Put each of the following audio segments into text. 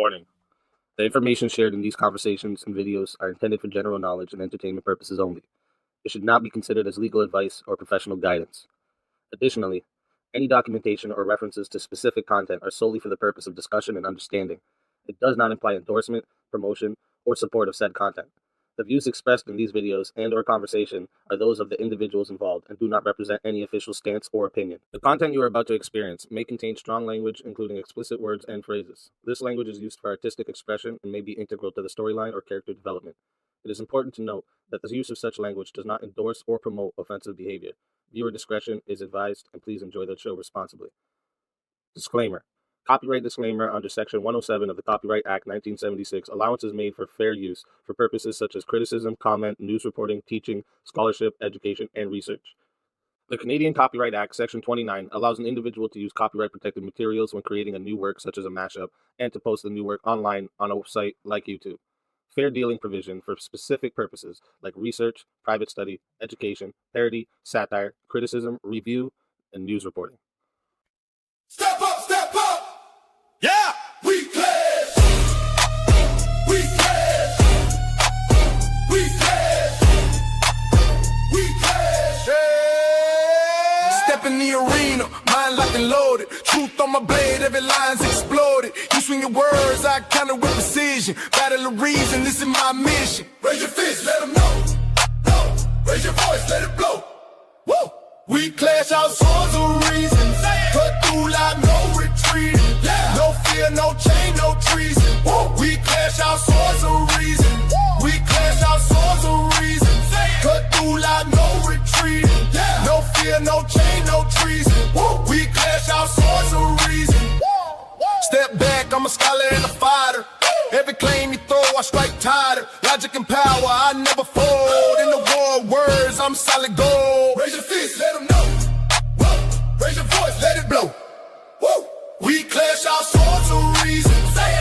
Warning. The information shared in these conversations and videos are intended for general knowledge and entertainment purposes only. It should not be considered as legal advice or professional guidance. Additionally, any documentation or references to specific content are solely for the purpose of discussion and understanding. It does not imply endorsement, promotion, or support of said content. The views expressed in these videos and/or conversation are those of the individuals involved and do not represent any official stance or opinion. The content you are about to experience may contain strong language, including explicit words and phrases. This language is used for artistic expression and may be integral to the storyline or character development. It is important to note that the use of such language does not endorse or promote offensive behavior. Viewer discretion is advised, and please enjoy the show responsibly. Disclaimer. Copyright disclaimer under Section 107 of the Copyright Act 1976. Allowance is made for fair use for purposes such as criticism, comment, news reporting, teaching, scholarship, education, and research. The Canadian Copyright Act, Section 29, allows an individual to use copyright-protected materials when creating a new work such as a mashup and to post the new work online on a website like YouTube. Fair dealing provision for specific purposes like research, private study, education, parody, satire, criticism, review, and news reporting. Step up, step up! Yeah! We clash! We clash! We clash! We clash! Yeah! Step in the arena, mind locked and loaded. Truth on my blade, every line's exploded. You swing your words, I counter with precision. Battle of reason, this is my mission. Raise your fist, let them know. No. Raise your voice, let it blow. Woo! We clash our swords of reason. Cut through like no retreat. Yeah. No fear, no chain, no treason. Woo. We clash our swords of reason. Woo. We clash our swords of reason. Cut through like no retreat. Yeah. No fear, no chain, no treason. Woo. We clash our swords of reason. Step back, I'm a scholar and a fighter. Every claim you throw, I strike tighter. Logic and power, I never fold. In the war of words, I'm solid gold. Raise your fist, let them know. Whoa. Raise your voice, let it blow. Woo. We clash our swords of reason.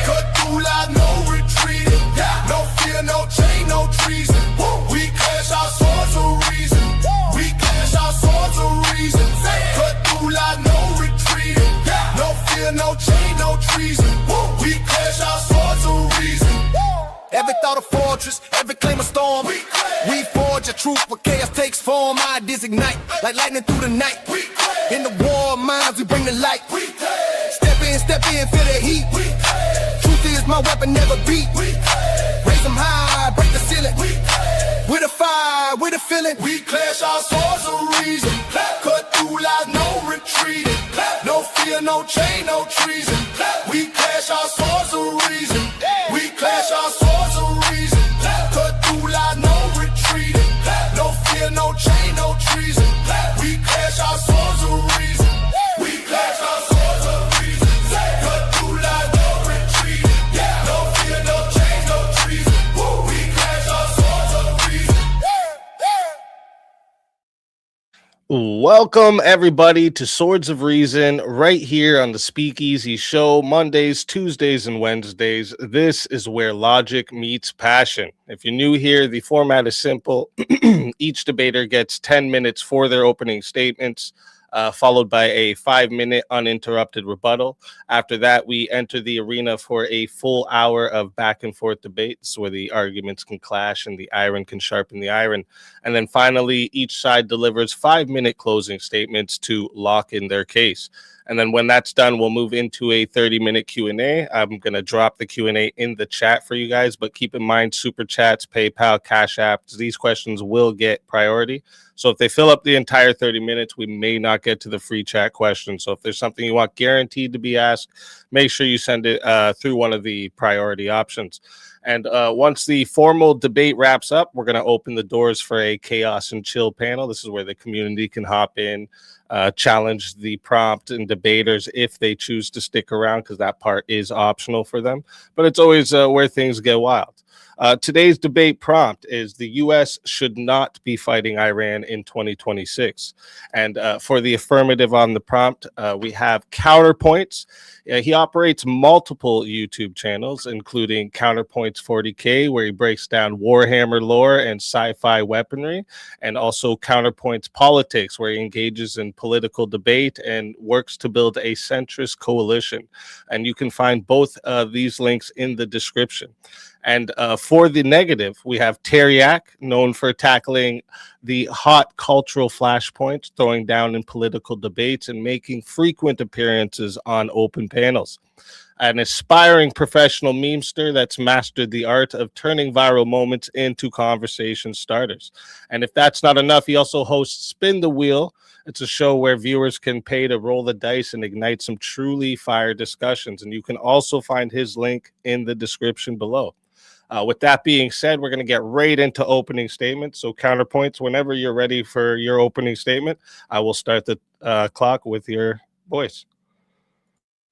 Cut through like no retreat. Yeah. No fear, no chain, no treason. Woo. We clash our swords of reason. We clash our swords of reason. Cut through like no retreat. Yeah. No fear, no chain, no treason. Woo. We clash our swords of reason. Every thought a fortress, every claim a storm. We forge a truth where chaos takes form. Ideas ignite like lightning through the night. In the war of minds, we bring the light. Step in, feel the heat. Truth is my weapon, never beat. Raise them high, break the ceiling. With a fire, with a feeling. We clash our swords of reason. Cut through like no retreating. No fear, no chain, no treason. We clash our swords of reason. We clash our swords of reason. Cut through like no retreating. No fear, no chain, no treason. We clash our swords of reason. We clash our swords of reason. Cut through like no retreating. No fear, no chain, no treason. We clash our swords of reason. Welcome, everybody, to Swords of Reason right here on the Speakeazy show, Mondays, Tuesdays, and Wednesdays. This is where logic meets passion. If you're new here, the format is simple. Each debater gets 10 minutes for their opening statements, followed by a 5-minute uninterrupted rebuttal. After that, we enter the arena for a full hour of back and forth debates where the arguments can clash and the iron can sharpen the iron. And then finally, each side delivers 5-minute closing statements to lock in their case. And then when that's done, we'll move into a 30-minute Q&A. I'm going to drop the Q&A in the chat for you guys, but keep in mind, Super Chats, PayPal, Cash Apps, these questions will get priority. So if they fill up the entire 30 minutes, we may not get to the free chat questions. So if there's something you want guaranteed to be asked, make sure you send it through one of the priority options. And once the formal debate wraps up, we're going to open the doors for a chaos and chill panel. This is where the community can hop in, challenge the prompt and debaters if they choose to stick around, because that part is optional for them. But it's always where things get wild. Today's debate prompt is the U.S. should not be fighting Iran in 2026. And for the affirmative on the prompt, we have Counterpoints. He operates multiple YouTube channels, including Counterpoints 40K, where he breaks down Warhammer lore and sci-fi weaponry, and also Counterpoints Politics, where he engages in political debate and works to build a centrist coalition. And you can find both these links in the description. And for the negative, we have Teriak, known for tackling the hot cultural flashpoints, throwing down in political debates, and making frequent appearances on open panels. An aspiring professional memester that's mastered the art of turning viral moments into conversation starters. And if that's not enough, he also hosts Spin the Wheel. It's a show where viewers can pay to roll the dice and ignite some truly fire discussions. And you can also find his link in the description below. With that being said, we're going to get right into opening statements. So Counterpoints, whenever you're ready for your opening statement, I will start the clock with your voice.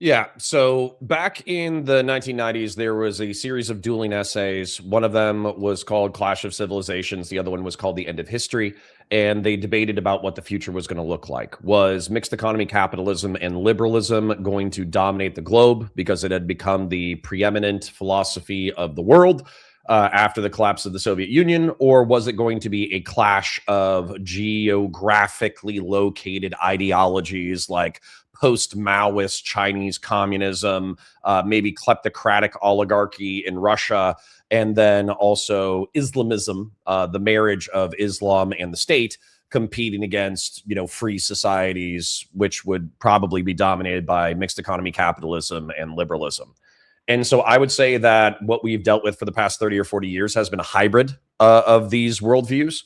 Yeah, so back in the 1990s, there was a series of dueling essays. One of them was called Clash of Civilizations. The other one was called The End of History. And they debated about what the future was going to look like. Was mixed economy capitalism and liberalism going to dominate the globe because it had become the preeminent philosophy of the world after the collapse of the Soviet Union? Or was it going to be a clash of geographically located ideologies like post-Maoist Chinese communism, maybe kleptocratic oligarchy in Russia, and then also Islamism, the marriage of Islam and the state, competing against, free societies, which would probably be dominated by mixed economy capitalism and liberalism. And so I would say that what we've dealt with for the past 30 or 40 years has been a hybrid of these worldviews.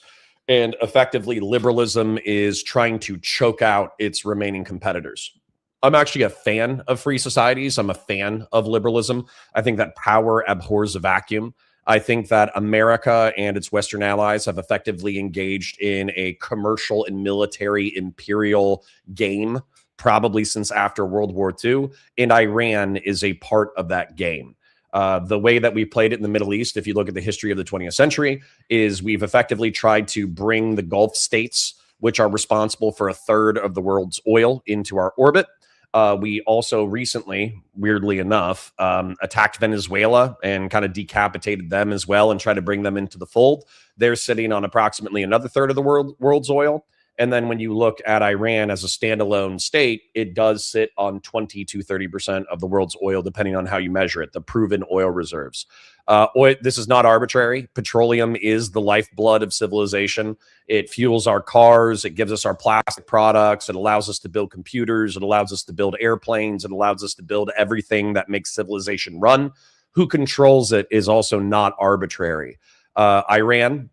And effectively, liberalism is trying to choke out its remaining competitors. I'm actually a fan of free societies. I'm a fan of liberalism. I think that power abhors a vacuum. I think that America and its Western allies have effectively engaged in a commercial and military imperial game, probably since after World War II, and Iran is a part of that game. The way that we played it in the Middle East, if you look at the history of the 20th century, is we've effectively tried to bring the Gulf states, which are responsible for a third of the world's oil, into our orbit. We also recently, weirdly enough, attacked Venezuela and kind of decapitated them as well and tried to bring them into the fold. They're sitting on approximately another third of the world's oil. And then when you look at Iran as a standalone state, it does sit on 20 to 30% of the world's oil, depending on how you measure it, the proven oil reserves. This is not arbitrary. Petroleum is the lifeblood of civilization. It fuels our cars. It gives us our plastic products. It allows us to build computers. It allows us to build airplanes. It allows us to build everything that makes civilization run. Who controls it is also not arbitrary. Iran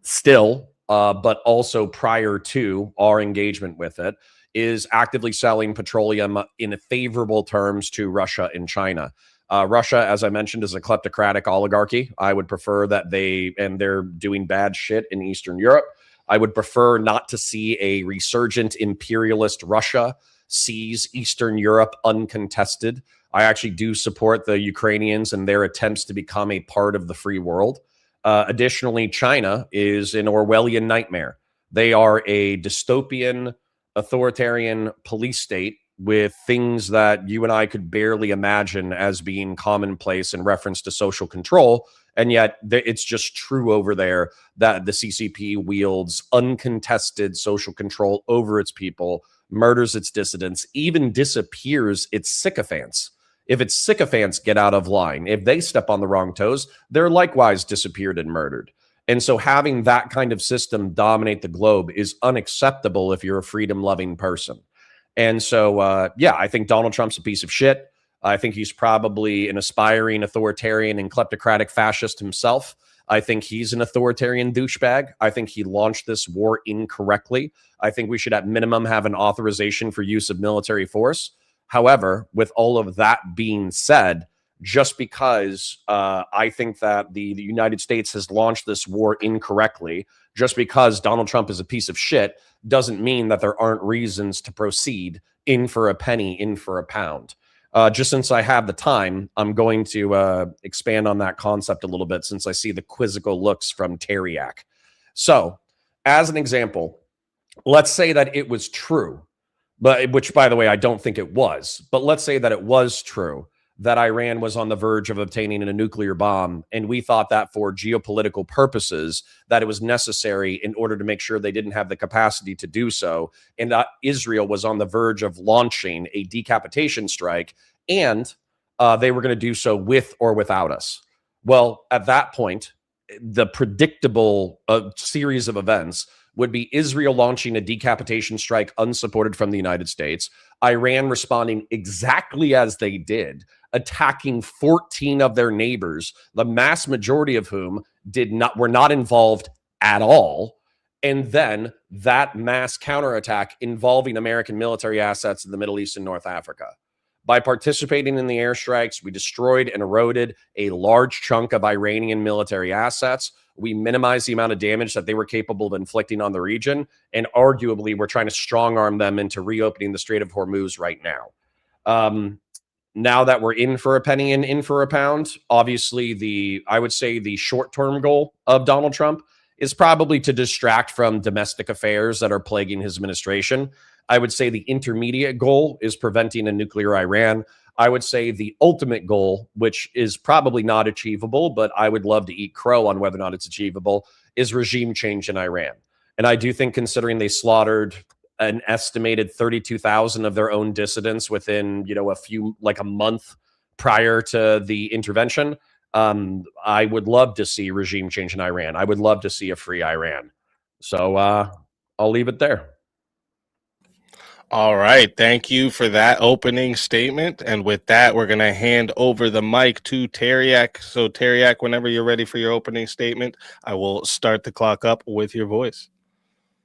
still, but also prior to our engagement with it, is actively selling petroleum in favorable terms to Russia and China. Russia, as I mentioned, is a kleptocratic oligarchy. I would prefer that they're doing bad shit in Eastern Europe. I would prefer not to see a resurgent imperialist Russia seize Eastern Europe uncontested. I actually do support the Ukrainians and their attempts to become a part of the free world. Additionally, China is an Orwellian nightmare. They are a dystopian, authoritarian police state with things that you and I could barely imagine as being commonplace in reference to social control. And yet it's just true over there that the CCP wields uncontested social control over its people, murders its dissidents, even disappears its sycophants. If its sycophants get out of line, if they step on the wrong toes, they're likewise disappeared and murdered. And so having that kind of system dominate the globe is unacceptable if you're a freedom-loving person. And so, I think Donald Trump's a piece of shit. I think he's probably an aspiring authoritarian and kleptocratic fascist himself. I think he's an authoritarian douchebag. I think he launched this war incorrectly. I think we should at minimum have an authorization for use of military force. However, with all of that being said, just because I think that the United States has launched this war incorrectly, just because Donald Trump is a piece of shit, doesn't mean that there aren't reasons to proceed in for a penny, in for a pound. Just since I have the time, I'm going to expand on that concept a little bit since I see the quizzical looks from Teriak. So, as an example, let's say that it was true, but which, by the way, I don't think it was. But let's say that it was true that Iran was on the verge of obtaining a nuclear bomb, and we thought that for geopolitical purposes that it was necessary in order to make sure they didn't have the capacity to do so, and that Israel was on the verge of launching a decapitation strike, and they were going to do so with or without us. Well, at that point, the predictable series of events would be Israel launching a decapitation strike unsupported from the United States, Iran responding exactly as they did, attacking 14 of their neighbors, the mass majority of whom were not involved at all, and then that mass counterattack involving American military assets in the Middle East and North Africa. By participating in the airstrikes, we destroyed and eroded a large chunk of Iranian military assets. We minimized the amount of damage that they were capable of inflicting on the region. And arguably, we're trying to strong arm them into reopening the Strait of Hormuz right now. Now that we're in for a penny and in for a pound, obviously, I would say the short-term goal of Donald Trump is probably to distract from domestic affairs that are plaguing his administration. I would say the intermediate goal is preventing a nuclear Iran. I would say the ultimate goal, which is probably not achievable, but I would love to eat crow on whether or not it's achievable, is regime change in Iran. And I do think, considering they slaughtered an estimated 32,000 of their own dissidents within, a month prior to the intervention, I would love to see regime change in Iran. I would love to see a free Iran. So I'll leave it there. All right. Thank you for that opening statement. And with that, we're going to hand over the mic to Teriak. So, Teriak, whenever you're ready for your opening statement, I will start the clock up with your voice.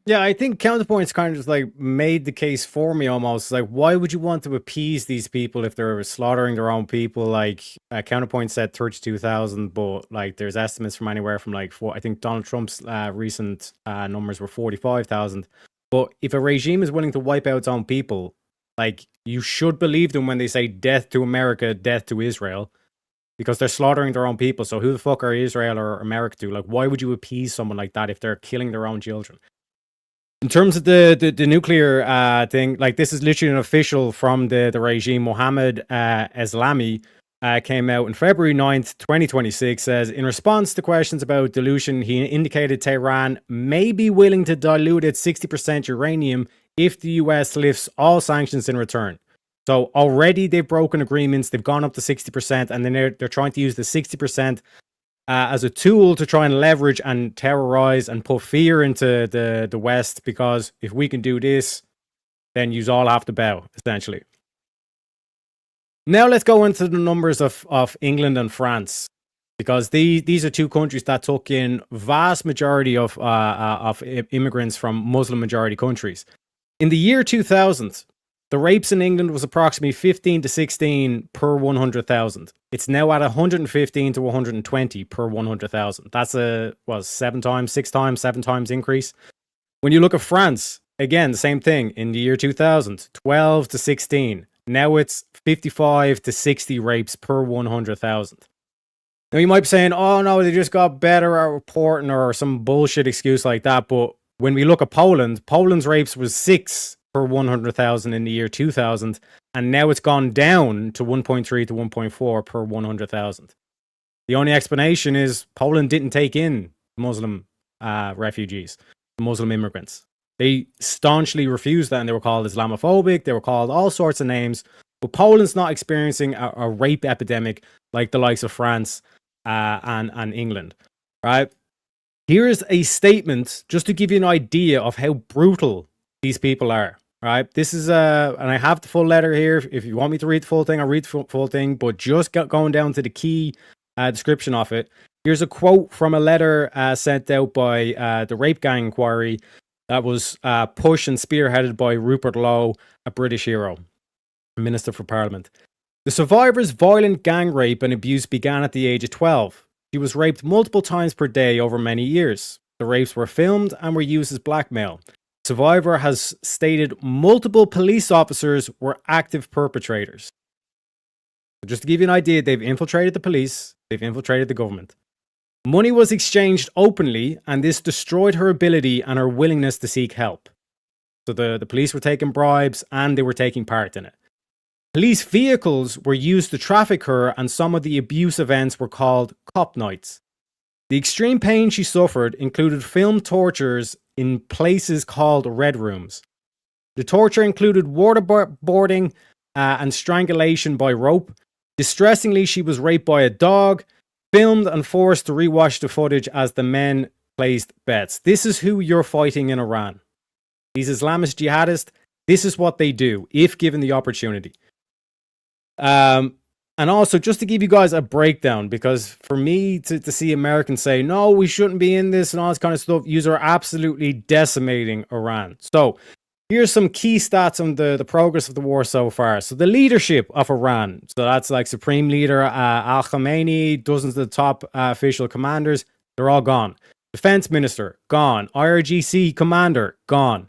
Yeah, I think Counterpoints kind of just like made the case for me almost. Like, why would you want to appease these people if they're slaughtering their own people? Like, Counterpoint said 32,000, but like there's estimates from anywhere from I think Donald Trump's recent numbers were 45,000. But if a regime is willing to wipe out its own people, like, you should believe them when they say death to America, death to Israel, because they're slaughtering their own people. So who the fuck are Israel or America to? Like, why would you appease someone like that if they're killing their own children? In terms of the nuclear thing, like, this is literally an official from the regime. Mohammed Eslami came out on February 9th, 2026, says, in response to questions about dilution, he indicated Tehran may be willing to dilute its 60% uranium if the US lifts all sanctions in return. So already they've broken agreements, they've gone up to 60%, and then they're trying to use the 60% as a tool to try and leverage and terrorize and put fear into the West, because if we can do this, then you all have to bow, essentially. Now let's go into the numbers of England and France, because these are two countries that took in vast majority of immigrants from Muslim majority countries. In the year 2000, the rapes in England was approximately 15 to 16 per 100,000. It's now at 115 to 120 per 100,000. That's a 7 times increase. When you look at France, again, the same thing. In the year 2000, 12 to 16. Now it's 55 to 60 rapes per 100,000. Now you might be saying, oh no, they just got better at reporting or some bullshit excuse like that. But when we look at Poland, Poland's rapes was 6 per 100,000 in the year 2000. And now it's gone down to 1.3 to 1.4 per 100,000. The only explanation is Poland didn't take in Muslim refugees, Muslim immigrants. They staunchly refused that, and they were called Islamophobic. They were called all sorts of names. But Poland's not experiencing a rape epidemic like the likes of France and England, right? Here is a statement just to give you an idea of how brutal these people are, right? This is and I have the full letter here. If you want me to read the full thing, I'll read the full thing. But just going down to the key description of it, here's a quote from a letter sent out by the Rape Gang Inquiry that was pushed and spearheaded by Rupert Lowe, a British hero, Minister for Parliament. The survivor's violent gang rape and abuse began at the age of 12. She was raped multiple times per day over many years. The rapes were filmed and were used as blackmail. The survivor has stated multiple police officers were active perpetrators. Just to give you an idea, they've infiltrated the police, they've infiltrated the government. Money was exchanged openly, and this destroyed her ability and her willingness to seek help. So the police were taking bribes and they were taking part in it. Police vehicles were used to traffic her, and some of the abuse events were called cop nights. The extreme pain she suffered included filmed tortures in places called red rooms. The torture included waterboarding and strangulation by rope. Distressingly, she was raped by a dog, filmed and forced to rewatch the footage as the men placed bets. This is who you're fighting in Iran. These Islamist jihadists, this is what they do if given the opportunity. And also, just to give you guys a breakdown, because for me to see Americans say, no, we shouldn't be in this and all this kind of stuff, you are absolutely decimating Iran. So here's some key stats on the progress of the war so far. So the leadership of Iran, so that's like Supreme Leader Al Khamenei, dozens of the top official commanders, they're all gone. Defense Minister, gone. IRGC Commander, gone.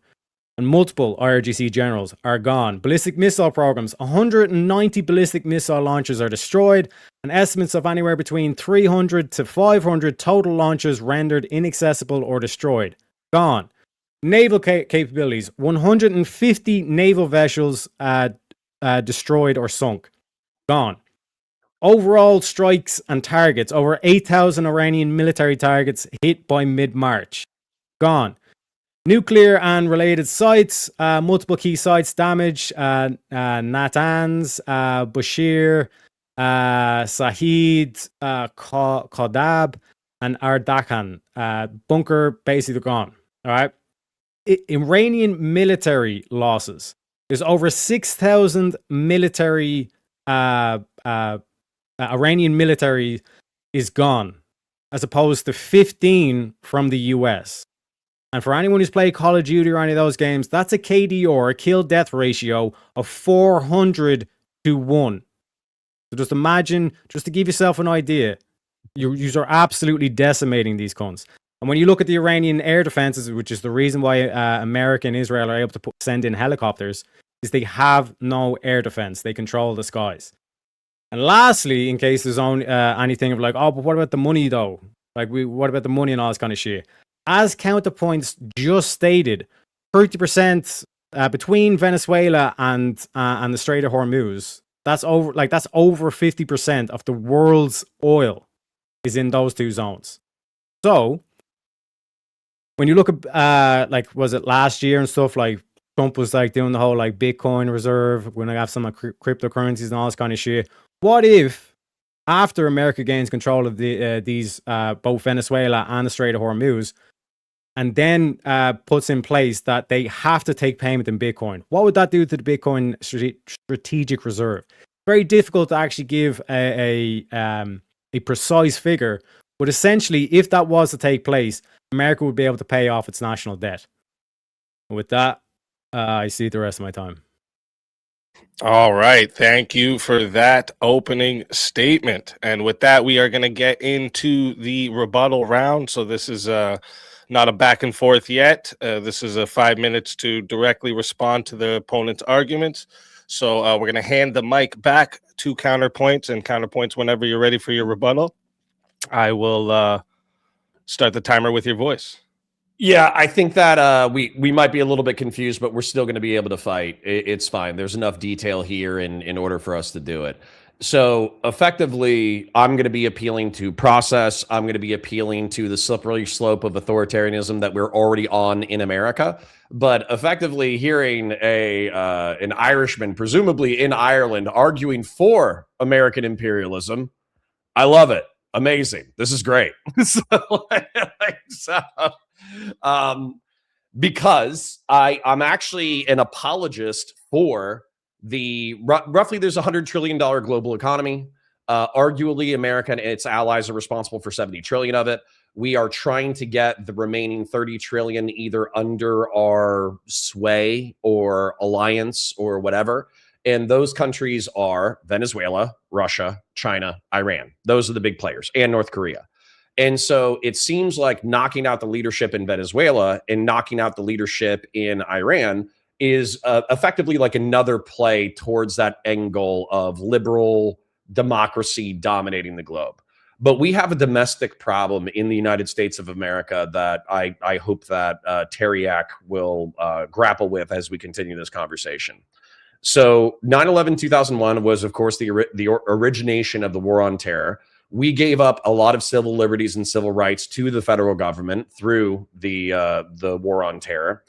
And multiple IRGC generals are gone. Ballistic missile programs, 190 ballistic missile launches are destroyed, and estimates of anywhere between 300 to 500 total launches rendered inaccessible or destroyed. Gone. Naval capabilities, 150 naval vessels destroyed or sunk. Gone. Overall strikes and targets, over 8,000 Iranian military targets hit by mid-March. Gone. Nuclear and related sites, multiple key sites damaged, Natanz, Bashir, Sahid, Qadab, and Ardakan. Bunker, basically gone. All right. Iranian military losses. There's over 6,000 military, Iranian military is gone, as opposed to 15 from the US. And for anyone who's played Call of Duty or any of those games, that's a KD or a kill-death ratio of 400 to 1. So just imagine, just to give yourself an idea, you are absolutely decimating these cunts. And when you look at the Iranian air defenses, which is the reason why America and Israel are able to send in helicopters, is they have no air defense. They control the skies. And lastly, in case there's only anything of like, oh, but what about the money though? Like, what about the money and all this kind of shit? As Counterpoints just stated, 30% between Venezuela and the Strait of Hormuz. That's over 50% of the world's oil is in those two zones. So when you look at like, was it last year and stuff, like Trump was like doing the whole like Bitcoin reserve, we're gonna have some like cryptocurrencies and all this kind of shit. What if after America gains control of these both Venezuela and the Strait of Hormuz, and then puts in place that they have to take payment in Bitcoin? What would that do to the Bitcoin strategic reserve? Very difficult to actually give a precise figure, but essentially, if that was to take place, America would be able to pay off its national debt. And with that, I see the rest of my time. All right. Thank you for that opening statement. And with that, we are going to get into the rebuttal round. So this is not a back and forth yet. This is a 5 minutes to directly respond to the opponent's arguments. So we're going to hand the mic back to Counterpoints, and Counterpoints, whenever you're ready for your rebuttal, I will start the timer with your voice. Yeah, I think that we might be a little bit confused, but we're still going to be able to fight. It's fine. There's enough detail here in order for us to do it. So effectively, I'm going to be appealing to process. I'm going to be appealing to the slippery slope of authoritarianism that we're already on in America. But effectively, hearing an Irishman, presumably in Ireland, arguing for American imperialism, I love it. Amazing. This is great. Because I'm actually an apologist for the roughly there's $100 trillion global economy. Arguably, America and its allies are responsible for 70 trillion of it. We are trying to get the remaining 30 trillion either under our sway or alliance or whatever. And those countries are Venezuela, Russia, China, Iran. Those are the big players, and North Korea. And so it seems like knocking out the leadership in Venezuela and knocking out the leadership in Iran is effectively like another play towards that end goal of liberal democracy dominating the globe. But we have a domestic problem in the United States of America that I hope that Teriak will grapple with as we continue this conversation. So 9/11/2001 was, of course, the origination of the war on terror. We gave up a lot of civil liberties and civil rights to the federal government through the war on terror.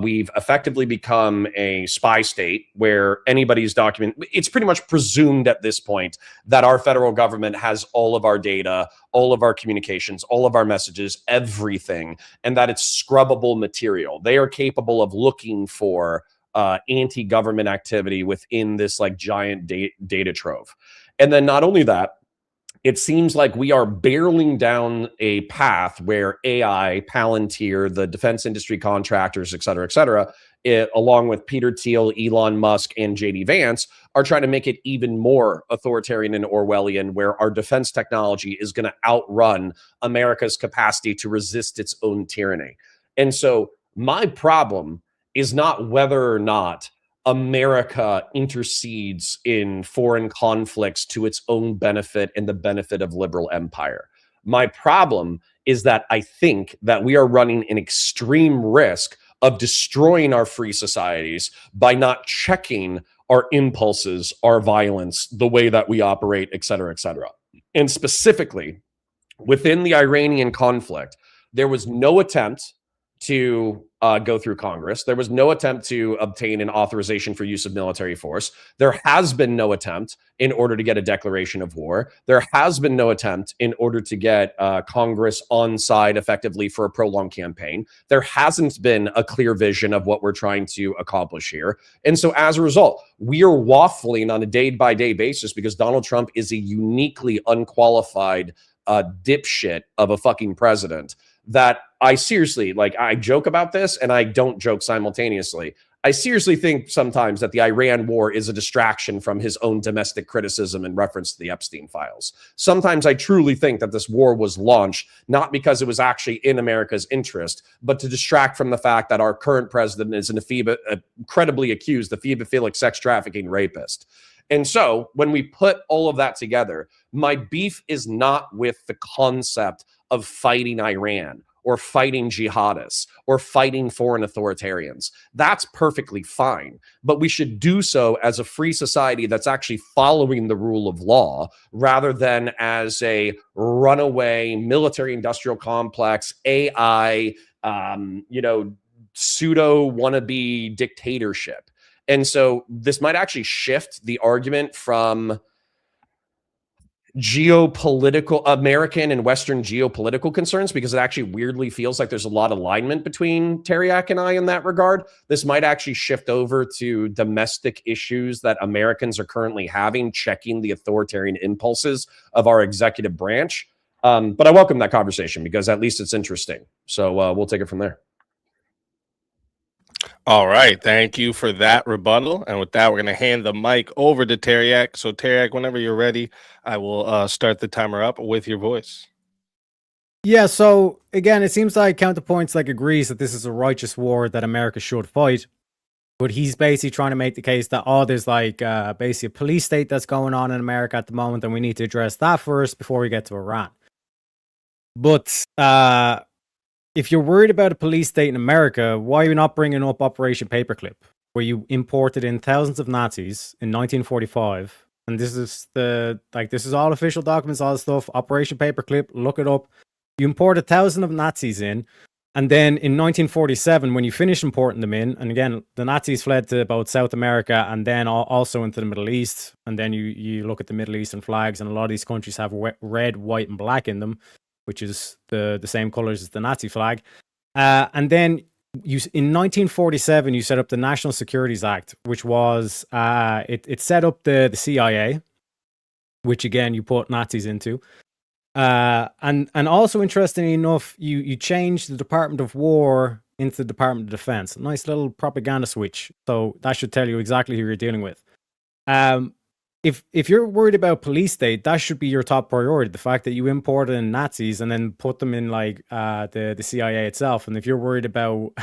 We've effectively become a spy state where anybody's document, it's pretty much presumed at this point that our federal government has all of our data, all of our communications, all of our messages, everything, and that it's scrubbable material. They are capable of looking for anti-government activity within this like giant data trove. And then not only that, it seems like we are barreling down a path where AI, Palantir, the defense industry contractors, et cetera, along with Peter Thiel, Elon Musk, and JD Vance, are trying to make it even more authoritarian and Orwellian, where our defense technology is going to outrun America's capacity to resist its own tyranny. And so my problem is not whether or not America intercedes in foreign conflicts to its own benefit and the benefit of liberal empire. My problem is that I think that we are running an extreme risk of destroying our free societies by not checking our impulses, our violence, the way that we operate, et cetera, et cetera. And specifically, within the Iranian conflict, there was no attempt to go through Congress. There was no attempt to obtain an authorization for use of military force. There has been no attempt in order to get a declaration of war. There has been no attempt in order to get Congress on side effectively for a prolonged campaign. There hasn't been a clear vision of what we're trying to accomplish here. And so as a result, we are waffling on a day-by-day basis because Donald Trump is a uniquely unqualified dipshit of a fucking president that I seriously, like, I joke about this and I don't joke simultaneously. I seriously think sometimes that the Iran war is a distraction from his own domestic criticism in reference to the Epstein files. Sometimes I truly think that this war was launched not because it was actually in America's interest, but to distract from the fact that our current president is an incredibly accused ephebophilic sex trafficking rapist. And so when we put all of that together, my beef is not with the concept of fighting Iran or fighting jihadists or fighting foreign authoritarians. That's perfectly fine, but we should do so as a free society that's actually following the rule of law rather than as a runaway military industrial complex, AI, pseudo wannabe dictatorship. And so this might actually shift the argument from geopolitical American and Western geopolitical concerns, because it actually weirdly feels like there's a lot of alignment between Teriak and I in that regard. This might actually shift over to domestic issues that Americans are currently having, checking the authoritarian impulses of our executive branch. But I welcome that conversation because at least it's interesting. So we'll take it from there. All right. Thank you for that rebuttal. And with that, we're going to hand the mic over to Teriak. So, Teriak, whenever you're ready, I will start the timer up with your voice. Yeah, so again, it seems like Counterpoints agrees that this is a righteous war that America should fight. But he's basically trying to make the case that, there's basically a police state that's going on in America at the moment, and we need to address that first before we get to Iran. But if you're worried about a police state in America, why are you not bringing up Operation Paperclip, where you imported in thousands of Nazis in 1945? And this is this is all official documents, all the stuff. Operation Paperclip, look it up. You imported 1,000 of Nazis in, and then in 1947, when you finish importing them in, and again, the Nazis fled to both South America and then also into the Middle East. And then you look at the Middle Eastern flags, and a lot of these countries have red, white, and black in them, which is the same colors as the Nazi flag. And then in 1947, you set up the National Securities Act, which was, it set up the CIA, which again, you put Nazis into. And also, interestingly enough, you changed the Department of War into the Department of Defense. A nice little propaganda switch. So that should tell you exactly who you're dealing with. If you're worried about police state, that should be your top priority. The fact that you imported in Nazis and then put them in the CIA itself. And if you're worried about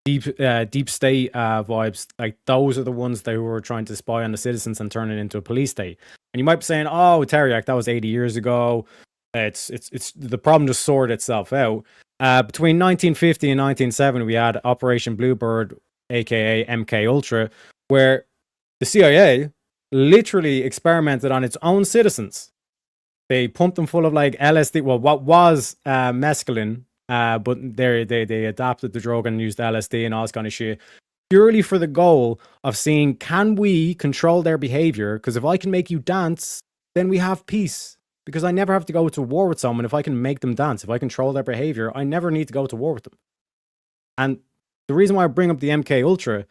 deep state vibes. Like those are the ones that were trying to spy on the citizens and turn it into a police state. And you might be saying, "Oh, Teriak, that was 80 years ago. It's the problem just sorted itself out." Between 1950 and 1970, we had Operation Bluebird, aka MK Ultra, where the CIA literally experimented on its own citizens. They pumped them full of like LSD. Well, what was mescaline, but they adapted the drug and used LSD and all this kind of shit, purely for the goal of seeing, can we control their behavior? Because if I can make you dance, then we have peace. Because I never have to go to war with someone if I can make them dance. If I control their behavior, I never need to go to war with them. And the reason why I bring up the MK Ultra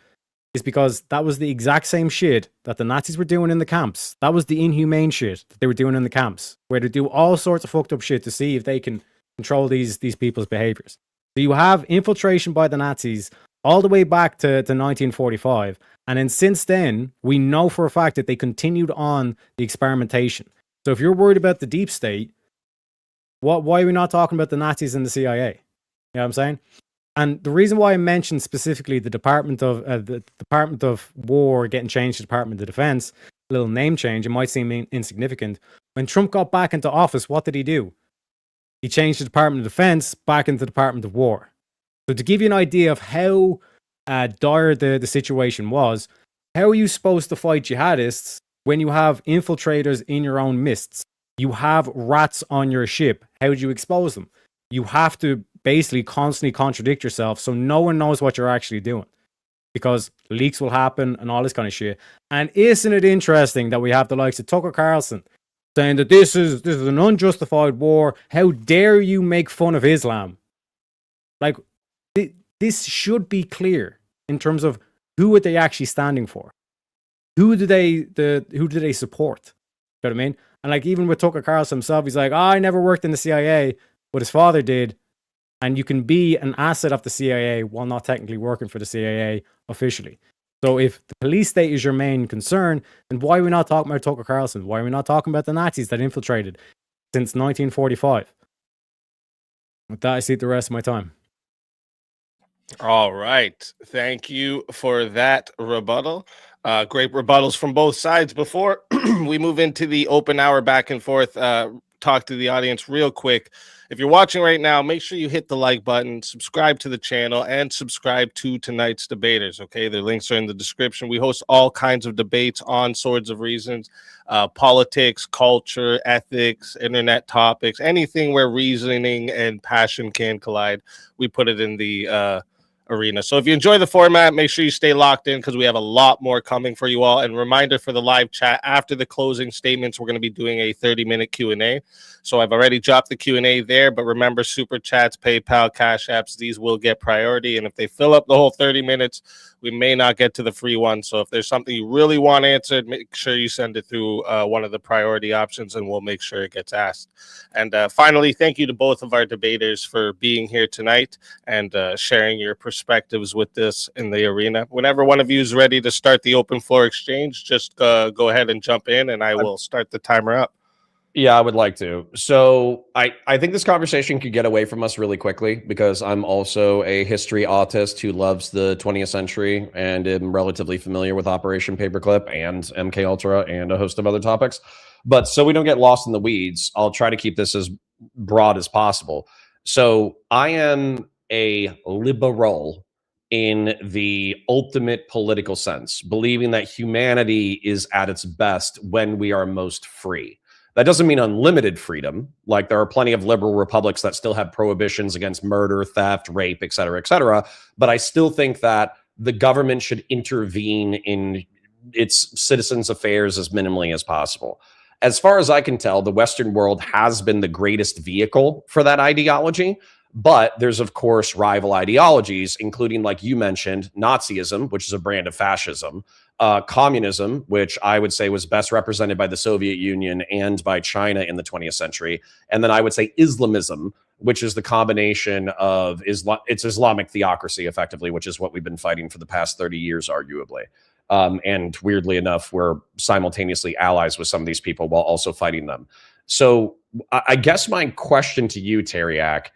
is because that was the exact same shit that the Nazis were doing in the camps. That was the inhumane shit that they were doing in the camps, where they do all sorts of fucked up shit to see if they can control these people's behaviors. So you have infiltration by the Nazis all the way back to 1945. And then since then, we know for a fact that they continued on the experimentation. So if you're worried about the deep state, why are we not talking about the Nazis and the CIA? You know what I'm saying? And the reason why I mentioned specifically the Department of War getting changed to Department of Defense, a little name change, it might seem insignificant. When Trump got back into office, what did he do? He changed the Department of Defense back into the Department of War. So to give you an idea of how dire the situation was, how are you supposed to fight jihadists when you have infiltrators in your own midst? You have rats on your ship. How do you expose them? You have to basically constantly contradict yourself so no one knows what you're actually doing, because leaks will happen and all this kind of shit. And isn't it interesting that we have the likes of Tucker Carlson saying that this is an unjustified war? How dare you make fun of Islam? Like, this should be clear in terms of who are they actually standing for? Who do they support? You know what I mean? And like, even with Tucker Carlson himself, he's like, "Oh, I never worked in the CIA, but his father did." And you can be an asset of the CIA while not technically working for the CIA officially. So if the police state is your main concern, then why are we not talking about Tucker Carlson? Why are we not talking about the Nazis that infiltrated since 1945? With that, I cede the rest of my time. All right. Thank you for that rebuttal. Great rebuttals from both sides. Before we move into the open hour back and forth, talk to the audience real quick. If you're watching right now, make sure you hit the like button, subscribe to the channel, and subscribe to tonight's debaters. Okay, their links are in the description. We host all kinds of debates on Swords of Reasons, politics, culture, ethics, internet topics, anything where reasoning and passion can collide. We put it in the arena. So if you enjoy the format, make sure you stay locked in, because we have a lot more coming for you all. And reminder for the live chat, after the closing statements, we're going to be doing a 30-minute Q&A. So I've already dropped the Q&A there, but remember, super chats, PayPal, Cash Apps, these will get priority. And if they fill up the whole 30 minutes, we may not get to the free one. So if there's something you really want answered, make sure you send it through one of the priority options, and we'll make sure it gets asked. And finally, thank you to both of our debaters for being here tonight and sharing your perspectives with this in the arena. Whenever one of you is ready to start the open floor exchange, just go ahead and jump in, and I will start the timer up. Yeah, I would like to. So I think this conversation could get away from us really quickly, because I'm also a history autist who loves the 20th century and am relatively familiar with Operation Paperclip and MK Ultra and a host of other topics. But so we don't get lost in the weeds, I'll try to keep this as broad as possible. So I am a liberal in the ultimate political sense, believing that humanity is at its best when we are most free. That doesn't mean unlimited freedom. Like, there are plenty of liberal republics that still have prohibitions against murder, theft, rape, et cetera, et cetera. But I still think that the government should intervene in its citizens' affairs as minimally as possible. As far as I can tell, the Western world has been the greatest vehicle for that ideology. But there's, of course, rival ideologies, including, like you mentioned, Nazism, which is a brand of fascism, communism, which I would say was best represented by the Soviet Union and by China in the 20th century. And then I would say Islamism, which is the combination of it's Islamic theocracy, effectively, which is what we've been fighting for the past 30 years, arguably. And weirdly enough, we're simultaneously allies with some of these people while also fighting them. So I guess my question to you, Teriak,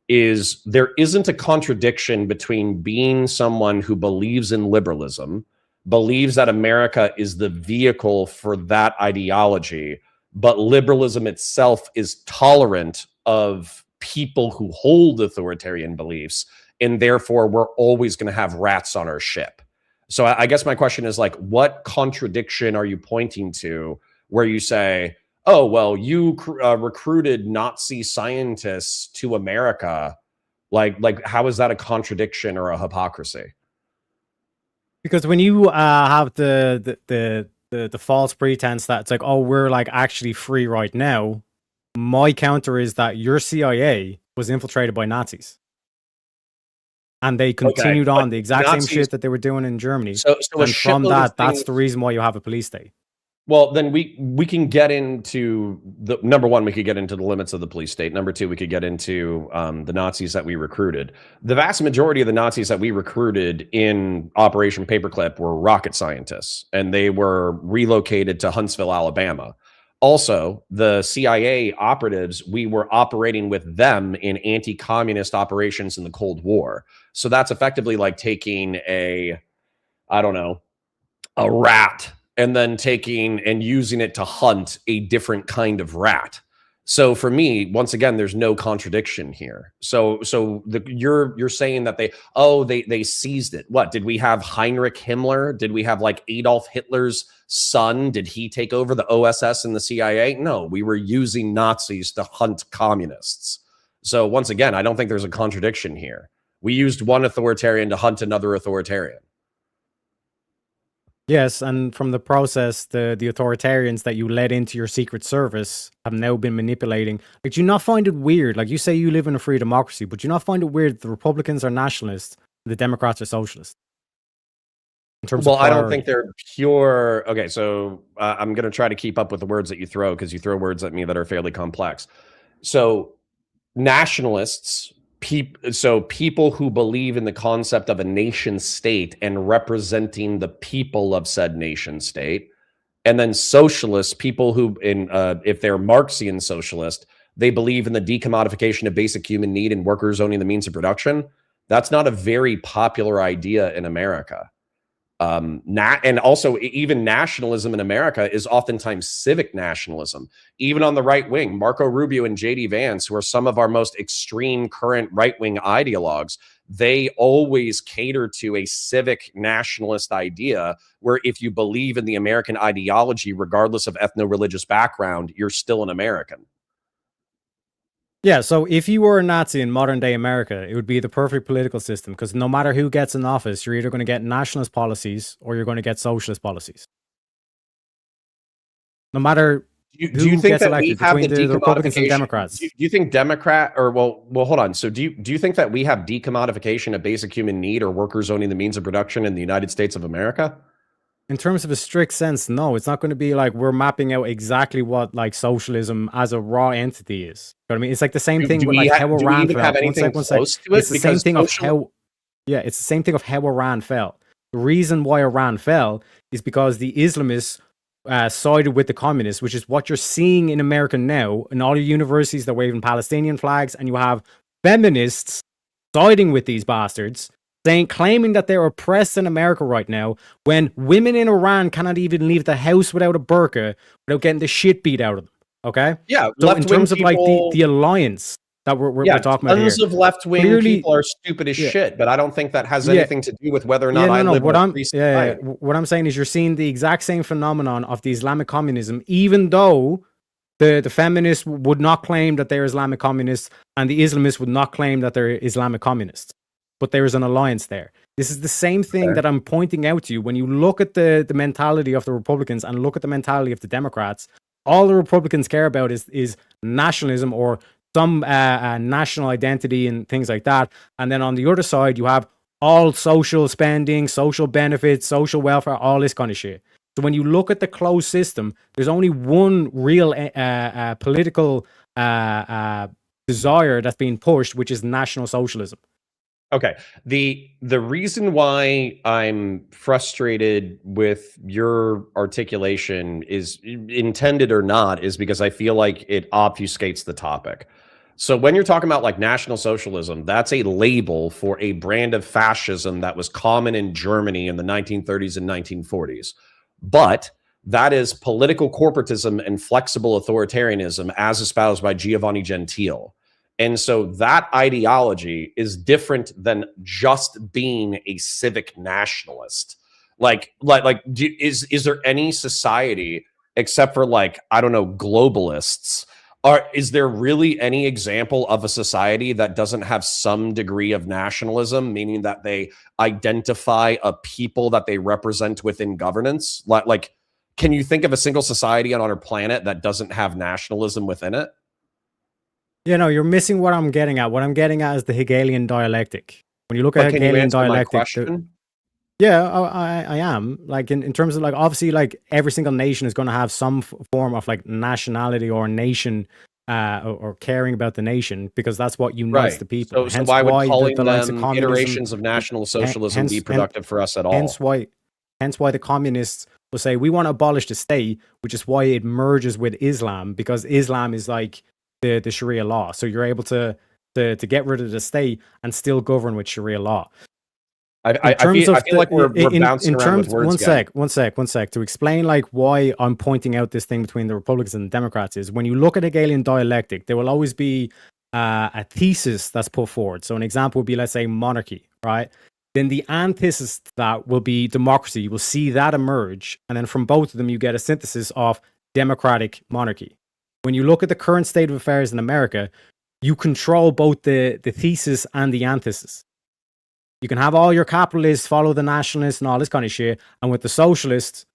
is there isn't a contradiction between being someone who believes in liberalism, believes that America is the vehicle for that ideology, but liberalism itself is tolerant of people who hold authoritarian beliefs, and therefore we're always going to have rats on our ship. So I guess my question is, like, what contradiction are you pointing to where you say, oh, well, you recruited Nazi scientists to America? Like, how is that a contradiction or a hypocrisy? Because when you have the false pretense that it's like, oh, we're like actually free right now, my counter is that your CIA was infiltrated by Nazis. And they continued on the exact same shit that they were doing in Germany. So and from that, that's the reason why you have a police state. Well, then we can get into the number one, we could get into the limits of the police state. Number two, we could get into the Nazis that we recruited. The vast majority of the Nazis that we recruited in Operation Paperclip were rocket scientists, and they were relocated to Huntsville, Alabama. Also, the CIA operatives, we were operating with them in anti-communist operations in the Cold War. So that's effectively like taking a rat and then taking and using it to hunt a different kind of rat. So for me, once again, there's no contradiction here. So you're saying that they seized it. What, did we have Heinrich Himmler? Did we have like Adolf Hitler's son? Did he take over the OSS and the CIA? No, we were using Nazis to hunt communists. So once again, I don't think there's a contradiction here. We used one authoritarian to hunt another authoritarian. Yes, and from the process, the authoritarians that you led into your secret service have now been manipulating. Like, do you not find it weird? Like, you say you live in a free democracy, but do you not find it weird that the Republicans are nationalists, the Democrats are socialists? In terms of I don't think they're pure. Okay, so I'm going to try to keep up with the words that you throw, because you throw words at me that are fairly complex. So nationalists, people who believe in the concept of a nation state and representing the people of said nation state, and then socialists, people who, if they're Marxian socialist, they believe in the decommodification of basic human need and workers owning the means of production. That's not a very popular idea in America. And also, even nationalism in America is oftentimes civic nationalism. Even on the right wing, Marco Rubio and JD Vance, who are some of our most extreme current right-wing ideologues, they always cater to a civic nationalist idea where if you believe in the American ideology, regardless of ethno-religious background, you're still an American. Yeah, so if you were a Nazi in modern day America, it would be the perfect political system, because no matter who gets in office, you're either going to get nationalist policies or you're going to get socialist policies. No matter do you think that we have the Republicans and Democrats. Do you think hold on. So do you think that we have decommodification of basic human need or workers owning the means of production in the United States of America? In terms of a strict sense, no. It's not going to be like we're mapping out exactly what like socialism as a raw entity is. You know what I mean? It's like the same thing with like how Iran fell. It's the same thing of how, yeah, it's the same thing of how Iran fell. The reason why Iran fell is because the Islamists sided with the communists, which is what you're seeing in America now. In all your universities, they're waving Palestinian flags, and you have feminists siding with these bastards, claiming that they're oppressed in America right now, when women in Iran cannot even leave the house without a burqa, without getting the shit beat out of them. Okay? Yeah. So in terms of like the alliance that we're talking about here, tons of left-wing people are stupid as shit, but I don't think that has anything to do with whether or not I live in a free society. What I'm saying is you're seeing the exact same phenomenon of the Islamic communism, even though the feminists would not claim that they're Islamic communists and the Islamists would not claim that they're Islamic communists. But there is an alliance there. This is the same thing that I'm pointing out to you. When you look at the mentality of the Republicans and look at the mentality of the Democrats, all the Republicans care about is nationalism or some national identity and things like that. And then on the other side, you have all social spending, social benefits, social welfare, all this kind of shit. So when you look at the closed system, there's only one real political desire that's being pushed, which is National Socialism. Okay. The reason why I'm frustrated with your articulation, is intended or not, is because I feel like it obfuscates the topic. So when you're talking about like National Socialism, that's a label for a brand of fascism that was common in Germany in the 1930s and 1940s. But that is political corporatism and flexible authoritarianism as espoused by Giovanni Gentile. And so that ideology is different than just being a civic nationalist. Is there any society except for like, I don't know, globalists? Is there really any example of a society that doesn't have some degree of nationalism, meaning that they identify a people that they represent within governance? Like, can you think of a single society on our planet that doesn't have nationalism within it? You know, you're missing what I'm getting at. What I'm getting at is the Hegelian dialectic. When you look But at can you Hegelian answer my dialectic, question? yeah, I am. Like in terms of like, obviously, like every single nation is going to have some form of like nationality or nation, or caring about the nation, because that's what unites Right. the people. So Hence why would why calling the likes of them communism, iterations of National hen- Socialism be hence, productive for us at hence all? why, hence why the communists will say we want to abolish the state, which is why it merges with Islam, because Islam is like the Sharia law. So you're able to get rid of the state and still govern with Sharia law. I feel like we're bouncing in around with terms, words again. one sec to explain like why I'm pointing out this thing between the Republicans and the Democrats is when you look at Hegelian dialectic, there will always be a thesis that's put forward. So an example would be, let's say, monarchy, right? Then the antithesis to that will be democracy. You will see that emerge, and then from both of them, you get a synthesis of democratic monarchy. When you look at the current state of affairs in America, you control both the thesis and the antithesis. You can have all your capitalists follow the nationalists and all this kind of shit, and with the socialists,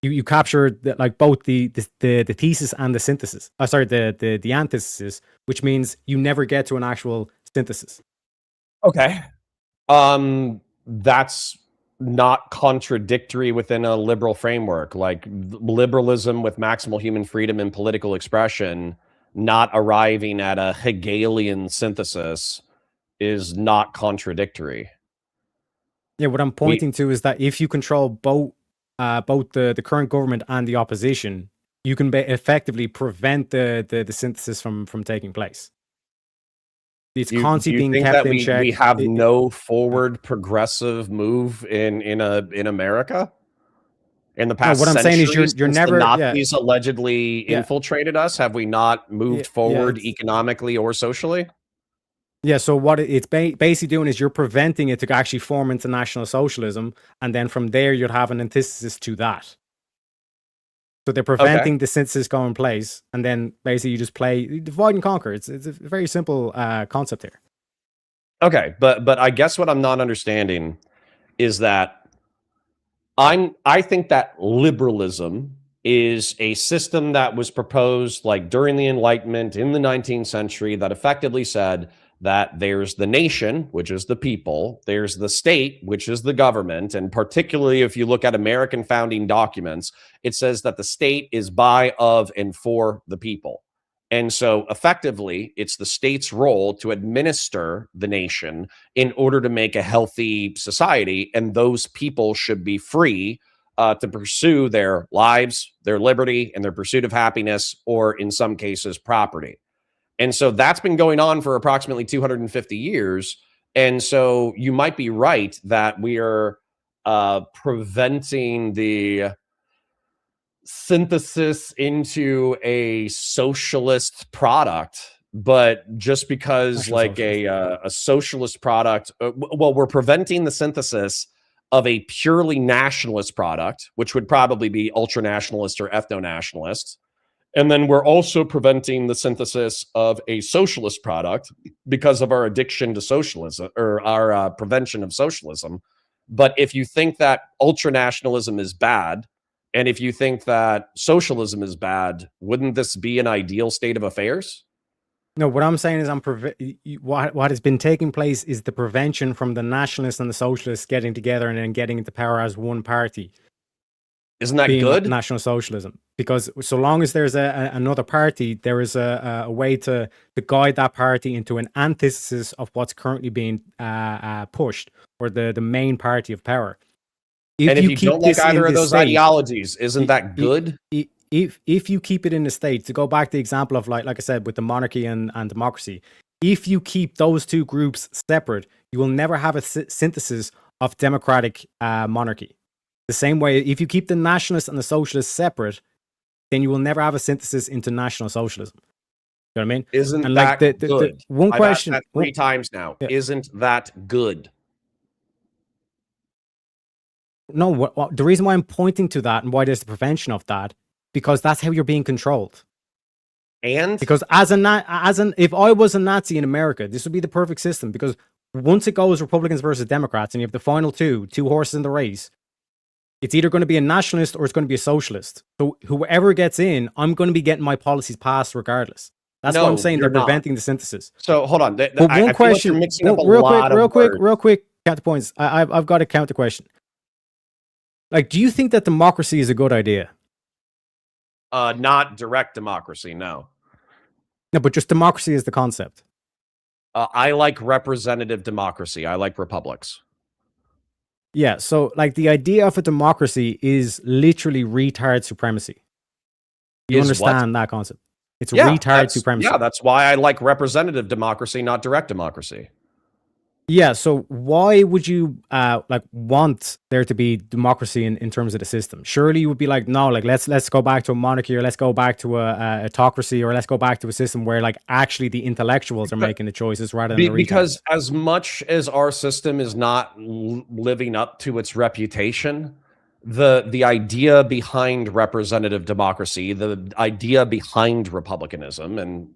you capture like both the thesis and the synthesis. The antithesis, which means you never get to an actual synthesis. Okay. That's not contradictory within a liberal framework. Like liberalism with maximal human freedom and political expression, not arriving at a Hegelian synthesis is not contradictory. Yeah, what I'm pointing to is that if you control both the current government and the opposition, you can effectively prevent the synthesis from taking place. It's constantly being kept in check. We have no forward progressive move in America in the past. No, what I'm saying is you're never. The Nazis allegedly infiltrated us. Have we not moved forward economically or socially? Yeah, so what it's basically doing is you're preventing it to actually form into National Socialism, and then from there you'd have an antithesis to that. So they're preventing the synthesis going in place, and then basically you just play divide and conquer. It's a very simple concept here. Okay, but I guess what I'm not understanding is that I think that liberalism is a system that was proposed like during the Enlightenment in the 19th century that effectively said that there's the nation, which is the people, there's the state, which is the government, and particularly if you look at American founding documents, it says that the state is by, of, and for the people. And so effectively, it's the state's role to administer the nation in order to make a healthy society, and those people should be free to pursue their lives, their liberty, and their pursuit of happiness, or in some cases, property. And so that's been going on for approximately 250 years. And so you might be right that we are preventing the synthesis into a socialist product. But just because a socialist product, well, we're preventing the synthesis of a purely nationalist product, which would probably be ultra-nationalist or ethno-nationalist. And then we're also preventing the synthesis of a socialist product because of our addiction to socialism or our prevention of socialism. But if you think that ultranationalism is bad, and if you think that socialism is bad, wouldn't this be an ideal state of affairs? No, what I'm saying is what has been taking place is the prevention from the nationalists and the socialists getting together and then getting into power as one party. Isn't that good? National Socialism, because so long as there's another party, there is a way to guide that party into an antithesis of what's currently being pushed, or the main party of power. If you don't like either of those ideologies, isn't that good? if you keep it in the states, to go back to the example of like I said with the monarchy and democracy, if you keep those two groups separate, you will never have a synthesis of democratic monarchy. The same way, if you keep the nationalists and the socialists separate, then you will never have a synthesis into national socialism. You know what I mean? Isn't And that like the good? one I've asked question that 3 times now. Yeah. Isn't that good? No, the reason why I'm pointing to that and why there's the prevention of that, because that's how you're being controlled. And Because if I was a Nazi in America, this would be the perfect system. Because once it goes Republicans versus Democrats, and you have the final two horses in the race, it's either going to be a nationalist or it's going to be a socialist. So whoever gets in, I'm going to be getting my policies passed regardless. That's why I'm saying they're preventing the synthesis. So hold on. But one question, like mixing up a real lot quick, counterpoints. I've got a counter question. Like, do you think that democracy is a good idea? Not direct democracy, no. No, but just democracy is the concept. I like representative democracy. I like republics. Yeah, so like the idea of a democracy is literally retard supremacy. You understand that concept? It's retard supremacy. Yeah, that's why I like representative democracy, not direct democracy. Yeah, so why would you like want there to be democracy in terms of the system? Surely you would be like, no, like let's go back to a monarchy, or let's go back to a autocracy, or let's go back to a system where like actually the intellectuals are making the choices rather than the because as much as our system is not living up to its reputation, the idea behind representative democracy, the idea behind republicanism, and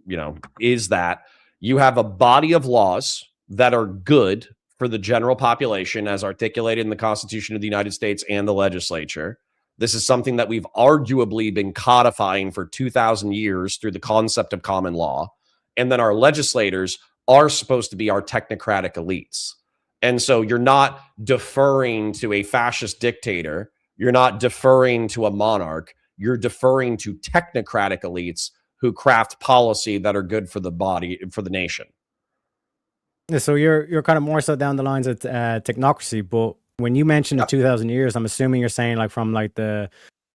is that you have a body of laws that are good for the general population as articulated in the Constitution of the United States and the legislature. This is something that we've arguably been codifying for 2,000 years through the concept of common law. And then our legislators are supposed to be our technocratic elites. And so you're not deferring to a fascist dictator. You're not deferring to a monarch. You're deferring to technocratic elites who craft policy that are good for the body, for the nation. So you're kind of more so down the lines of technocracy, but when you mention the 2,000 years, I'm assuming you're saying like from like the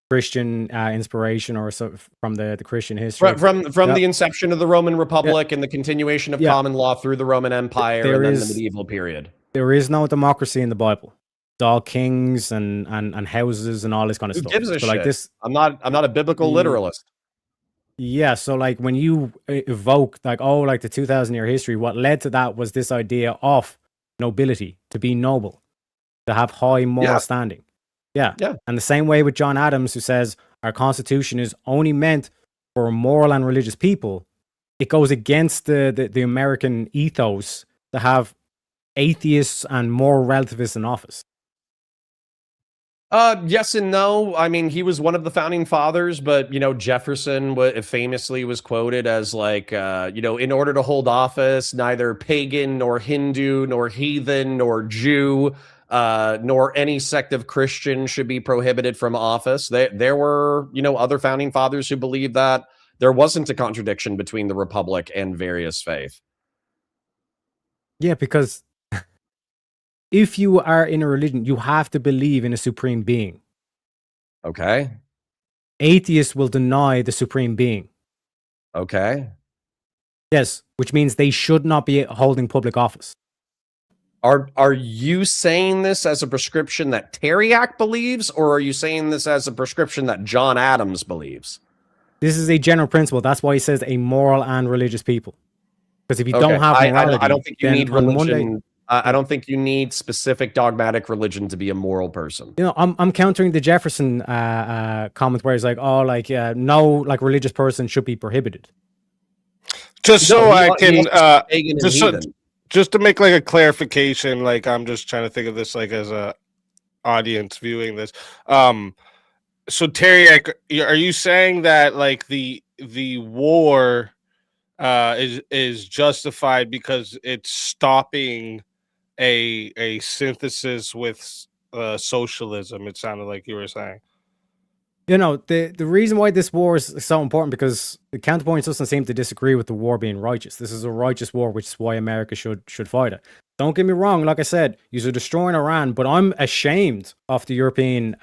Christian inspiration, or so from the Christian history, from the inception of the Roman Republic and the continuation of common law through the Roman Empire and then the medieval period. There is no democracy in the Bible. It's all kings and houses and all this kind of stuff. Who gives a shit? Like this, I'm not a biblical literalist. Yeah, so like when you evoke like like the 2,000-year history, what led to that was this idea of nobility, to be noble, to have high moral standing. Yeah. And the same way with John Adams, who says our Constitution is only meant for moral and religious people. It goes against the American ethos to have atheists and moral relativists in office. Yes and no. I mean, he was one of the founding fathers, but Jefferson famously was quoted as like, in order to hold office, neither pagan nor Hindu nor heathen nor Jew nor any sect of Christian should be prohibited from office. There were other founding fathers who believed that there wasn't a contradiction between the republic and various faith. Yeah, because if you are in a religion, you have to believe in a supreme being. Okay. Atheists will deny the supreme being. Okay. Yes, which means they should not be holding public office. Are you saying this as a prescription that Teriak believes, or are you saying this as a prescription that John Adams believes? This is a general principle. That's why he says a moral and religious people. Because if you don't have morality, I don't think you need religion. Monday, I don't think you need specific dogmatic religion to be a moral person. I'm countering the Jefferson comment where he's like, no, like religious person should be prohibited. Just to make like a clarification, like I'm just trying to think of this like as a audience viewing this. So Teriak, are you saying that like the war is justified because it's stopping a synthesis with socialism? It sounded like you were saying. The reason why this war is so important, because the Counterpoints doesn't seem to disagree with the war being righteous. This is a righteous war, which is why America should fight it. Don't get me wrong. Like I said, you're destroying Iran, but I'm ashamed of the European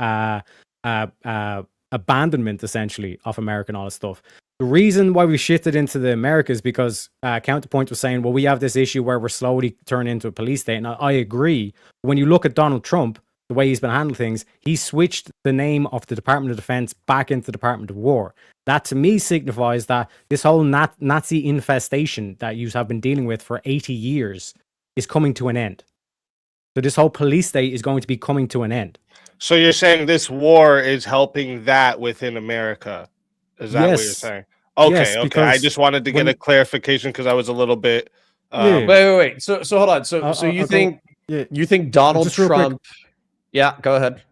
abandonment, essentially, of America and all this stuff. The reason why we shifted into the Americas because Counterpoint was saying, well, we have this issue where we're slowly turning into a police state. And I agree. When you look at Donald Trump, the way he's been handling things, he switched the name of the Department of Defense back into the Department of War. That to me signifies that this whole Nazi infestation that you have been dealing with for 80 years is coming to an end. So this whole police state is going to be coming to an end. So you're saying this war is helping that within America? Is that what you're saying? Okay, Yes, okay. I just wanted to get a clarification because I was a little bit. Wait. So hold on. So you think Donald Trump? Yeah, go ahead.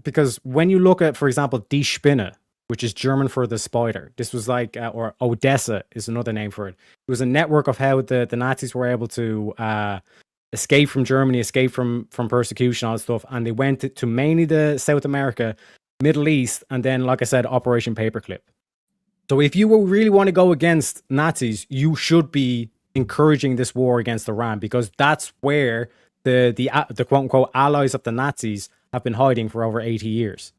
Because when you look at, for example, Die Spinne, which is German for the spider, this was like, or Odessa is another name for it. It was a network of how the Nazis were able to escape from Germany, escape from persecution, all that stuff, and they went to mainly the South America, Middle East, and then, like I said, Operation Paperclip. So if you really want to go against Nazis, you should be encouraging this war against Iran, because that's where the quote unquote allies of the Nazis have been hiding for over 80 years.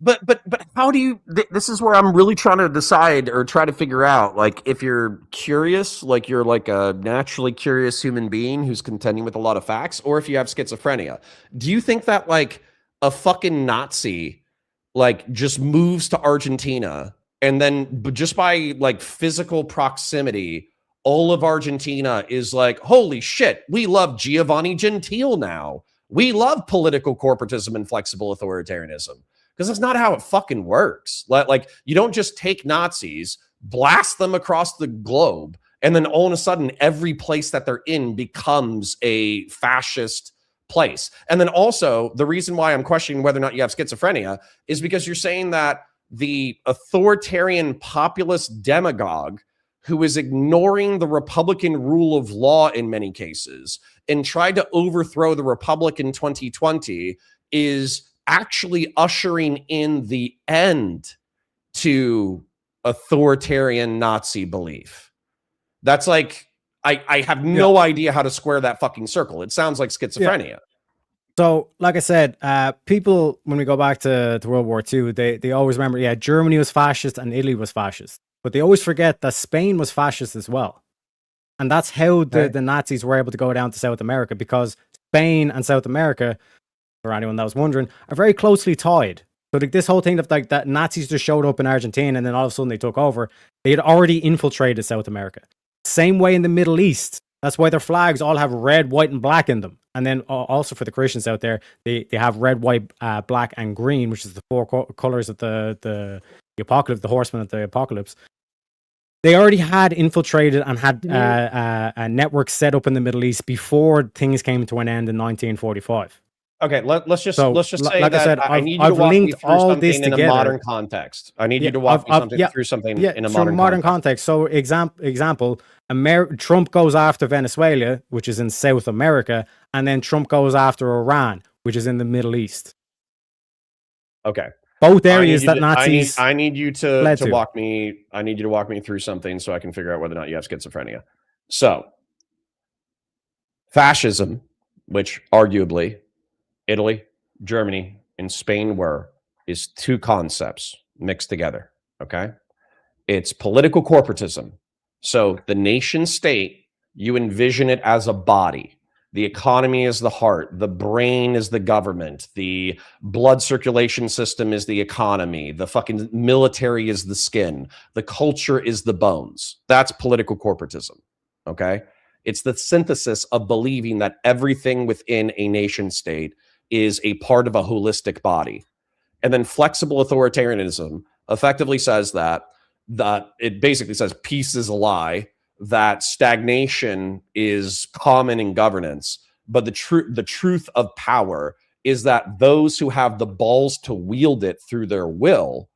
But how do you? This is where I'm really trying to decide or try to figure out. Like, if you're curious, like you're like a naturally curious human being who's contending with a lot of facts, or if you have schizophrenia, do you think that like a fucking Nazi like just moves to Argentina and then just by like physical proximity, all of Argentina is like, holy shit, we love Giovanni Gentile now. We love political corporatism and flexible authoritarianism. Because that's not how it fucking works. Like, you don't just take Nazis, blast them across the globe, and then all of a sudden every place that they're in becomes a fascist place. And then also, the reason why I'm questioning whether or not you have schizophrenia is because you're saying that the authoritarian populist demagogue who is ignoring the Republican rule of law in many cases and tried to overthrow the Republic in 2020 is actually ushering in the end to authoritarian Nazi belief. That's like, I have no idea how to square that fucking circle. It sounds like schizophrenia. Yeah. So, like I said, people, when we go back to World War II, they always remember, Germany was fascist and Italy was fascist. But they always forget that Spain was fascist as well. And that's how the Nazis were able to go down to South America, because Spain and South America, for anyone that was wondering, are very closely tied. So like this whole thing of like that Nazis just showed up in Argentina and then all of a sudden they took over, they had already infiltrated South America. Same way in the Middle East. That's why their flags all have red, white, and black in them. And then also for the Christians out there, they have red, white, black, and green, which is the four colors of the apocalypse, the horsemen of the apocalypse. They already had infiltrated and had a network set up in the Middle East before things came to an end in 1945. Okay, let's just say like that I said, I need you to walk me through something in a modern context. I need you to walk me through something in a modern context. So example, Trump goes after Venezuela, which is in South America, and then Trump goes after Iran, which is in the Middle East. Okay. Both areas that Nazis. I need you to walk me. I need you to walk me through something so I can figure out whether or not you have schizophrenia. So, fascism, which arguably Italy, Germany, and Spain were, is two concepts mixed together. Okay. It's political corporatism. So the nation state, you envision it as a body. The economy is the heart. The brain is the government. The blood circulation system is the economy. The fucking military is the skin. The culture is the bones. That's political corporatism. Okay. It's the synthesis of believing that everything within a nation state is a part of a holistic body. And then flexible authoritarianism effectively says that it basically says peace is a lie, that stagnation is common in governance, but the truth of power is that those who have the balls to wield it through their will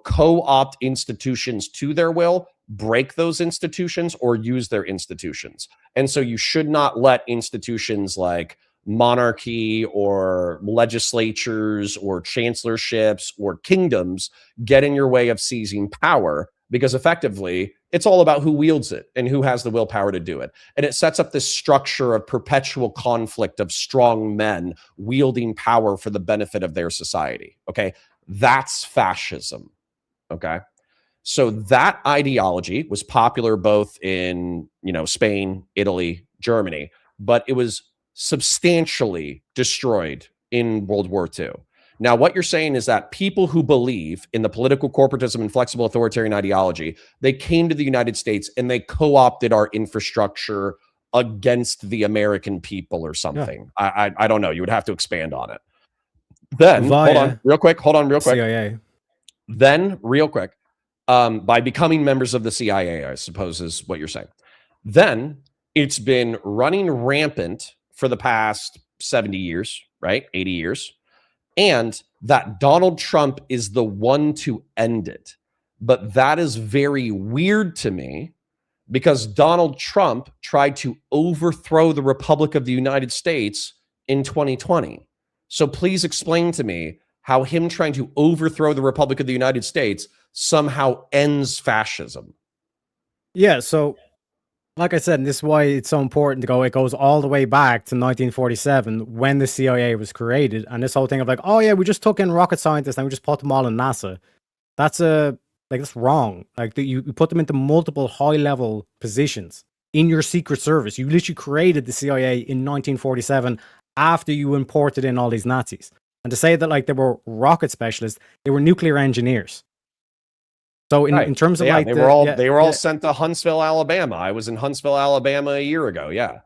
co-opt institutions to their will, break those institutions, or use their institutions. And so you should not let institutions like monarchy or legislatures or chancellorships or kingdoms get in your way of seizing power, because effectively it's all about who wields it and who has the willpower to do it. And it sets up this structure of perpetual conflict of strong men wielding power for the benefit of their society. Okay. That's fascism. Okay. So that ideology was popular both in, Spain, Italy, Germany, but it was substantially destroyed in World War II. Now, what you're saying is that people who believe in the political corporatism and flexible authoritarian ideology, they came to the United States and they co-opted our infrastructure against the American people or something. Yeah. I don't know. You would have to expand on it. Then, hold on real quick. CIA. Then, real quick, by becoming members of the CIA, I suppose is what you're saying. Then it's been running rampant for the past 70 years, right? 80 years. And that Donald Trump is the one to end it. But that is very weird to me because Donald Trump tried to overthrow the Republic of the United States in 2020. So please explain to me how him trying to overthrow the Republic of the United States somehow ends fascism. Yeah, so like I said, and this is why it's so important to go, it goes all the way back to 1947 when the CIA was created. And this whole thing of like, oh yeah, we just took in rocket scientists and we just put them all in NASA. That's wrong. Like you put them into multiple high level positions in your secret service. You literally created the CIA in 1947 after you imported in all these Nazis. And to say that like they were rocket specialists, they were nuclear engineers. So in terms of like they were all sent to Huntsville, Alabama. I was in Huntsville, Alabama a year ago. Yeah.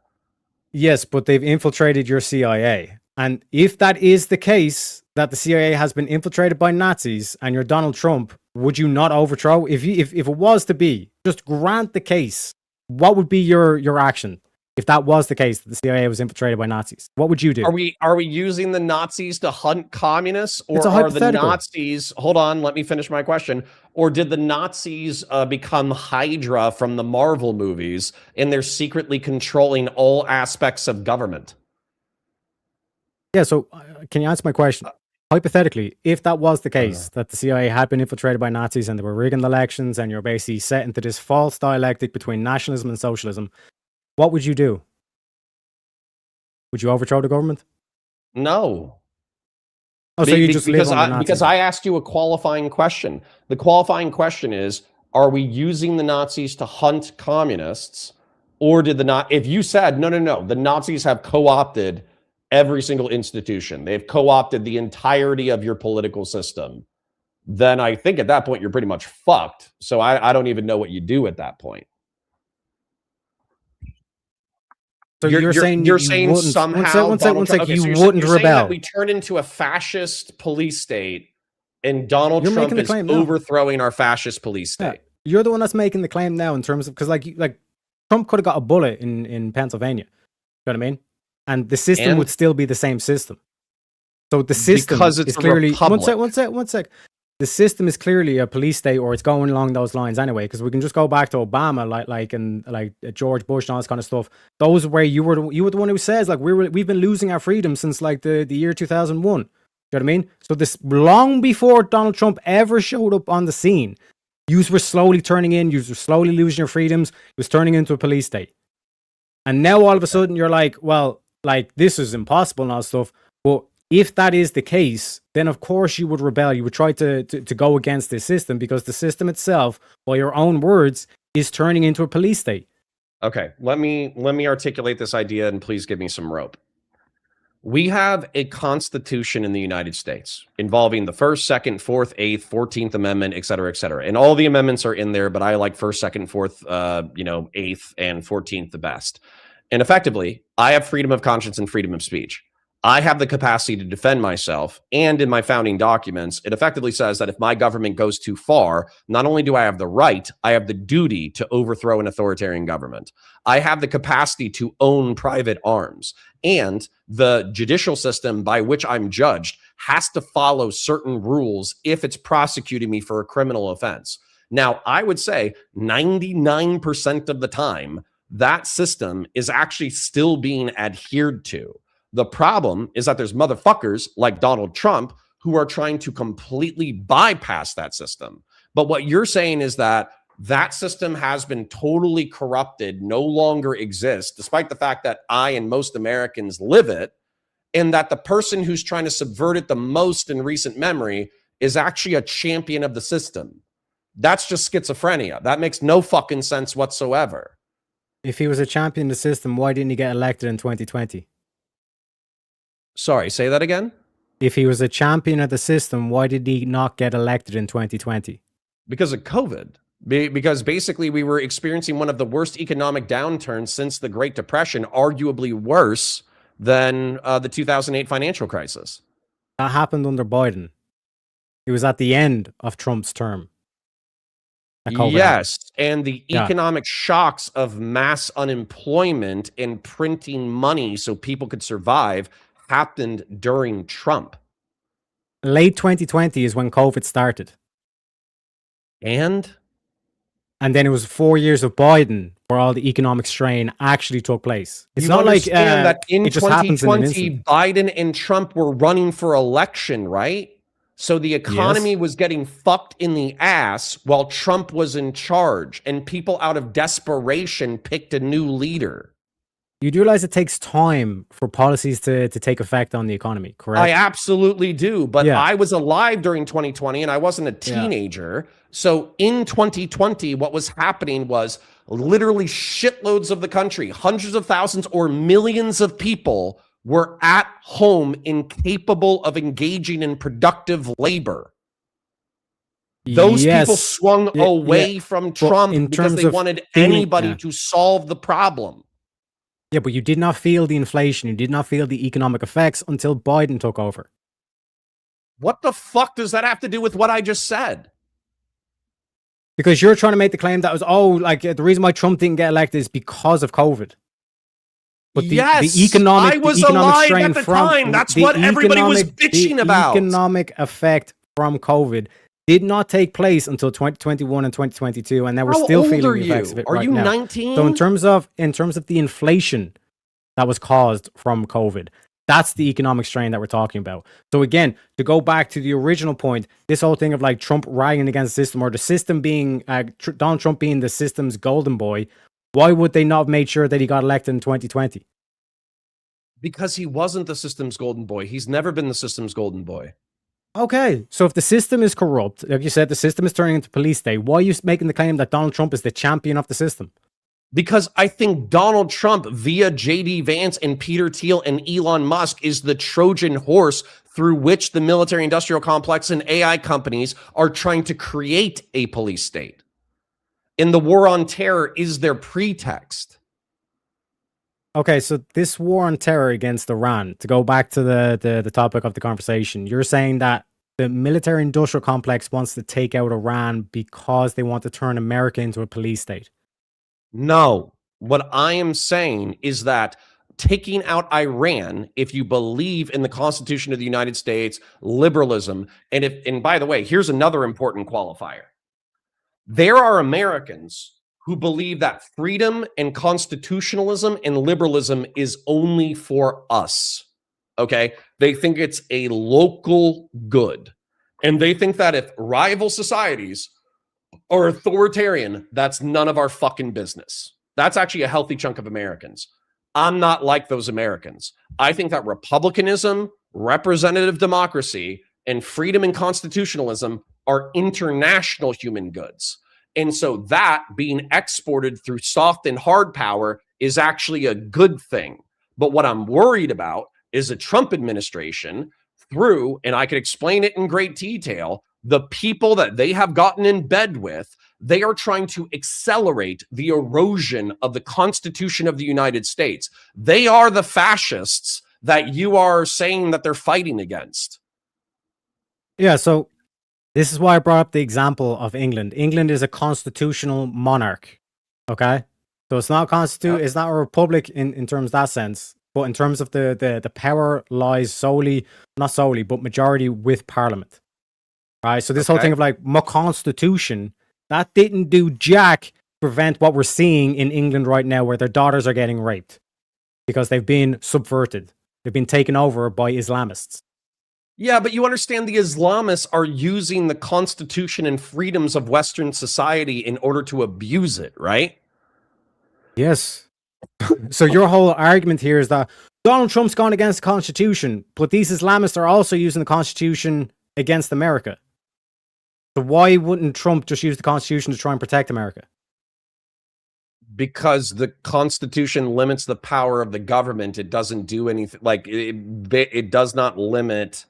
Yes, but they've infiltrated your CIA. And if that is the case, that the CIA has been infiltrated by Nazis and you're Donald Trump, would you not overthrow? If it was to be, just grant the case, what would be your action? If that was the case, that the CIA was infiltrated by Nazis, what would you do? Are we using the Nazis to hunt communists, or are the Nazis? Hold on, let me finish my question. Or did the Nazis become Hydra from the Marvel movies, and they're secretly controlling all aspects of government? Yeah. So, can you answer my question? Hypothetically, if that was the case, that the CIA had been infiltrated by Nazis and they were rigging the elections, and you're basically set into this false dialectic between nationalism and socialism, what would you do? Would you overthrow the government? No. Oh, so you just live on the Nazis. Because I asked you a qualifying question. The qualifying question is, are we using the Nazis to hunt communists, or did if you said, no, the Nazis have co-opted every single institution, they've co-opted the entirety of your political system, then I think at that point you're pretty much fucked. So I don't even know what you do at that point. So you're saying somehow one sec, you wouldn't rebel. That we turn into a fascist police state, and Donald Trump is overthrowing our fascist police state. Yeah. You're the one that's making the claim now in terms of, because like Trump could have got a bullet in Pennsylvania. You know what I mean? And the system would still be the same system. So the system is clearly one sec. The system is clearly a police state, or it's going along those lines anyway. Because we can just go back to Obama, like George Bush and all this kind of stuff. Those where you were the one who says like we've been losing our freedom since like the year 2001. You know what I mean? So this long before Donald Trump ever showed up on the scene, you were slowly turning in. You were slowly losing your freedoms. It was turning into a police state. And now all of a sudden you're like, well, like this is impossible and all stuff. But if that is the case, then of course you would rebel. You would try to go against this system, because the system itself, by your own words, is turning into a police state. Okay, let me articulate this idea, and please give me some rope. We have a constitution in the United States involving the 1st, 2nd, 4th, 8th, 14th Amendment, et cetera, et cetera. And all the amendments are in there, but I like 1st, 2nd, 4th, 8th, and 14th the best. And effectively, I have freedom of conscience and freedom of speech. I have the capacity to defend myself, and in my founding documents, it effectively says that if my government goes too far, not only do I have the right, I have the duty to overthrow an authoritarian government. I have the capacity to own private arms, and the judicial system by which I'm judged has to follow certain rules if it's prosecuting me for a criminal offense. Now, I would say 99% of the time, that system is actually still being adhered to. The problem is that there's motherfuckers like Donald Trump who are trying to completely bypass that system. But what you're saying is that that system has been totally corrupted, no longer exists, despite the fact that I and most Americans live it, and that the person who's trying to subvert it the most in recent memory is actually a champion of the system. That's just schizophrenia. That makes no fucking sense whatsoever. If he was a champion of the system, why didn't he get elected in 2020? Sorry, say that again? If he was a champion of the system, why did he not get elected in 2020? Because of COVID. Because basically we were experiencing one of the worst economic downturns since the Great Depression, arguably worse than the 2008 financial crisis. That happened under Biden. It was at the end of Trump's term. Yes, and the economic shocks of mass unemployment and printing money so people could survive happened during Trump. Late 2020 is when COVID started. And then it was 4 years of Biden where all the economic strain actually took place. It's you not like that in it just happens in an 2020, instant. Biden and Trump were running for election, right? So the economy was getting fucked in the ass while Trump was in charge, and people out of desperation picked a new leader. You do realize it takes time for policies to take effect on the economy, correct? I absolutely do, but I was alive during 2020 and I wasn't a teenager. So in 2020, what was happening was literally shitloads of the country, hundreds of thousands or millions of people were at home incapable of engaging in productive labor. Those people swung away from Trump because they wanted anybody to solve the problem. Yeah, but you did not feel the inflation. You did not feel the economic effects until Biden took over. What the fuck does that have to do with what I just said? Because you're trying to make the claim that was, the reason why Trump didn't get elected is because of COVID. But the I was alive at the time. That's what everybody was bitching about. The economic effect from COVID did not take place until 2021 and 2022, and now we're still feeling the effects of it right now. Are you 19? So in terms of the inflation that was caused from COVID, that's the economic strain that we're talking about. So again, to go back to the original point, this whole thing of like Trump rallying against the system, or the system being Donald Trump being the system's golden boy, why would they not have made sure that he got elected in 2020? Because he wasn't the system's golden boy. He's never been the system's golden boy. Okay, so if the system is corrupt, like you said, the system is turning into police state, why are you making the claim that Donald Trump is the champion of the system? Because I think Donald Trump, via J.D. Vance and Peter Thiel and Elon Musk, is the Trojan horse through which the military-industrial complex and AI companies are trying to create a police state. And the war on terror is their pretext. Okay, so this war on terror against Iran, to go back to the topic of the conversation, you're saying that the military-industrial complex wants to take out Iran because they want to turn America into a police state. No, what I am saying is that taking out Iran, if you believe in the Constitution of the United States, liberalism, and by the way, here's another important qualifier. There are Americans who believe that freedom and constitutionalism and liberalism is only for us. Okay? They think it's a local good. And they think that if rival societies or authoritarian, that's none of our fucking business. That's actually a healthy chunk of Americans. I'm not like those Americans. I think that republicanism, representative democracy, and freedom and constitutionalism are international human goods. And so that being exported through soft and hard power is actually a good thing. But what I'm worried about is the Trump administration through, and I could explain it in great detail, the people that they have gotten in bed with, they are trying to accelerate the erosion of the Constitution of the United States. They are the fascists that you are saying that they're fighting against. Yeah, so this is why I brought up the example of England. England is a constitutional monarch, okay? So it's not it's not a republic in terms of that sense, but in terms of the power lies solely, not solely, but majority with Parliament. Right, so this whole thing of like my constitution, that didn't do jack prevent what we're seeing in England right now, where their daughters are getting raped because they've been subverted. They've been taken over by Islamists. Yeah, but you understand the Islamists are using the constitution and freedoms of Western society in order to abuse it, right? Yes. So your whole argument here is that Donald Trump's gone against the Constitution, but these Islamists are also using the Constitution against America. So why wouldn't Trump just use the Constitution to try and protect America? Because the Constitution limits the power of the government. It doesn't do anything like it does not limit.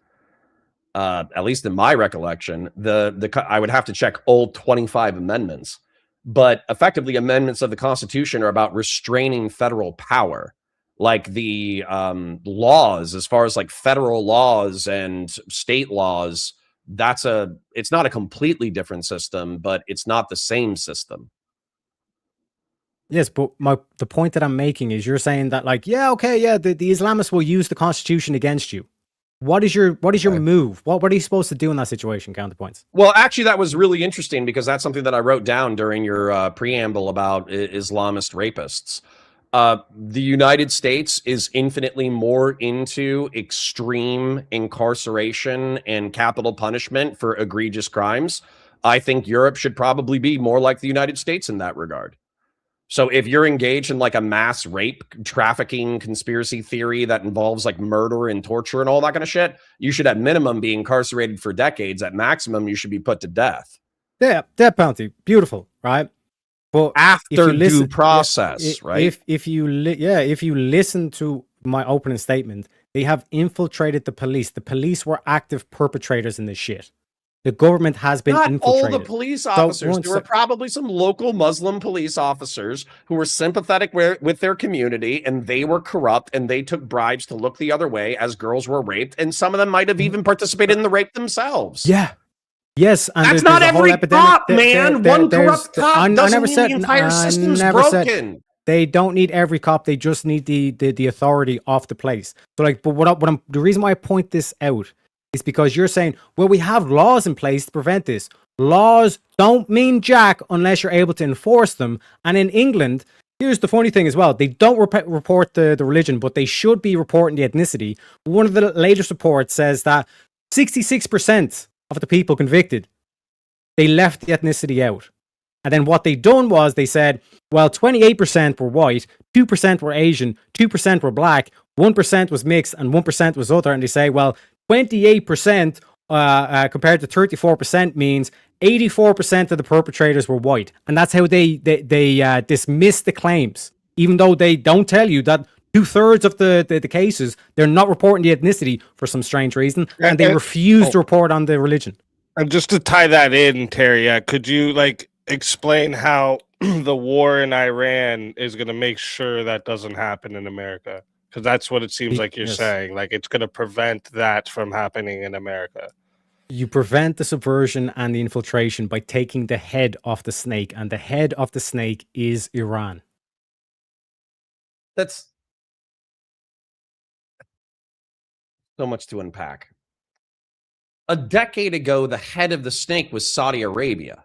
At least in my recollection, I would have to check all 25 amendments, but effectively amendments of the Constitution are about restraining federal power, like the laws, as far as like federal laws and state laws. It's not a completely different system, but it's not the same system. Yes, but the point that I'm making is you're saying that like, yeah, okay, yeah, the Islamists will use the Constitution against you. What is your move? What are you supposed to do in that situation, Counterpoints? Well, actually, that was really interesting because that's something that I wrote down during your preamble about Islamist rapists. The United States is infinitely more into extreme incarceration and capital punishment for egregious crimes. I think Europe should probably be more like the United States in that regard. So if you're engaged in like a mass rape, trafficking, conspiracy theory that involves like murder and torture and all that kind of shit, you should at minimum be incarcerated for decades. At maximum, you should be put to death. Yeah, death penalty, beautiful, right? But after due process, right? If you listen to my opening statement, they have infiltrated the police. The police were active perpetrators in this shit. The government has been infiltrated. Not all the police officers. There were probably some local Muslim police officers who were sympathetic with their community, and they were corrupt, and they took bribes to look the other way as girls were raped, and some of them might have even participated in the rape themselves. Yeah. Yes, and that's not every cop, man. One corrupt cop doesn't mean the entire system's broken. They don't need every cop. They just need the authority of the place. So, like, but the reason why I point this out is because you're saying, well, we have laws in place to prevent this. Laws don't mean jack unless you're able to enforce them. And in England, here's the funny thing as well. They don't report the religion, but they should be reporting the ethnicity. One of the latest reports says that 66% of the people convicted, they left the ethnicity out. And then what they done was they said, well, 28% were white, 2% were Asian, 2% were black, 1% was mixed, and 1% was other. And they say, well, 28% compared to 34% means 84% of the perpetrators were white. And that's how they dismiss the claims, even though they don't tell you that 2/3 of the cases, they're not reporting the ethnicity for some strange reason, and they refuse to report on the religion. And just to tie that in, Teriak, could you like explain how the war in Iran is going to make sure that doesn't happen in America? Because that's what it seems like you're saying. Like, it's going to prevent that from happening in America. You prevent the subversion and the infiltration by taking the head off the snake. And the head of the snake is Iran. That's so much to unpack. A decade ago, the head of the snake was Saudi Arabia.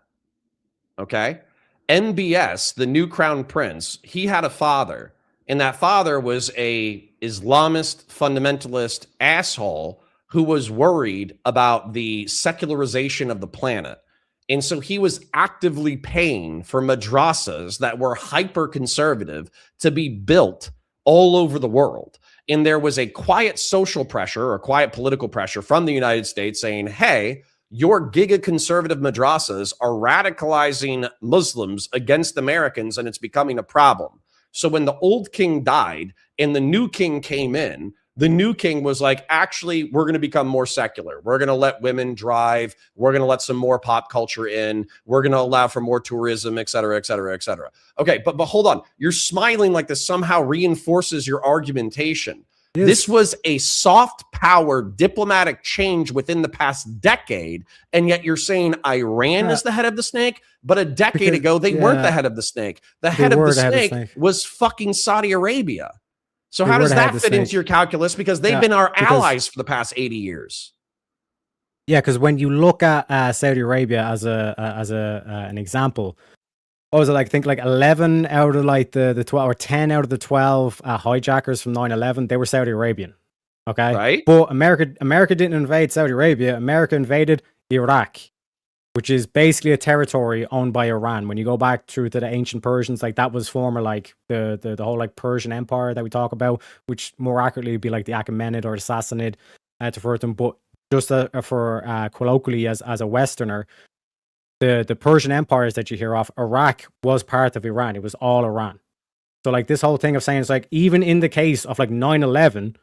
Okay? MBS, the new crown prince, he had a father. And that father was a Islamist fundamentalist asshole who was worried about the secularization of the planet. And so he was actively paying for madrasas that were hyper-conservative to be built all over the world. And there was a quiet social pressure or quiet political pressure from the United States saying, hey, your giga-conservative madrasas are radicalizing Muslims against Americans, and it's becoming a problem. So when the old king died and the new king came in, the new king was like, actually, we're going to become more secular. We're going to let women drive. We're going to let some more pop culture in. We're going to allow for more tourism, et cetera, et cetera, et cetera. Okay, but hold on. You're smiling like this somehow reinforces your argumentation. Yes. This was a soft power diplomatic change within the past decade, and yet you're saying Iran is the head of the snake, but a decade ago, they weren't the head of the snake. The head of the snake was fucking Saudi Arabia. So how does that fit into your calculus? Because they've been our allies for the past 80 years. Yeah, because when you look at Saudi Arabia as an example, what was it like? I think like 11 out of like the 12 or 10 out of the 12 hijackers from 9/11, they were Saudi Arabian. Okay, right? But America didn't invade Saudi Arabia. America invaded Iraq, which is basically a territory owned by Iran. When you go back through to the ancient Persians, like that was former like the whole like Persian Empire that we talk about, which more accurately would be like the Achaemenid or the Sassanid to refer to them. But just for colloquially as a Westerner, the Persian empires that you hear of, Iraq was part of Iran. It was all Iran. So like this whole thing of saying it's like even in the case of like 9/11,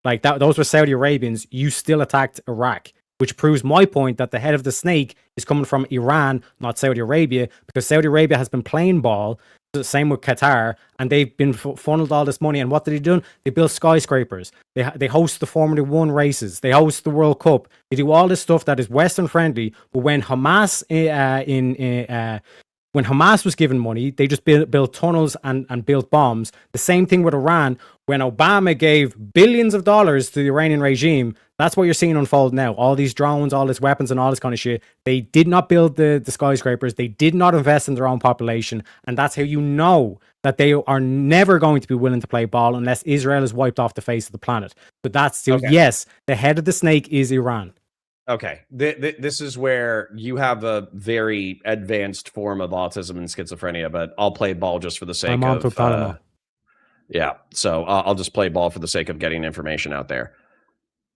like that those were Saudi Arabians, you still attacked Iraq, which proves my point that the head of the snake is coming from Iran, not Saudi Arabia, because Saudi Arabia has been playing ball. The same with Qatar, and they've been funneled all this money. And what did they do? They build skyscrapers. They host the Formula One races. They host the World Cup. They do all this stuff that is Western friendly. But when Hamas when Hamas was given money, they just built tunnels and built bombs. The same thing with Iran. When Obama gave billions of dollars to the Iranian regime, that's what you're seeing unfold now. All these drones, all these weapons and all this kind of shit. They did not build the skyscrapers. They did not invest in their own population. And that's how you know that they are never going to be willing to play ball unless Israel is wiped off the face of the planet. But that's, okay. Yes, the head of the snake is Iran. Okay, this is where you have a very advanced form of autism and schizophrenia, but I'll play ball just for the sake of... yeah, so I'll just play ball for the sake of getting information out there.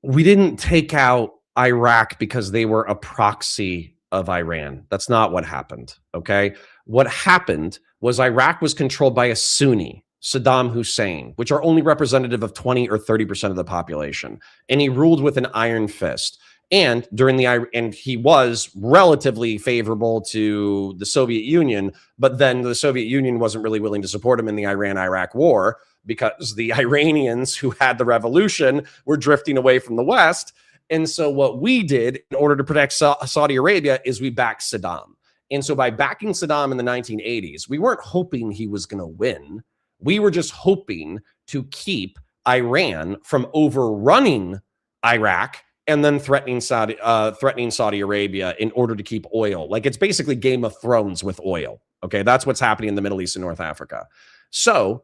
We didn't take out Iraq because they were a proxy of Iran. That's not what happened, okay? What happened was Iraq was controlled by a Sunni, Saddam Hussein, which are only representative of 20 or 30% of the population, and he ruled with an iron fist. And he was relatively favorable to the Soviet Union, but then the Soviet Union wasn't really willing to support him in the Iran-Iraq war because the Iranians who had the revolution were drifting away from the West. And so what we did in order to protect Saudi Arabia is we backed Saddam. And so by backing Saddam in the 1980s, we weren't hoping he was going to win. We were just hoping to keep Iran from overrunning Iraq and then threatening Saudi Arabia in order to keep oil. Like, it's basically Game of Thrones with oil. Okay, that's what's happening in the Middle East and North Africa. So,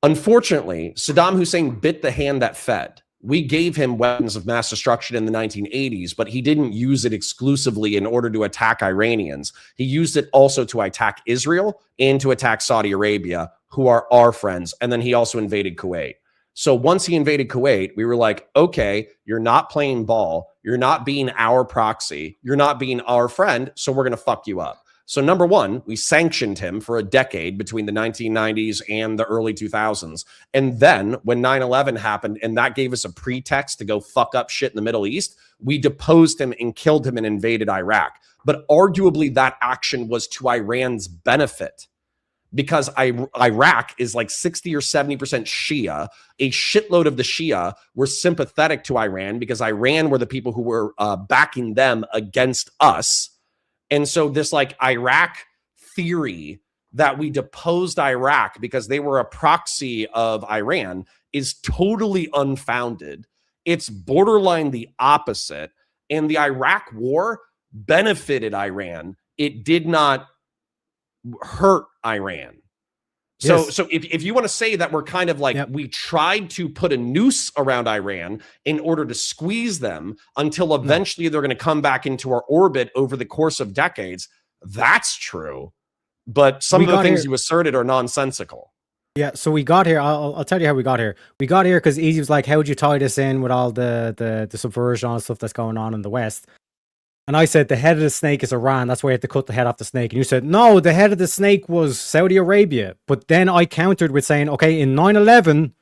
unfortunately, Saddam Hussein bit the hand that fed. We gave him weapons of mass destruction in the 1980s, but he didn't use it exclusively in order to attack Iranians. He used it also to attack Israel and to attack Saudi Arabia, who are our friends. And then he also invaded Kuwait. So once he invaded Kuwait, we were like, okay, you're not playing ball. You're not being our proxy. You're not being our friend. So we're going to fuck you up. So number one, we sanctioned him for a decade between the 1990s and the early 2000s. And then when 9/11 happened and that gave us a pretext to go fuck up shit in the Middle East, we deposed him and killed him and invaded Iraq. But arguably that action was to Iran's benefit, because Iraq is like 60 or 70% Shia. A shitload of the Shia were sympathetic to Iran because Iran were the people who were backing them against us. And so this like Iraq theory that we deposed Iraq because they were a proxy of Iran is totally unfounded. It's borderline the opposite. And the Iraq war benefited Iran. It did not hurt Iran. So, Yes. so if you want to say that we're kind of like, we tried to put a noose around Iran in order to squeeze them until eventually they're going to come back into our orbit over the course of decades, that's true. But some of the things you asserted are nonsensical. Yeah, so we got here. I'll tell you how we got here. We got here because Easy was like, how would you tie this in with all the subversion and stuff that's going on in the West? And I said, the head of the snake is Iran. That's why you have to cut the head off the snake. And you said, no, the head of the snake was Saudi Arabia. But then I countered with saying, okay, in 9/11,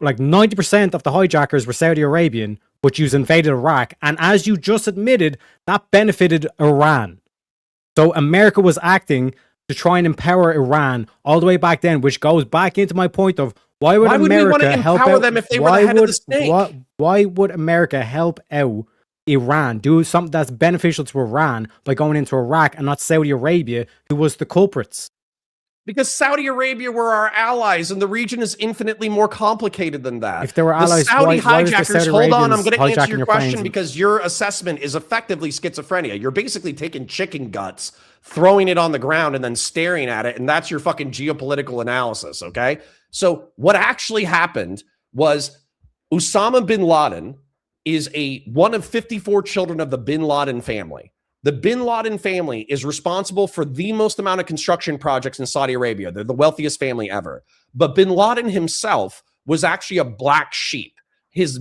like 90% of the hijackers were Saudi Arabian, but you invaded Iraq. And as you just admitted, that benefited Iran. So America was acting to try and empower Iran all the way back then, which goes back into my point of why would America help out them if they were the head of the snake? Why would America help out Iran, do something that's beneficial to Iran by going into Iraq and not Saudi Arabia, who was the culprits? Because Saudi Arabia were our allies, and the region is infinitely more complicated than that. If they were allies, Saudi why hijackers, Saudi hold on, I'm Arabians going to answer your question planes? because your assessment is effectively schizophrenia. You're basically taking chicken guts, throwing it on the ground, and then staring at it, and that's your fucking geopolitical analysis, okay? So what actually happened was Osama bin Laden is one of 54 children of the bin Laden family. The bin Laden family is responsible for the most amount of construction projects in Saudi Arabia. They're the wealthiest family ever. But bin Laden himself was actually a black sheep. His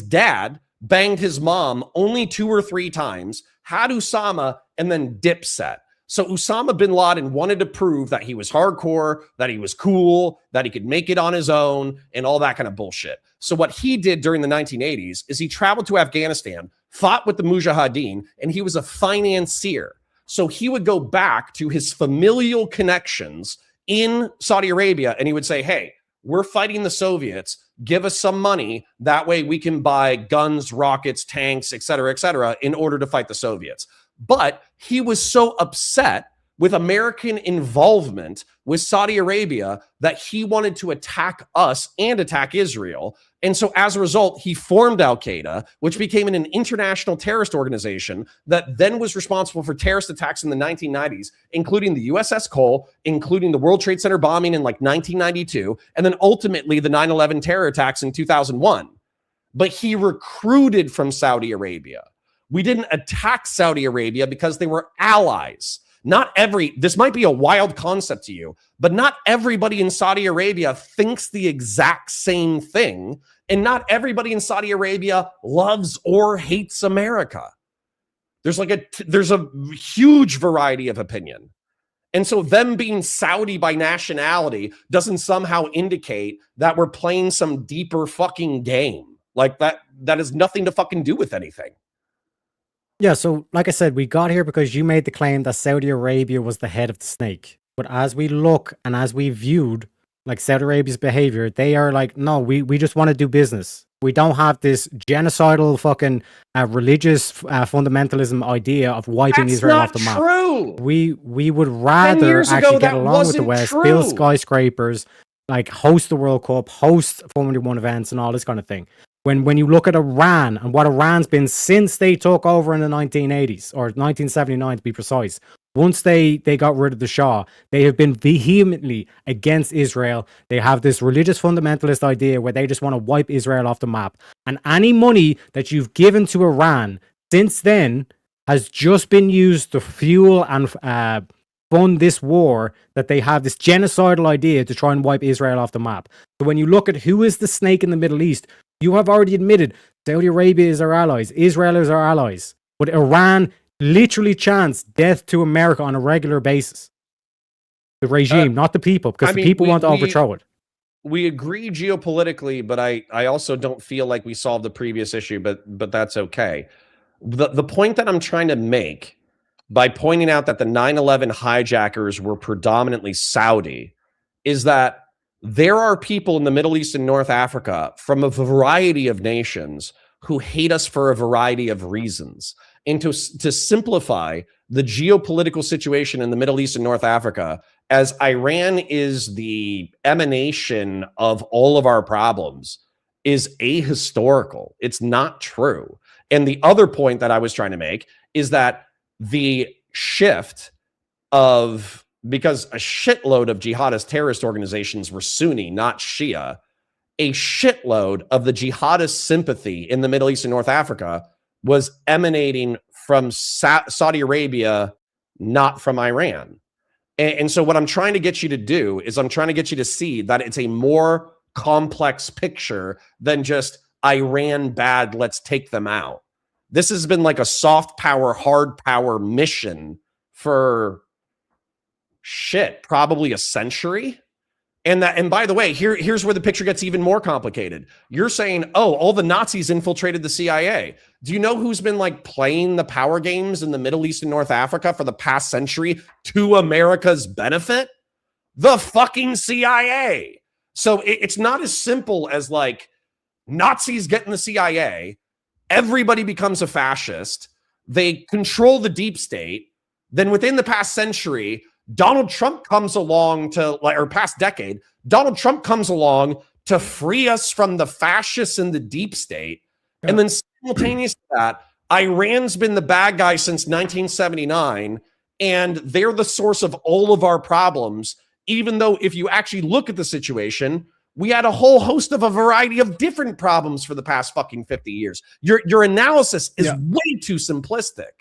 dad banged his mom only 2 or 3 times, had Osama, and then Dipset. So Osama bin Laden wanted to prove that he was hardcore, that he was cool, that he could make it on his own, and all that kind of bullshit. So what he did during the 1980s is he traveled to Afghanistan, fought with the Mujahideen, and he was a financier. So he would go back to his familial connections in Saudi Arabia, and he would say, hey, we're fighting the Soviets. Give us some money. That way we can buy guns, rockets, tanks, et cetera, in order to fight the Soviets. But he was so upset with American involvement with Saudi Arabia that he wanted to attack us and attack Israel. And so as a result, he formed Al-Qaeda, which became an international terrorist organization that then was responsible for terrorist attacks in the 1990s, including the USS Cole, including the World Trade Center bombing in like 1992, and then ultimately the 9/11 terror attacks in 2001. But he recruited from Saudi Arabia. We didn't attack Saudi Arabia because they were allies. This might be a wild concept to you, but not everybody in Saudi Arabia thinks the exact same thing. And not everybody in Saudi Arabia loves or hates America. There's a huge variety of opinion. And so them being Saudi by nationality doesn't somehow indicate that we're playing some deeper fucking game. Like that has nothing to fucking do with anything. Yeah, so like I said, we got here because you made the claim that Saudi Arabia was the head of the snake. But as we look and as we viewed like Saudi Arabia's behavior, they are like, no, we just want to do business. We don't have this genocidal fucking religious fundamentalism idea of wiping Israel off the map. True. We would rather actually get along with the West, build skyscrapers, like host the World Cup, host Formula One events and all this kind of thing. When you look at Iran and what Iran's been since they took over in the 1980s, or 1979 to be precise, once they got rid of the Shah, they have been vehemently against Israel. They have this religious fundamentalist idea where they just want to wipe Israel off the map. And any money that you've given to Iran since then has just been used to fuel and fund this war, that they have this genocidal idea to try and wipe Israel off the map. So when you look at who is the snake in the Middle East, you have already admitted Saudi Arabia is our allies, Israel is our allies, but Iran literally chants death to America on a regular basis. The regime, not the people, because the people want to overthrow it. We agree geopolitically, but I also don't feel like we solved the previous issue, but that's okay. The point that I'm trying to make by pointing out that the 9/11 hijackers were predominantly Saudi is that there are people in the Middle East and North Africa from a variety of nations who hate us for a variety of reasons. And to simplify the geopolitical situation in the Middle East and North Africa, as Iran is the emanation of all of our problems, is ahistorical. It's not true. And the other point that I was trying to make is that the shift of, because a shitload of jihadist terrorist organizations were Sunni, not Shia, a shitload of the jihadist sympathy in the Middle East and North Africa was emanating from Saudi Arabia, not from Iran. And so what I'm trying to get you to do is I'm trying to get you to see that it's a more complex picture than just Iran bad, let's take them out. This has been like a soft power, hard power mission for probably a century. And by the way, here's where the picture gets even more complicated. You're saying, oh, all the Nazis infiltrated the CIA. Do you know who's been like playing the power games in the Middle East and North Africa for the past century to America's benefit? The fucking CIA. So it's not as simple as like Nazis get in the CIA, everybody becomes a fascist, they control the deep state, then within the past century, Donald Trump comes along or past decade, Donald Trump comes along to free us from the fascists in the deep state. Yeah. And then simultaneous to that, Iran's been the bad guy since 1979, and they're the source of all of our problems, even though if you actually look at the situation, we had a whole host of a variety of different problems for the past fucking 50 years. Your analysis is way too simplistic.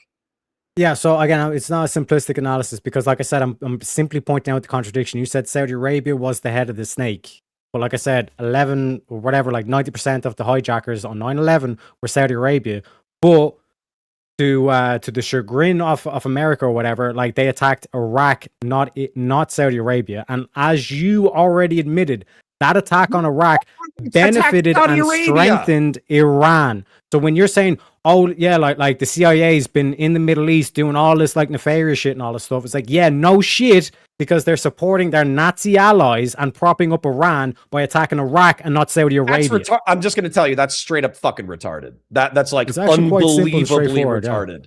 Yeah, so again, it's not a simplistic analysis because, like I said, I'm simply pointing out the contradiction. You said Saudi Arabia was the head of the snake. But like I said, 11 or whatever, like 90% of the hijackers on 9/11 were Saudi Arabia. But to the chagrin of America or whatever, like they attacked Iraq, not Saudi Arabia. And as you already admitted, that attack on Iraq benefited and strengthened Iran. So when you're saying, oh yeah, like the CIA's been in the Middle East doing all this like nefarious shit and all this stuff, it's like, yeah, no shit, because they're supporting their Nazi allies and propping up Iran by attacking Iraq and not Saudi Arabia. I'm just going to tell you, that's straight up fucking retarded. That's like unbelievably retarded.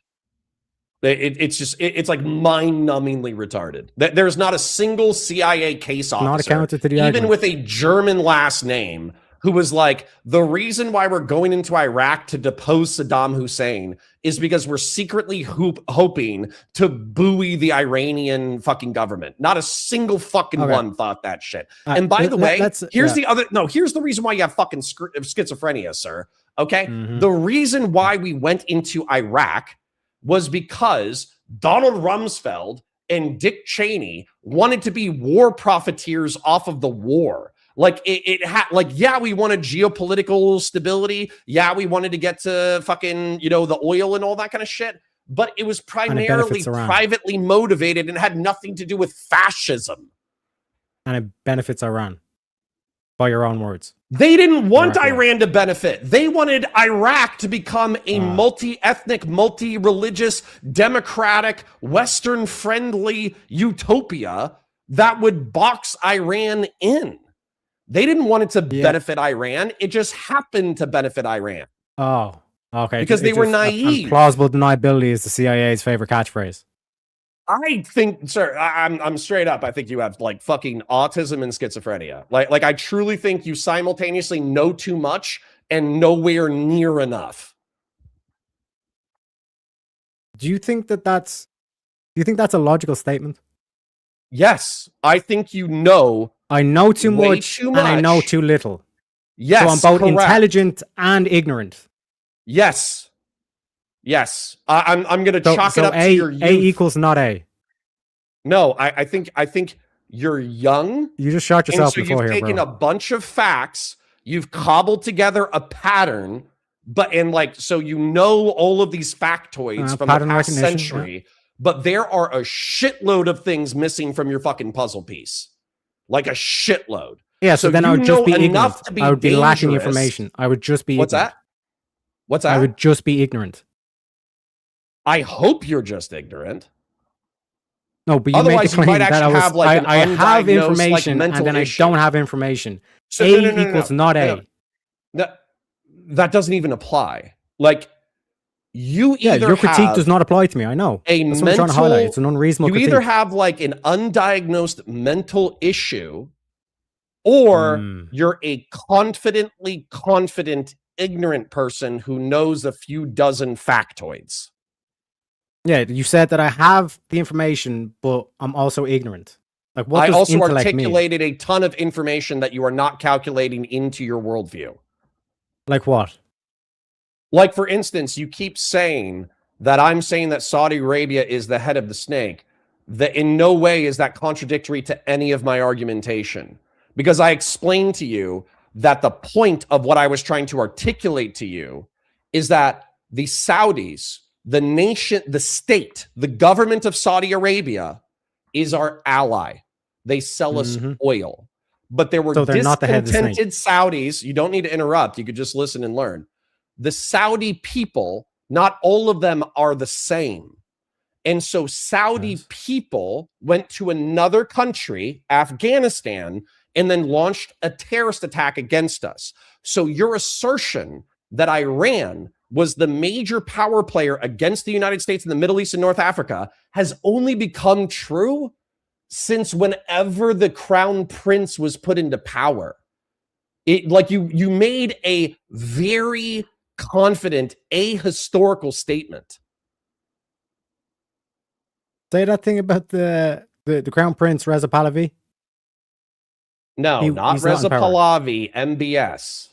Yeah. It's like mind-numbingly retarded. There's not a single CIA case officer, not accounted to the even argument, with a German last name, who was like, the reason why we're going into Iraq to depose Saddam Hussein is because we're secretly hoping to buoy the Iranian fucking government. Not a single fucking one thought that shit. And by the way, here's the reason why you have fucking schizophrenia, sir. Okay? Mm-hmm. The reason why we went into Iraq was because Donald Rumsfeld and Dick Cheney wanted to be war profiteers off of the war. Like yeah, we wanted geopolitical stability. Yeah, we wanted to get to fucking, the oil and all that kind of shit. But it was primarily privately motivated and had nothing to do with fascism. And it benefits Iran, by your own words. They didn't want Iran to benefit. They wanted Iraq to become a multi-ethnic, multi-religious, democratic, Western-friendly utopia that would box Iran in. They didn't want it to benefit Iran. It just happened to benefit Iran. Oh, okay. Because they were naive. Plausible deniability is the CIA's favorite catchphrase. I think, sir, I'm straight up. I think you have like fucking autism and schizophrenia. Like I truly think you simultaneously know too much and nowhere near enough. Do you think that's a logical statement? Yes, I think you know. I know too much and I know too little. Yes, so I'm both intelligent and ignorant. Yes. I'm going to chalk it up to your youth. A equals not A. No, I think you're young. You just shot yourself before here, bro. You've taken a bunch of facts, you've cobbled together a pattern, so you know all of these factoids from the past century, but there are a shitload of things missing from your fucking puzzle piece. Like a shitload. Yeah, so then I would just be ignorant. I would be dangerous. lacking information. I would just be What's ignorant. that? What's that? I would just be ignorant. I hope you're just ignorant. No, but you otherwise make the claim you might that actually have like I have information like, and then issue. I don't have information. So A equals not A. That doesn't even apply. Like you either your critique does not apply to me. I know. That's what I'm trying to highlight. It's an unreasonable critique. You either have like an undiagnosed mental issue, or you're a confident, ignorant person who knows a few dozen factoids. Yeah, you said that I have the information, but I'm also ignorant. Like, what does also intellect articulated mean? a ton of information that you are not calculating into your worldview. Like what? Like, for instance, you keep saying that I'm saying that Saudi Arabia is the head of the snake. That in no way is that contradictory to any of my argumentation. Because I explained to you that the point of what I was trying to articulate to you is that the Saudis, the nation, the state, the government of Saudi Arabia is our ally. They sell us oil. But there were discontented Saudis. You don't need to interrupt. You could just listen and learn. The Saudi people, not all of them are the same. And so Saudi people went to another country, Afghanistan, and then launched a terrorist attack against us. So your assertion that Iran was the major power player against the United States in the Middle East and North Africa has only become true since whenever the crown prince was put into power. It like you made a very confident ahistorical statement. Say that thing about the crown prince Reza Pahlavi. No, not Reza Pahlavi, MBS.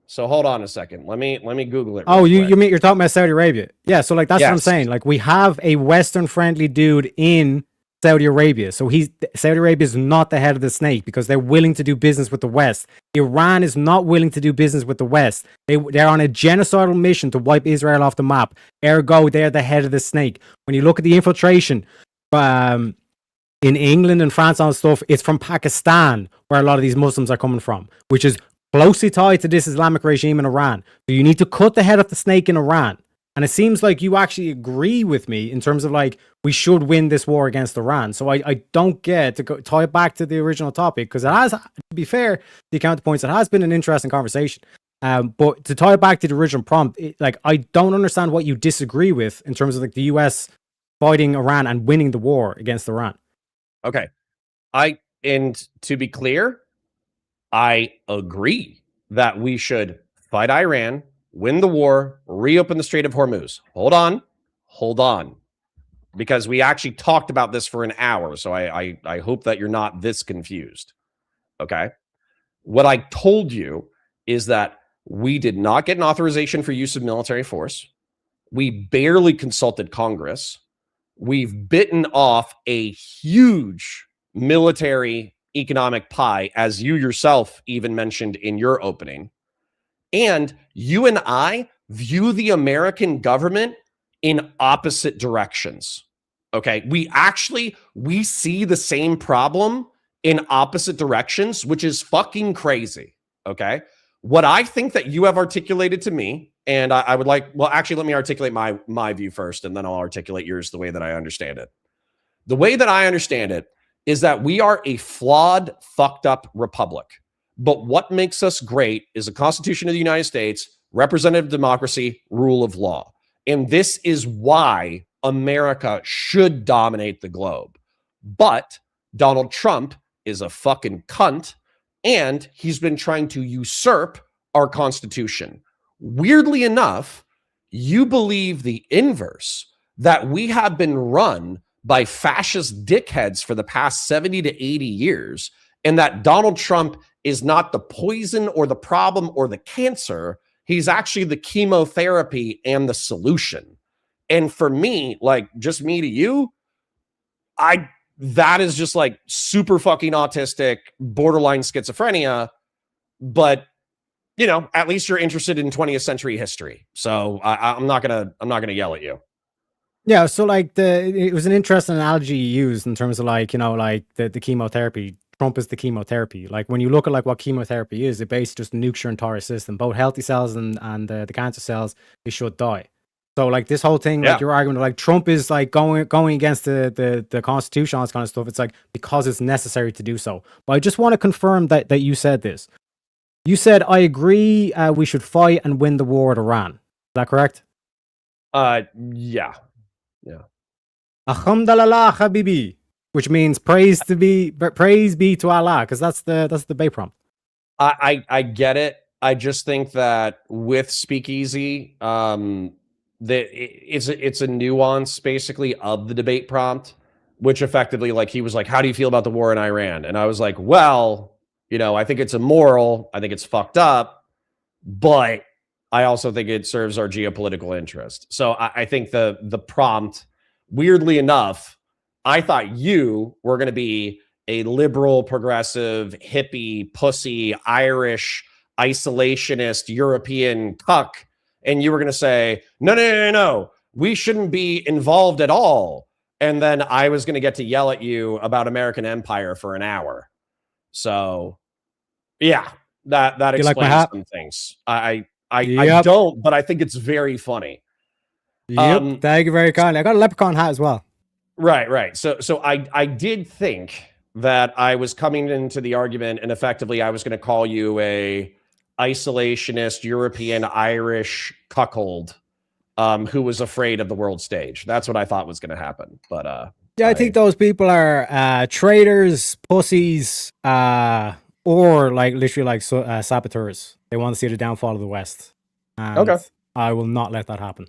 So hold on a second. Let me Google it. Oh, you're talking about Saudi Arabia. Yeah, so like that's what I'm saying. Like we have a Western friendly dude in Saudi Arabia. So Saudi Arabia is not the head of the snake because they're willing to do business with the West. Iran is not willing to do business with the West. They're on a genocidal mission to wipe Israel off the map. Ergo, they're the head of the snake. When you look at the infiltration in England and France and stuff, it's from Pakistan where a lot of these Muslims are coming from, which is closely tied to this Islamic regime in Iran. So you need to cut the head of the snake in Iran. And it seems like you actually agree with me in terms of like, we should win this war against Iran. So I don't get to tie it back to the original topic because it has, to be fair, the counterpoints, it has been an interesting conversation. But to tie it back to the original prompt, I don't understand what you disagree with in terms of like the US fighting Iran and winning the war against Iran. Okay. And to be clear, I agree that we should fight Iran, win the war, reopen the Strait of Hormuz. Hold on. Because we actually talked about this for an hour. So I hope that you're not this confused. Okay. What I told you is that we did not get an authorization for use of military force. We barely consulted Congress. We've bitten off a huge military economic pie, as you yourself even mentioned in your opening. And you and I view the American government in opposite directions. Okay. We see the same problem in opposite directions, which is fucking crazy. Okay. What I think that you have articulated to me, and I would like, well, actually, let me articulate my view first, and then I'll articulate yours the way that I understand it. The way that I understand it is that we are a flawed, fucked up republic. But what makes us great is the Constitution of the United States, representative democracy, rule of law. And this is why America should dominate the globe. But Donald Trump is a fucking cunt, and he's been trying to usurp our Constitution. Weirdly enough, you believe the inverse, that we have been run by fascist dickheads for the past 70 to 80 years, and that Donald Trump is not the poison or the problem or the cancer. He's actually the chemotherapy and the solution. And for me, like just me to you, that is just like super fucking autistic, borderline schizophrenia. But you know, at least you're interested in 20th century history. So I'm not gonna yell at you. Yeah, so like it was an interesting analogy you used in terms of like, you know, like the chemotherapy. Trump is the chemotherapy. Like when you look at like what chemotherapy is, it basically just nukes your entire system. Both healthy cells and the cancer cells, they should die. So like this whole thing, like your argument, like Trump is like going against the Constitution, all this kind of stuff. It's like because it's necessary to do so. But I just want to confirm that you said this. You said I agree. We should fight and win the war with Iran. Is that correct? Yeah. Alhamdulillah, Habibi, which means praise be to Allah, because that's the debate prompt. I get it. I just think that with Speakeazy, it's a nuance basically of the debate prompt, which effectively like he was like, how do you feel about the war in Iran? And I was like, well, you know, I think it's immoral. I think it's fucked up, but I also think it serves our geopolitical interest. So I think the prompt, weirdly enough, I thought you were going to be a liberal, progressive, hippie, pussy, Irish, isolationist, European cuck. And you were going to say, no, we shouldn't be involved at all. And then I was going to get to yell at you about American empire for an hour. So, yeah, that explains like some things. I don't, but I think it's very funny. Yep, thank you very kindly. I got a leprechaun hat as well. Right. So I did think that I was coming into the argument, and effectively I was going to call you a isolationist, European, Irish cuckold who was afraid of the world stage. That's what I thought was going to happen. But yeah, I think those people are traitors, pussies, or like literally like saboteurs. They want to see the downfall of the West. And okay, I will not let that happen.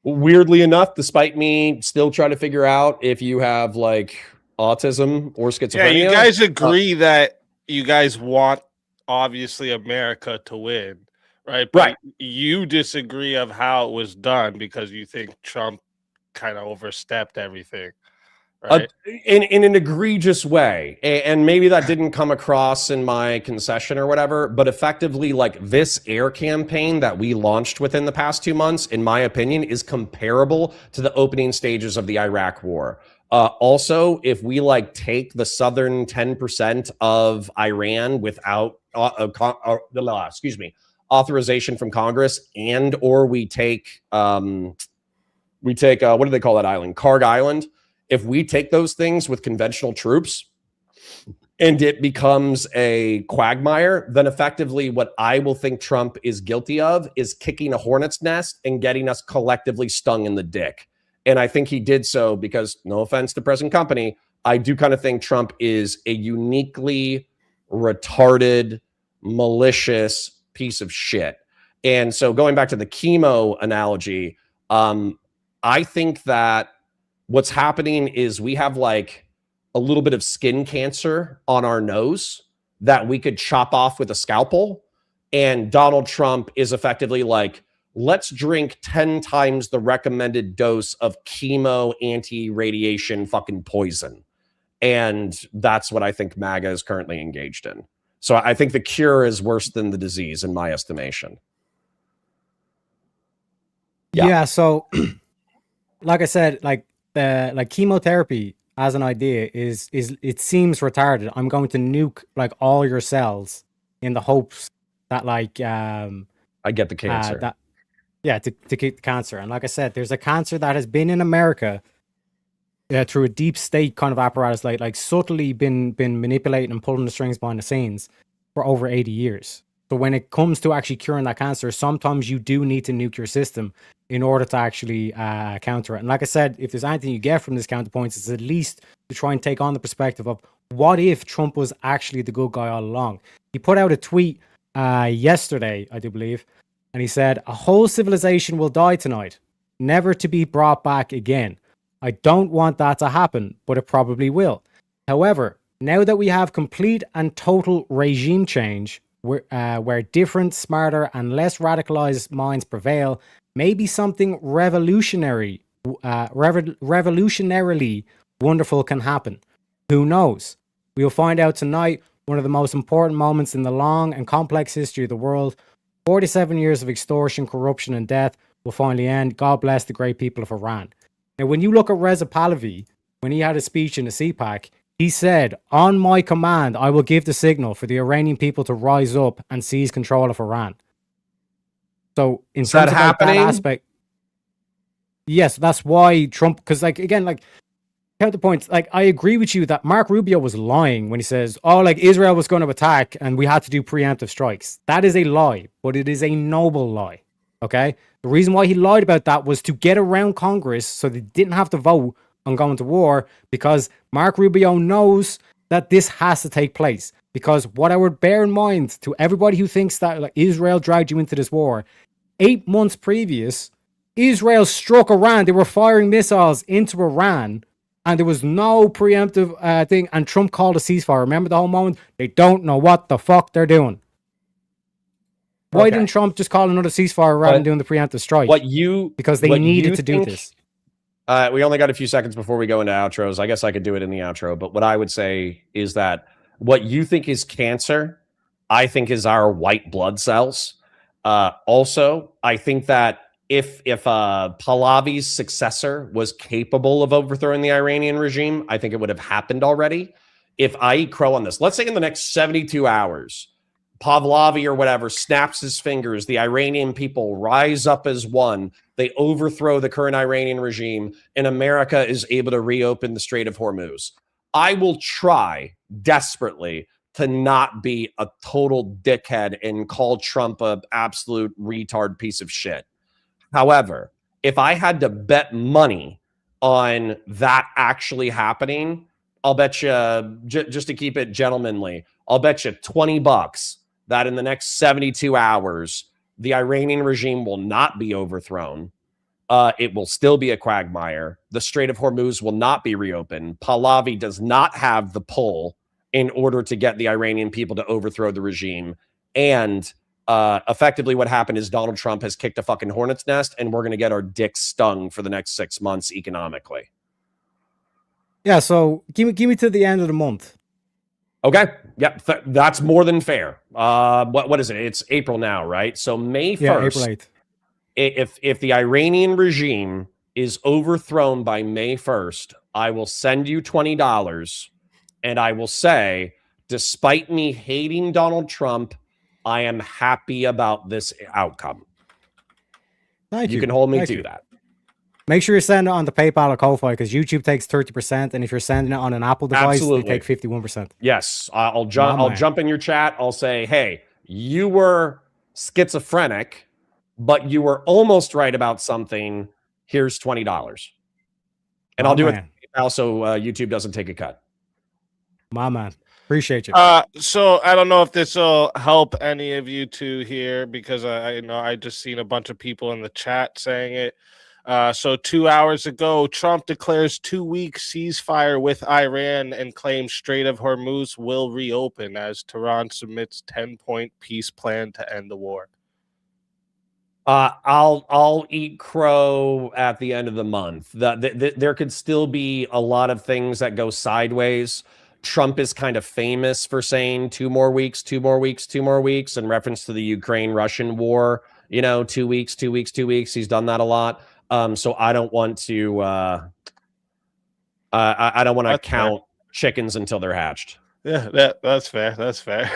Weirdly enough, despite me still trying to figure out if you have like autism or schizophrenia. Yeah, you guys agree that you guys want obviously America to win, right? But right. You disagree of how it was done because you think Trump kind of overstepped everything. right? In an egregious way. And maybe that didn't come across in my concession or whatever, but effectively, like, this air campaign that we launched within the past 2 months, in my opinion, is comparable to the opening stages of the Iraq war. Also, if we like take the southern 10% of Iran without authorization from Congress, and or we take what do they call that island? Karg Island. If we take those things with conventional troops and it becomes a quagmire, then effectively what I will think Trump is guilty of is kicking a hornet's nest and getting us collectively stung in the dick. And I think he did so because, no offense to present company, I do kind of think Trump is a uniquely retarded, malicious piece of shit. And so going back to the chemo analogy, I think that what's happening is we have like a little bit of skin cancer on our nose that we could chop off with a scalpel. And Donald Trump is effectively like, let's drink 10 times the recommended dose of chemo anti-radiation fucking poison. And that's what I think MAGA is currently engaged in. So I think the cure is worse than the disease in my estimation. Yeah, so like I said, like chemotherapy as an idea is it seems retarded. I'm going to nuke like all your cells in the hopes that like I get the cancer. To keep the cancer. And like I said, there's a cancer that has been in America through a deep state kind of apparatus, like subtly been manipulating and pulling the strings behind the scenes for over 80 years. So when it comes to actually curing that cancer, sometimes you do need to nuke your system in order to actually counter it. And like I said, if there's anything you get from this Counterpoints, it's at least to try and take on the perspective of what if Trump was actually the good guy all along. He put out a tweet yesterday, I do believe, and he said, "A whole civilization will die tonight, never to be brought back again. I don't want that to happen, but it probably will. However, now that we have complete and total regime change, where different, smarter, and less radicalized minds prevail, maybe something revolutionarily wonderful can happen. Who knows? We'll find out tonight, one of the most important moments in the long and complex history of the world. 47 years of extortion, corruption, and death will finally end. God bless the great people of Iran." Now, when you look at Reza Pahlavi, when he had a speech in the CPAC, he said, "On my command, I will give the signal for the Iranian people to rise up and seize control of Iran." So, in Is terms that of like, that happening? aspect, yes, that's why Trump, because like again, like Counterpoints, like I agree with you that Mark Rubio was lying when he says, "Oh, like Israel was going to attack and we had to do preemptive strikes." That is a lie, but it is a noble lie. Okay, the reason why he lied about that was to get around Congress so they didn't have to vote on going to war, because Mark Rubio knows that this has to take place. Because what I would bear in mind to everybody who thinks that like, Israel dragged you into this war, 8 months previous, Israel struck Iran. They were firing missiles into Iran, and there was no preemptive thing, and Trump called a ceasefire. Remember the whole moment? They don't know what the fuck they're doing. Why didn't Trump just call another ceasefire rather than doing the preemptive strike? Because they needed to do this. We only got a few seconds before we go into outros. I guess I could do it in the outro, but what I would say is that what you think is cancer, I think is our white blood cells. Also, I think that if Pahlavi's successor was capable of overthrowing the Iranian regime, I think it would have happened already. If I eat crow on this, let's say in the next 72 hours, Pahlavi or whatever snaps his fingers, the Iranian people rise up as one, they overthrow the current Iranian regime, and America is able to reopen the Strait of Hormuz. I will try desperately to not be a total dickhead and call Trump an absolute retard piece of shit. However, if I had to bet money on that actually happening, I'll bet you, just to keep it gentlemanly, I'll bet you $20 that in the next 72 hours, the Iranian regime will not be overthrown. It will still be a quagmire. The Strait of Hormuz will not be reopened. Pahlavi does not have the pull in order to get the Iranian people to overthrow the regime. And effectively what happened is Donald Trump has kicked a fucking hornet's nest, and we're going to get our dicks stung for the next 6 months economically. Yeah, so give me to the end of the month. Okay. Yep. That's more than fair. What is it? It's April now, right? So May 1st, Yeah, April 8th. if the Iranian regime is overthrown by May 1st, I will send you $20 and I will say, despite me hating Donald Trump, I am happy about this outcome. Thank You you. can hold me Thank to you. that. Make sure you send it on the PayPal or Ko-Fi because YouTube takes 30%, and if you're sending it on an Apple device, Absolutely. they take 51%. Yes, I'll man. jump in your chat. I'll say, hey, you were schizophrenic, but you were almost right about something. Here's $20, and I'll do it so YouTube doesn't take a cut. My man, appreciate you. So I don't know if this will help any of you two here because I know I just seen a bunch of people in the chat saying it. So 2 hours ago, Trump declares 2-week ceasefire with Iran and claims Strait of Hormuz will reopen as Tehran submits 10-point peace plan to end the war. I'll eat crow at the end of the month. There could still be a lot of things that go sideways. Trump is kind of famous for saying 2 more weeks, 2 more weeks, 2 more weeks in reference to the Ukraine-Russian war. 2 weeks, 2 weeks, 2 weeks. He's done that a lot. So I don't want to. I don't want to count chickens until they're hatched. Yeah, that's fair. That's fair.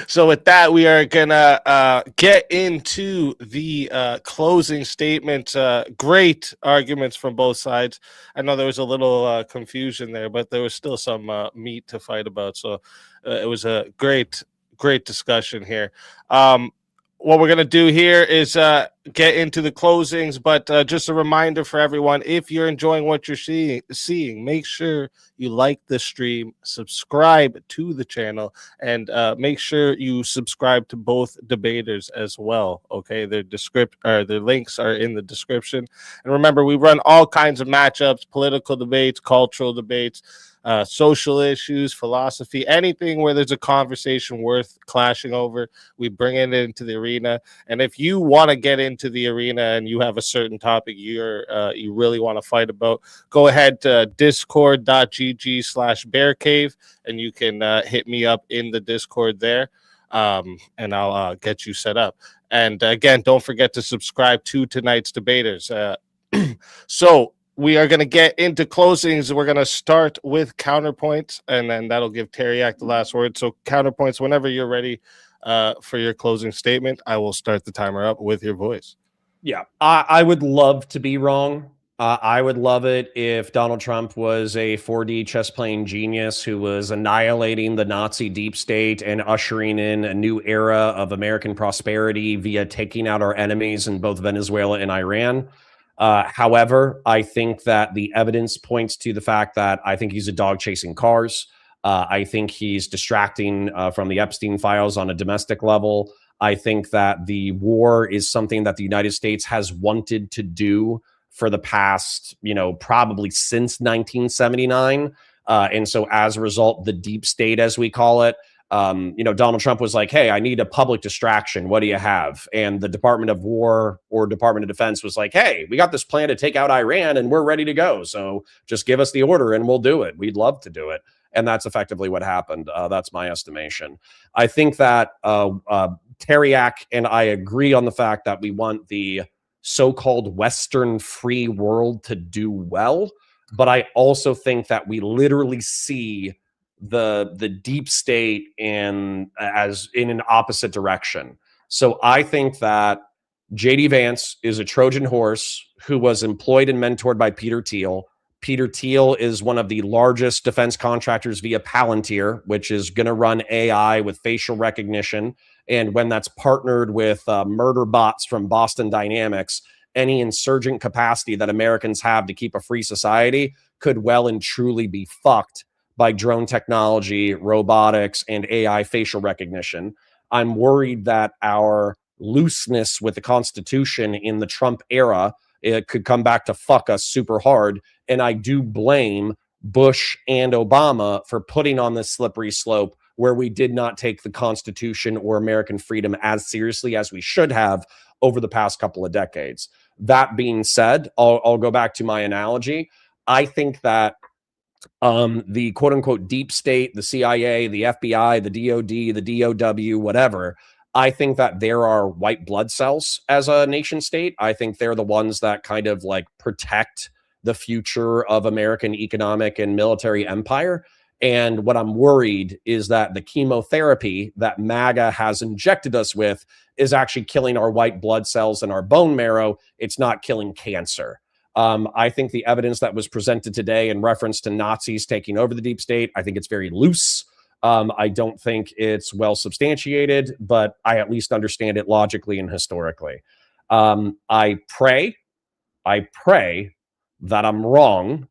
So with that, we are gonna get into the closing statements. Great arguments from both sides. I know there was a little confusion there, but there was still some meat to fight about. So it was a great discussion here. What we're going to do here is get into the closings, but just a reminder for everyone, if you're enjoying what you're seeing, make sure you like the stream, subscribe to the channel, and make sure you subscribe to both debaters as well. Okay, their links are in the description. And remember, we run all kinds of matchups, political debates, cultural debates, social issues, philosophy, anything where there's a conversation worth clashing over, we bring it into the arena. And if you want to get into the arena and you have a certain topic you really want to fight about, go ahead to discord.gg/bearcave and you can hit me up in the Discord there, and I'll get you set up. And again, don't forget to subscribe to tonight's debaters. So we are going to get into closings. We're going to start with Counterpoints, and then that'll give Teriak the last word. So Counterpoints, whenever you're ready for your closing statement, I will start the timer up with your voice. Yeah, I would love to be wrong. I would love it if Donald Trump was a 4D chess playing genius who was annihilating the Nazi deep state and ushering in a new era of American prosperity via taking out our enemies in both Venezuela and Iran. However, I think that the evidence points to the fact that I think he's a dog chasing cars. I think he's distracting from the Epstein files on a domestic level. I think that the war is something that the United States has wanted to do for the past, probably since 1979. And so as a result, the deep state, as we call it, Donald Trump was like, hey, I need a public distraction. What do you have? And the Department of War or Department of Defense was like, hey, we got this plan to take out Iran and we're ready to go. So just give us the order and we'll do it. We'd love to do it. And that's effectively what happened. That's my estimation. I think that Teriak and I agree on the fact that we want the so-called Western free world to do well. But I also think that we literally see the deep state as in an opposite direction. So I think that JD Vance is a Trojan horse who was employed and mentored by Peter Thiel. Peter Thiel is one of the largest defense contractors via Palantir, which is going to run AI with facial recognition. And when that's partnered with murder bots from Boston Dynamics, any insurgent capacity that Americans have to keep a free society could well and truly be fucked by drone technology, robotics, and AI facial recognition. I'm worried that our looseness with the Constitution in the Trump era, it could come back to fuck us super hard. And I do blame Bush and Obama for putting on this slippery slope where we did not take the Constitution or American freedom as seriously as we should have over the past couple of decades. That being said, I'll go back to my analogy. I think that the quote unquote deep state, the CIA, the FBI, the DOD, the DOW, whatever, I think that there are white blood cells as a nation state. I think they're the ones that kind of like protect the future of American economic and military empire. And what I'm worried is that the chemotherapy that MAGA has injected us with is actually killing our white blood cells and our bone marrow. It's not killing cancer. I think the evidence that was presented today in reference to Nazis taking over the deep state, I think it's very loose. I don't think it's well substantiated, but I at least understand it logically and historically. I pray that I'm wrong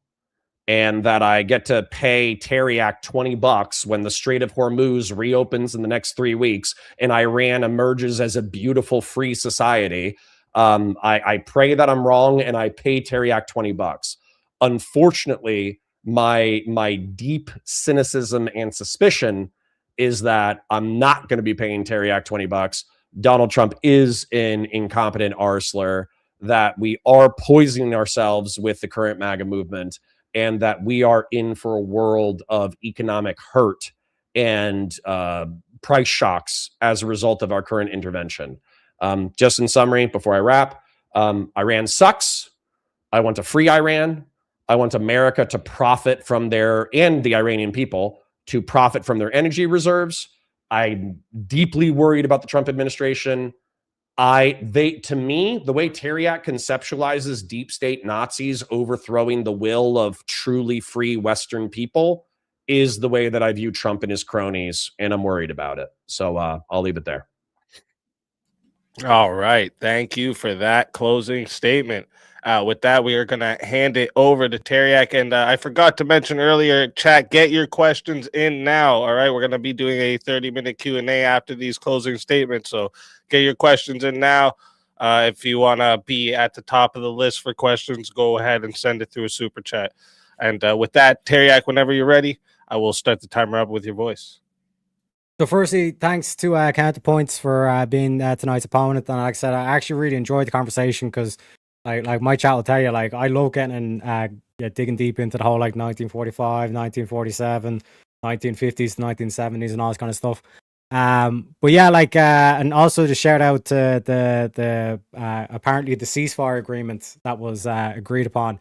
and that I get to pay Teriak $20 when the Strait of Hormuz reopens in the next 3 weeks and Iran emerges as a beautiful free society. I pray that I'm wrong and I pay Teriak $20. Unfortunately, my deep cynicism and suspicion is that I'm not going to be paying Teriak $20. Donald Trump is an incompetent arsler, that we are poisoning ourselves with the current MAGA movement, and that we are in for a world of economic hurt and price shocks as a result of our current intervention. Just in summary, before I wrap, Iran sucks. I want to free Iran. I want America to profit from and the Iranian people to profit from their energy reserves. I'm deeply worried about the Trump administration. To me, the way Teriak conceptualizes deep state Nazis overthrowing the will of truly free Western people is the way that I view Trump and his cronies, and I'm worried about it. So I'll leave it there. All right. Thank you for that closing statement. With that, we are going to hand it over to Teriak. And I forgot to mention earlier, chat, get your questions in now. All right. We're going to be doing a 30-minute Q&A after these closing statements. So get your questions in now. If you want to be at the top of the list for questions, go ahead and send it through a super chat. And with that, Teriak, whenever you're ready, I will start the timer up with your voice. So firstly, thanks to Counterpoints for being tonight's opponent. And like I said, I actually really enjoyed the conversation because like my chat will tell you, like I love getting digging deep into the whole like 1945, 1947, 1950s, 1970s and all this kind of stuff. But yeah, like and also to shout out to the apparently the ceasefire agreement that was agreed upon.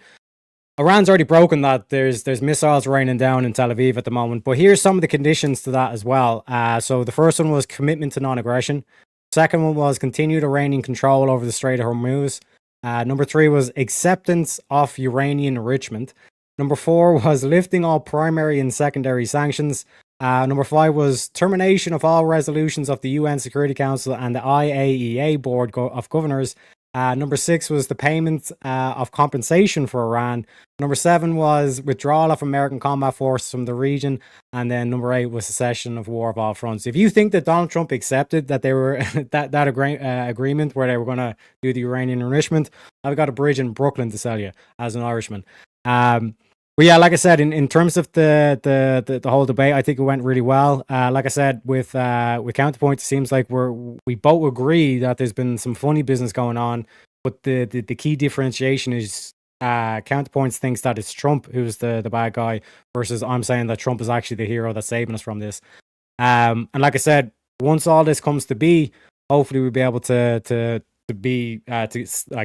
Iran's already broken that. There's missiles raining down in Tel Aviv at the moment. But here's some of the conditions to that as well. So the first one was commitment to non-aggression. Second one was continued Iranian control over the Strait of Hormuz. Number 3 was acceptance of uranium enrichment. Number 4 was lifting all primary and secondary sanctions. Number 5 was termination of all resolutions of the UN Security Council and the IAEA Board of Governors. Number 6 was the payment of compensation for Iran. Number 7 was withdrawal of American combat forces from the region. And then number 8 was cessation of war of all fronts. If you think that Donald Trump accepted that they were that agreement where they were going to do the uranium enrichment, I've got a bridge in Brooklyn to sell you as an Irishman. But yeah, like I said, in terms of the whole debate, I think it went really well. Like I said, with Counterpoint, it seems like we both agree that there's been some funny business going on, but the key differentiation is Counterpoints thinks that it's Trump who's the bad guy, versus I'm saying that Trump is actually the hero that's saving us from this. And like I said, once all this comes to be, hopefully we'll be able to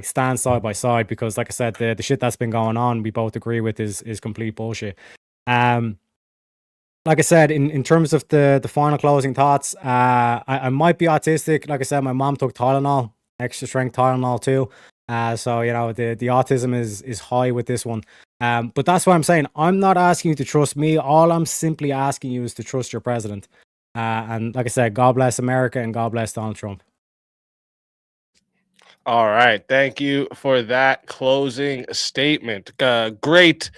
stand side by side, because like I said, the shit that's been going on, we both agree with is complete bullshit. Like I said, in terms of the final closing thoughts, I might be autistic. Like I said, my mom took Tylenol, extra strength Tylenol too. So you know the autism is high with this one. But that's what I'm saying. I'm not asking you to trust me. All I'm simply asking you is to trust your president. And like I said, God bless America and God bless Donald Trump. All right. Thank you for that closing statement. Great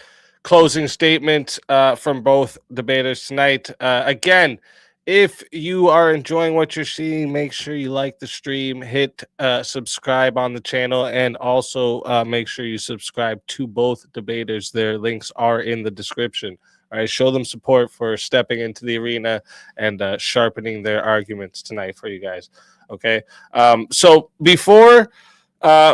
closing statement from both debaters tonight. Again, if you are enjoying what you're seeing, make sure you like the stream, hit subscribe on the channel, and also make sure you subscribe to both debaters. Their links are in the description. All right. Show them support for stepping into the arena and sharpening their arguments tonight for you guys. Okay. So before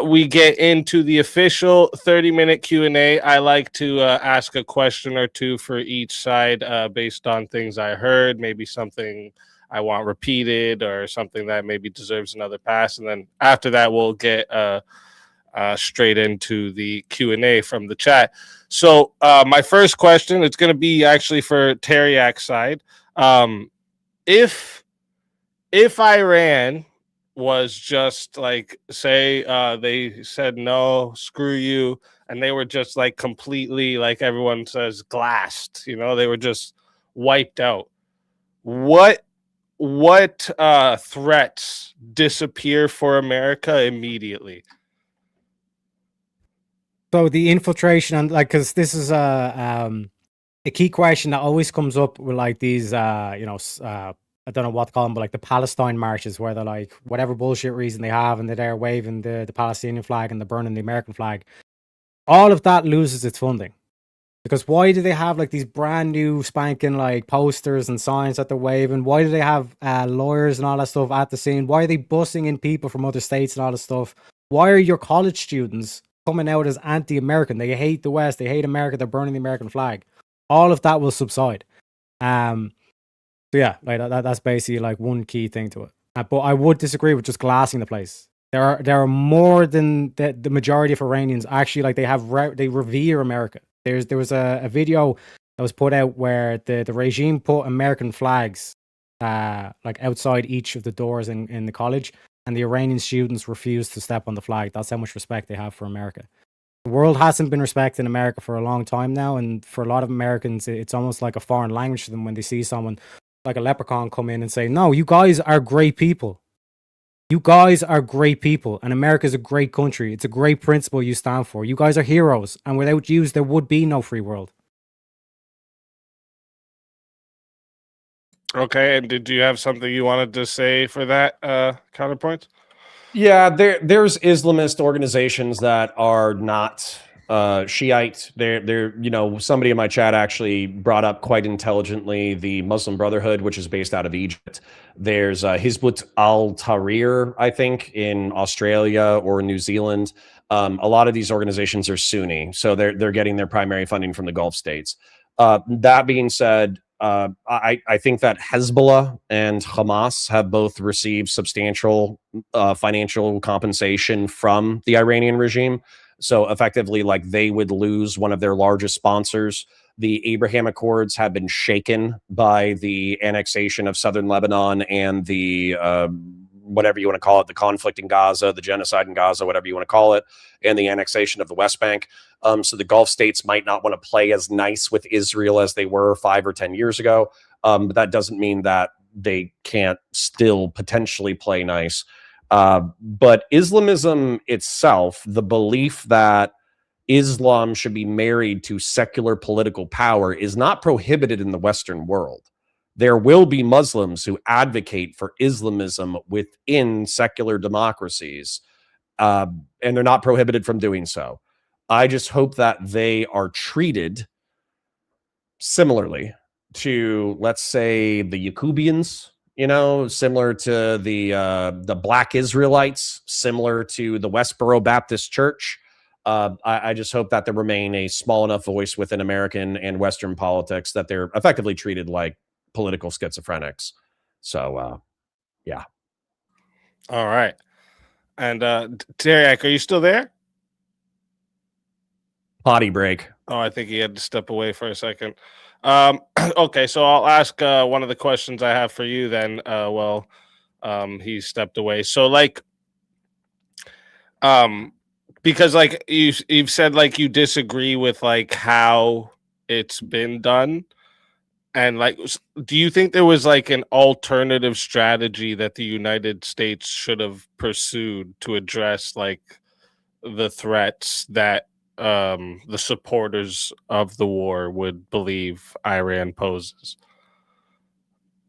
we get into the official 30-minute Q&A, I like to ask a question or two for each side based on things I heard, maybe something I want repeated or something that maybe deserves another pass. And then after that, we'll get straight into the Q&A from the chat. So my first question, it's going to be actually for Teriak's side. If Iran was just like, say they said no, screw you, and they were just like completely, like everyone says, glassed, they were just wiped out, what threats disappear for America immediately? So the infiltration, and like, because this is a key question that always comes up with like these I don't know what to call them, but like the Palestine marches, where they're like, whatever bullshit reason they have, and they're there waving the Palestinian flag and they're burning the American flag. All of that loses its funding. Because why do they have like these brand new spanking like posters and signs that they're waving? Why do they have lawyers and all that stuff at the scene? Why are they bussing in people from other states and all this stuff? Why are your college students coming out as anti-American? They hate the West. They hate America. They're burning the American flag. All of that will subside. So yeah, like that's basically like one key thing to it. But I would disagree with just glassing the place. There are more than the majority of Iranians actually like they revere America. There was a video that was put out where the regime put American flags like outside each of the doors in the college, and the Iranian students refused to step on the flag. That's how much respect they have for America. The world hasn't been respecting America for a long time now, and for a lot of Americans, it's almost like a foreign language to them when they see someone like a leprechaun come in and say, no, you guys are great people. You guys are great people, and America is a great country. It's a great principle you stand for. You guys are heroes, and without you, there would be no free world. Okay, and did you have something you wanted to say for that, Counterpoints? Yeah, there's Islamist organizations that are not Shiite. They're somebody in my chat actually brought up quite intelligently the Muslim Brotherhood, which is based out of Egypt. There's Hizbut al-Tahrir, I think, in Australia or New Zealand. A lot of these organizations are Sunni, so they're getting their primary funding from the Gulf states. That being said, I think that Hezbollah and Hamas have both received substantial financial compensation from the Iranian regime. So effectively, like, they would lose one of their largest sponsors. The Abraham Accords have been shaken by the annexation of southern Lebanon and the whatever you want to call it, the conflict in Gaza, the genocide in Gaza, whatever you want to call it, and the annexation of the West Bank. So the Gulf states might not want to play as nice with Israel as they were 5 or 10 years ago. But that doesn't mean that they can't still potentially play nice. But Islamism itself, the belief that Islam should be married to secular political power, is not prohibited in the Western world. There will be Muslims who advocate for Islamism within secular democracies, and they're not prohibited from doing so. I just hope that they are treated similarly to, let's say, the Yacubians, similar to the Black Israelites, similar to the Westboro Baptist Church. I just hope that they remain a small enough voice within American and Western politics that they're effectively treated like political schizophrenics. So, yeah. All right. And Teriak, are you still there? Potty break. Oh, I think he had to step away for a second. Okay, so I'll ask one of the questions I have for you then. He stepped away. So, like, because like you've said, like, you disagree with like how it's been done, and like, do you think there was like an alternative strategy that the United States should have pursued to address like the threats that the supporters of the war would believe Iran poses?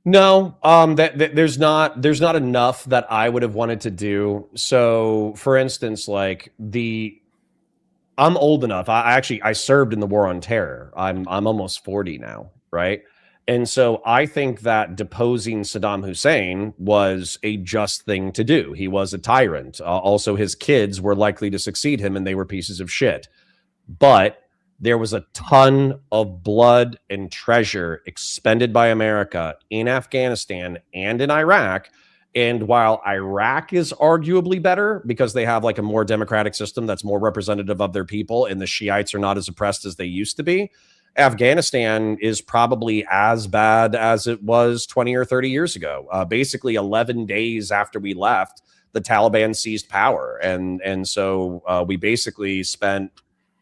No, there's not enough that I would have wanted to do. So, for instance, like, I'm old enough. I served in the war on terror. I'm almost 40 now, right? And so I think that deposing Saddam Hussein was a just thing to do. He was a tyrant. Also, his kids were likely to succeed him, and they were pieces of shit. But there was a ton of blood and treasure expended by America in Afghanistan and in Iraq. And while Iraq is arguably better because they have like a more democratic system that's more representative of their people and the Shiites are not as oppressed as they used to be, Afghanistan is probably as bad as it was 20 or 30 years ago. Basically, 11 days after we left, the Taliban seized power. And so we basically spent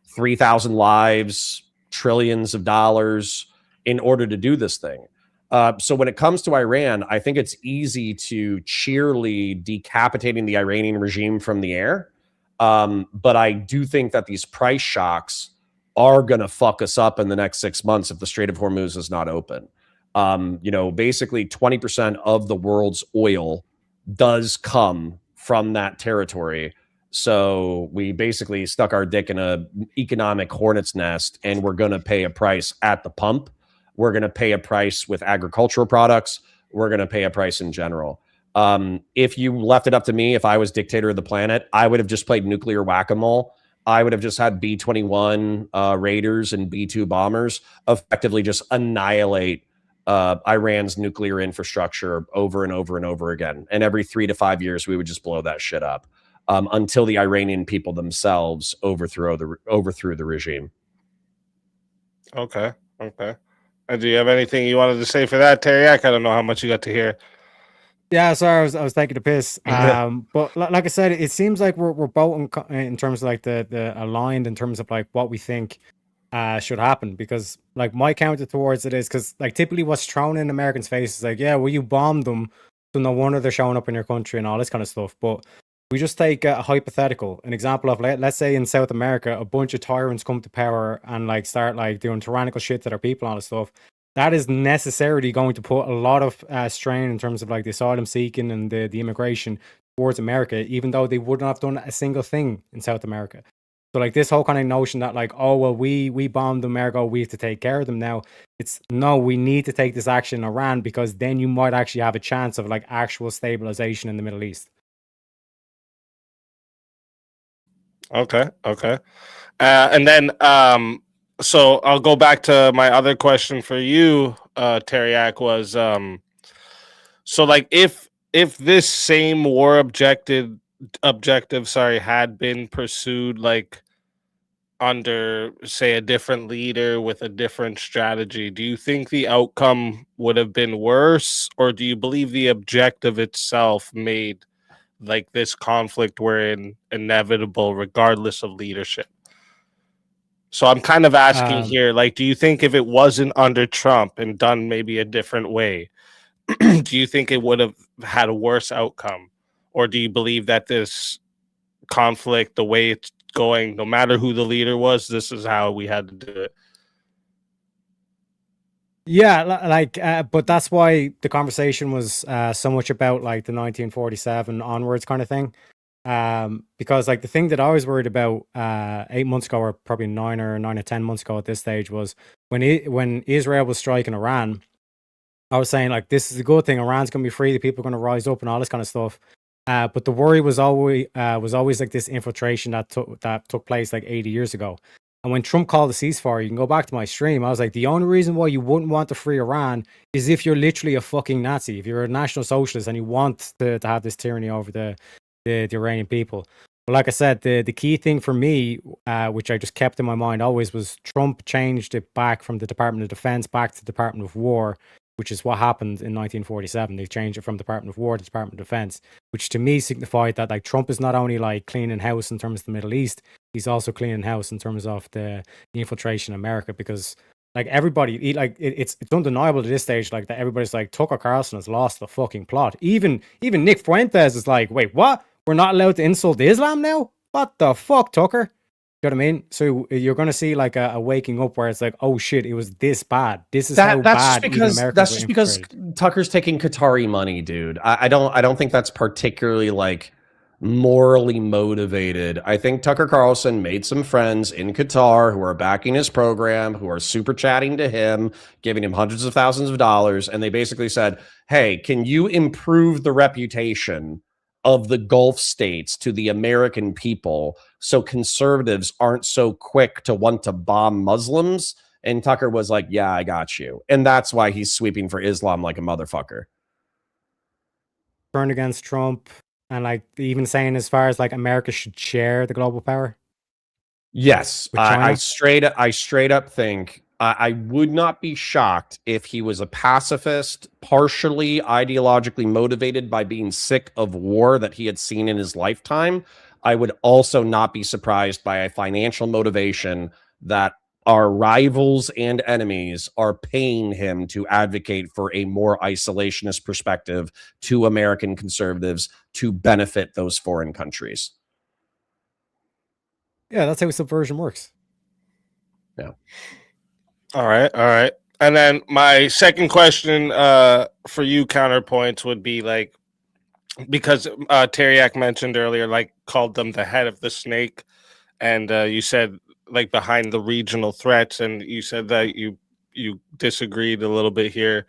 3,000 lives, trillions of dollars in order to do this thing. So when it comes to Iran, I think it's easy to cheerily decapitating the Iranian regime from the air. But I do think that these price shocks are going to fuck us up in the next 6 months if the Strait of Hormuz is not open. Basically 20% of the world's oil does come from that territory. So we basically stuck our dick in an economic hornet's nest, and we're going to pay a price at the pump. We're going to pay a price with agricultural products. We're going to pay a price in general. If you left it up to me, if I was dictator of the planet, I would have just played nuclear whack-a-mole. I would have just had B-21 Raiders and B-2 bombers effectively just annihilate Iran's nuclear infrastructure over and over and over again. And every 3 to 5 years, we would just blow that shit up until the Iranian people themselves overthrew the regime. Okay. And do you have anything you wanted to say for that, Teriak? I don't know how much you got to hear. Yeah, sorry, I was taking a piss. But like I said, it seems like we're both in terms of like the aligned in terms of like what we think should happen. Because like my counter towards it is because like typically what's thrown in Americans' faces is like, yeah, well, you bombed them, so no wonder they're showing up in your country and all this kind of stuff. But we just take a hypothetical, an example of let's say in South America, a bunch of tyrants come to power and like start like doing tyrannical shit to their people and all this stuff. That is necessarily going to put a lot of strain in terms of like the asylum seeking and the immigration towards America, even though they wouldn't have done a single thing in South America. So like this whole kind of notion that like, oh, well, we bombed them, ergo we have to take care of them now. It's no, we need to take this action in Iran because then you might actually have a chance of like actual stabilization in the Middle East. Okay. And then so I'll go back to my other question for you, Teriak, was so like if this same war objective had been pursued like under say a different leader with a different strategy, do you think the outcome would have been worse, or do you believe the objective itself made like this conflict we're in inevitable regardless of leadership? So I'm kind of asking here, like, do you think if it wasn't under Trump and done maybe a different way, do you think it would have had a worse outcome? Or do you believe that this conflict, the way it's going, no matter who the leader was, this is how we had to do it? Yeah, like, but that's why the conversation was so much about like the 1947 onwards kind of thing. Because like the thing that I was worried about 8 months ago, or probably 9 or 10 months ago at this stage, was when Israel was striking Iran. I was saying like this is a good thing. Iran's gonna be free. The people are gonna rise up and all this kind of stuff. But the worry was always like this infiltration that took place like 80 years ago. And when Trump called the ceasefire, you can go back to my stream. I was like, the only reason why you wouldn't want to free Iran is if you're literally a fucking Nazi, if you're a national socialist and you want to have this tyranny over the Iranian people. But like I said, the key thing for me, which I just kept in my mind always, was Trump changed it back from the Department of Defense back to the Department of War, which is what happened in 1947. They changed it from Department of War to Department of Defense, which to me signified that like Trump is not only like cleaning house in terms of the Middle East, he's also cleaning house in terms of the infiltration in America, because like everybody, like it's undeniable at this stage, like that everybody's like Tucker Carlson has lost the fucking plot. Even Nick Fuentes is like, wait, what? We're not allowed to insult Islam now? What the fuck, Tucker? You know what I mean? So you're going to see like a waking up where it's like, oh shit, it was this bad. This is how bad. That's just because Tucker's taking Qatari money, dude. I don't think that's particularly like morally motivated. I think Tucker Carlson made some friends in Qatar who are backing his program, who are super chatting to him, giving him hundreds of thousands of dollars. And they basically said, hey, can you improve the reputation of the Gulf states to the American people so conservatives aren't so quick to want to bomb Muslims? And Tucker was like, yeah, I got you. And that's why he's sweeping for Islam like a motherfucker. Turned against Trump, and like even saying as far as like America should share the global power. Yes, With China? I straight up think I would not be shocked if he was a pacifist, partially ideologically motivated by being sick of war that he had seen in his lifetime. I would also not be surprised by a financial motivation that our rivals and enemies are paying him to advocate for a more isolationist perspective to American conservatives to benefit those foreign countries. Yeah, that's how subversion works. Yeah. All right. And then my second question for you, Counterpoints, would be like, because Teriak mentioned earlier, like called them the head of the snake, and you said like behind the regional threats, and you said that you disagreed a little bit here.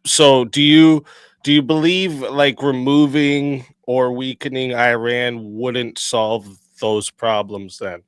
So do you believe like removing or weakening Iran wouldn't solve those problems then?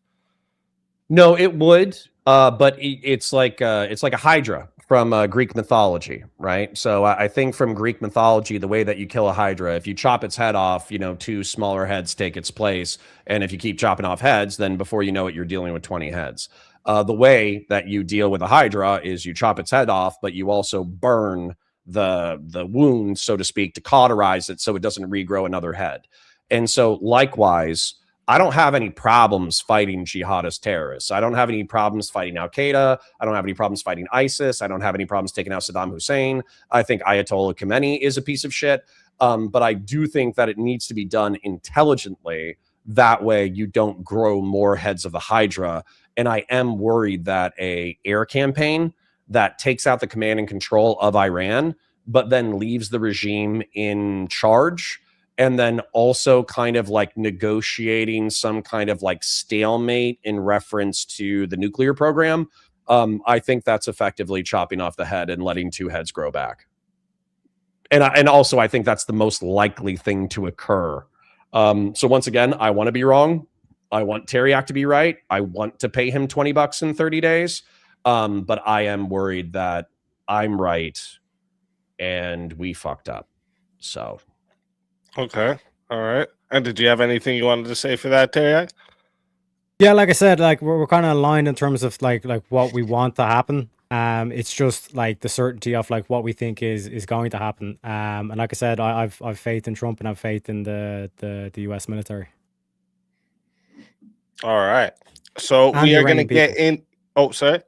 No, it would, but it's like a hydra from Greek mythology, right? So I think from Greek mythology, the way that you kill a hydra, if you chop its head off, two smaller heads take its place, and if you keep chopping off heads, then before you know it, you're dealing with 20 heads. The way that you deal with a hydra is you chop its head off, but you also burn the wound, so to speak, to cauterize it so it doesn't regrow another head. And so likewise, I don't have any problems fighting jihadist terrorists. I don't have any problems fighting Al Qaeda. I don't have any problems fighting ISIS. I don't have any problems taking out Saddam Hussein. I think Ayatollah Khamenei is a piece of shit. But I do think that it needs to be done intelligently. That way you don't grow more heads of the Hydra. And I am worried that a air campaign that takes out the command and control of Iran, but then leaves the regime in charge, and then also kind of like negotiating some kind of like stalemate in reference to the nuclear program. I think that's effectively chopping off the head and letting two heads grow back. And also I think that's the most likely thing to occur. So once again, I want to be wrong. I want Teriak to be right. I want to pay him $20 in 30 days. But I am worried that I'm right and we fucked up. So. Okay. All right. And did you have anything you wanted to say for that, Teriak? Yeah, like I said, like we're kind of aligned in terms of like what we want to happen. It's just like the certainty of like what we think is going to happen. And like I said, I've faith in Trump and I've faith in the US military. All right. So And we the are going to Iranian get people. in. Oh, sorry.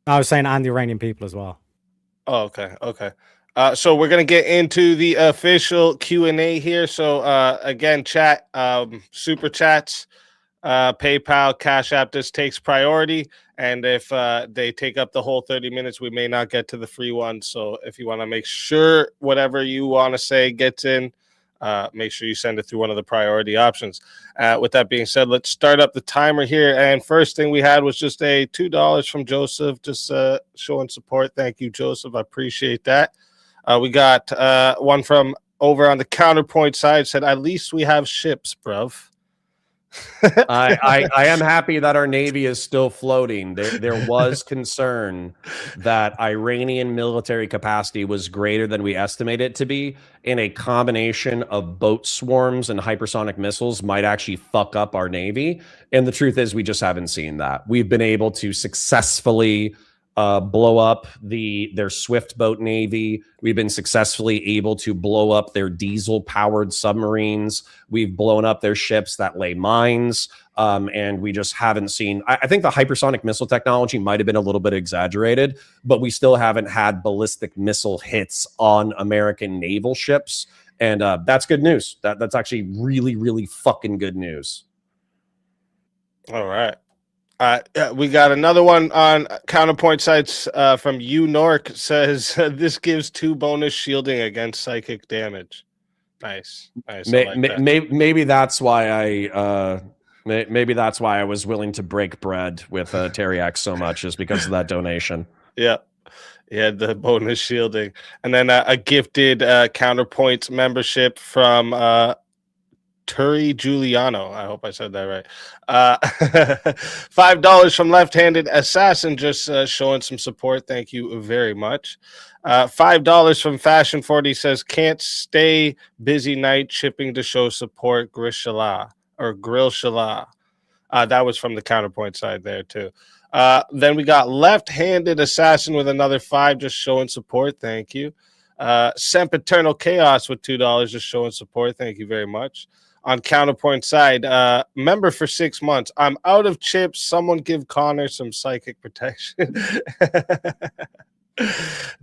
I was saying, and the Iranian people as well. Oh, okay. Okay. So we're gonna get into the official Q&A here. So again, chat, super chats, PayPal, Cash App. This takes priority, and if they take up the whole 30 minutes, we may not get to the free one. So if you want to make sure whatever you want to say gets in, make sure you send it through one of the priority options. With that being said, let's start up the timer here. And first thing we had was just a $2 from Joseph, just showing support. Thank you, Joseph. I appreciate that. We got one from over on the Counterpoint side, said, at least we have ships, bruv. I am happy that our Navy is still floating. There was concern that Iranian military capacity was greater than we estimate it to be, and a combination of boat swarms and hypersonic missiles might actually fuck up our Navy. And the truth is, we just haven't seen that. We've been able to successfully blow up their swift boat navy. We've been successfully able to blow up their diesel powered submarines. We've blown up their ships that lay mines. And we just haven't seen, I think the hypersonic missile technology might have been a little bit exaggerated, but we still haven't had ballistic missile hits on American naval ships. And that's good news. That's actually really, really fucking good news. All right. We got another one on Counterpoint sites from U Nork, says this gives 2 bonus shielding against psychic damage. Nice. I like that. Maybe that's why I was willing to break bread with Teriak so much, is because of that donation. Yeah. Yeah, the bonus shielding. And then a gifted Counterpoints membership from Turi Giuliano. I hope I said that right. $5 from Left-Handed Assassin, just showing some support. Thank you very much. $5 from Fashion 40 says, can't stay busy night shipping to show support. Grill Shala. That was from the Counterpoint side there too. Then we got Left-Handed Assassin with another $5, just showing support. Thank you. Sempiternal Chaos with $2, just showing support. Thank you very much. On Counterpoint side, member for 6 months. I'm out of chips. Someone give Connor some psychic protection.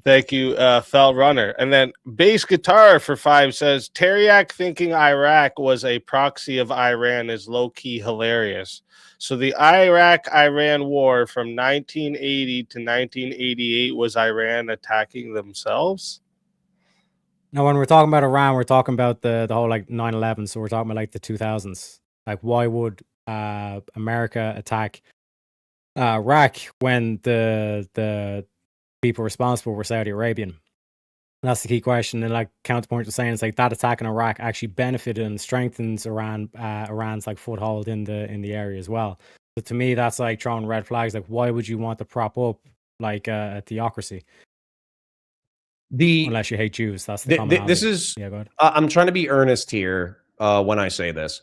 Thank you, Felt Runner. And then Bass Guitar for 5 says, Teriak thinking Iraq was a proxy of Iran is low-key hilarious. So the Iraq-Iran war from 1980 to 1988 was Iran attacking themselves? Now, when we're talking about Iran, we're talking about the whole like 9/11. So we're talking about like the 2000s. Like, why would America attack Iraq when the people responsible were Saudi Arabian? That's the key question. And like Counterpoint was saying, it's like that attack in Iraq actually benefited and strengthens Iran's like foothold in the area as well. So to me, that's like throwing red flags. Like, why would you want to prop up like a theocracy? Unless you hate Jews, that's the this is. Yeah, go ahead. I'm trying to be earnest here when I say this.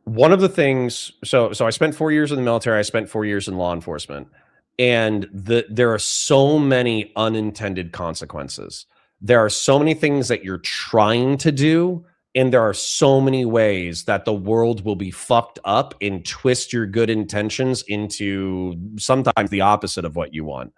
One of the things. So I spent 4 years in the military. I spent 4 years in law enforcement, and there are so many unintended consequences. There are so many things that you're trying to do, and there are so many ways that the world will be fucked up and twist your good intentions into sometimes the opposite of what you want.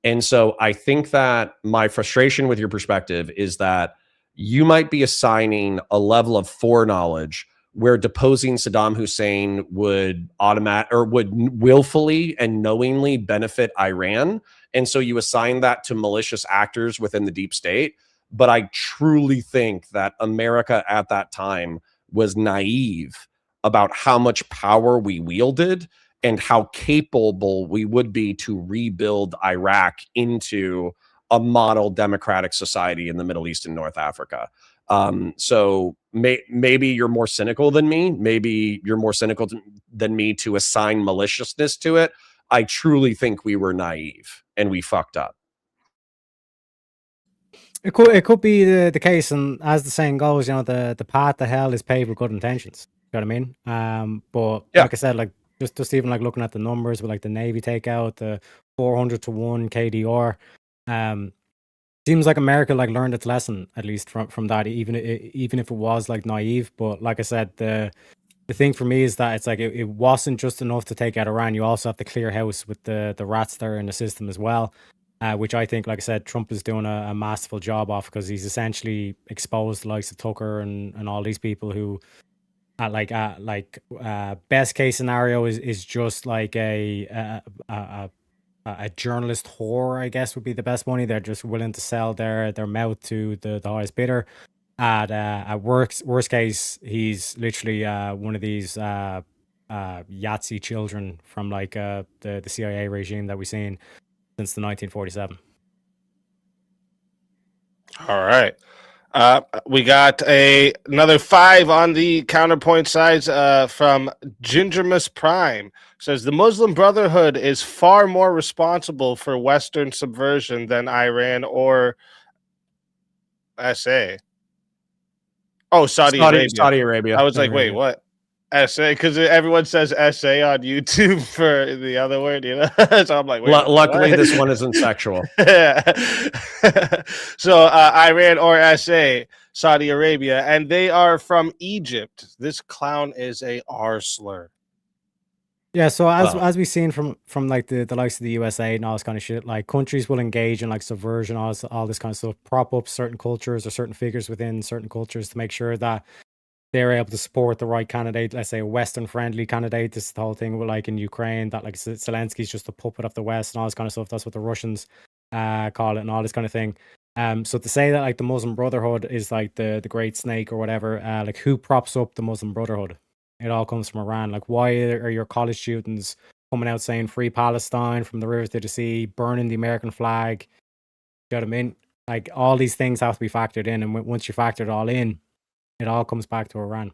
And so I think that my frustration with your perspective is that you might be assigning a level of foreknowledge where deposing Saddam Hussein would willfully and knowingly benefit Iran. And so you assign that to malicious actors within the deep state. But I truly think that America at that time was naive about how much power we wielded and how capable we would be to rebuild Iraq into a model democratic society in the Middle East and North Africa. So maybe you're more cynical than me. Maybe you're more cynical than me to assign maliciousness to it. I truly think we were naive and we fucked up. It could be the case, and as the saying goes, you know, the path to hell is paved with good intentions. You know what I mean? But Yeah. like I said, like just even like looking at the numbers with like the Navy takeout, the 400-1 KDR, seems like America like learned its lesson at least from that, even if it was like naive. But like I said, the thing for me is that it's like it wasn't just enough to take out Iran. You also have to clear house with the rats that are in the system as well. Which I think, like I said, Trump is doing a masterful job of, because he's essentially exposed the likes of Tucker and all these people who, best case scenario is just like a journalist whore, I guess would be the best money. They're just willing to sell their mouth to the highest bidder. At worst case, he's literally one of these Yahtzee children from like the CIA regime that we've seen since the 1947. All right. We got another 5 on the Counterpoint sides from Gingermus Prime. Says the Muslim Brotherhood is far more responsible for Western subversion than Iran or SA. Oh, Saudi Arabia. I was like, wait, what? SA? Because everyone says SA on YouTube for the other word, you know? So I'm like, wait. Luckily, this one isn't sexual. So Iran or SA, Saudi Arabia, and they are from Egypt. This clown is a R slur. Yeah, so as we've seen from like the likes of the USA and all this kind of shit, like countries will engage in like subversion, all this kind of stuff, prop up certain cultures or certain figures within certain cultures to make sure that they're able to support the right candidate. Let's say a Western friendly candidate. This is the whole thing with like in Ukraine, that like Zelensky's just a puppet of the West and all this kind of stuff. That's what the Russians call it and all this kind of thing. So to say that like the Muslim Brotherhood is like the great snake or whatever, like who props up the Muslim Brotherhood? It all comes from Iran. Like, why are your college students coming out saying free Palestine from the river to the sea, burning the American flag? You know what I mean? Like, all these things have to be factored in, and once you factor it all in, it all comes back to Iran.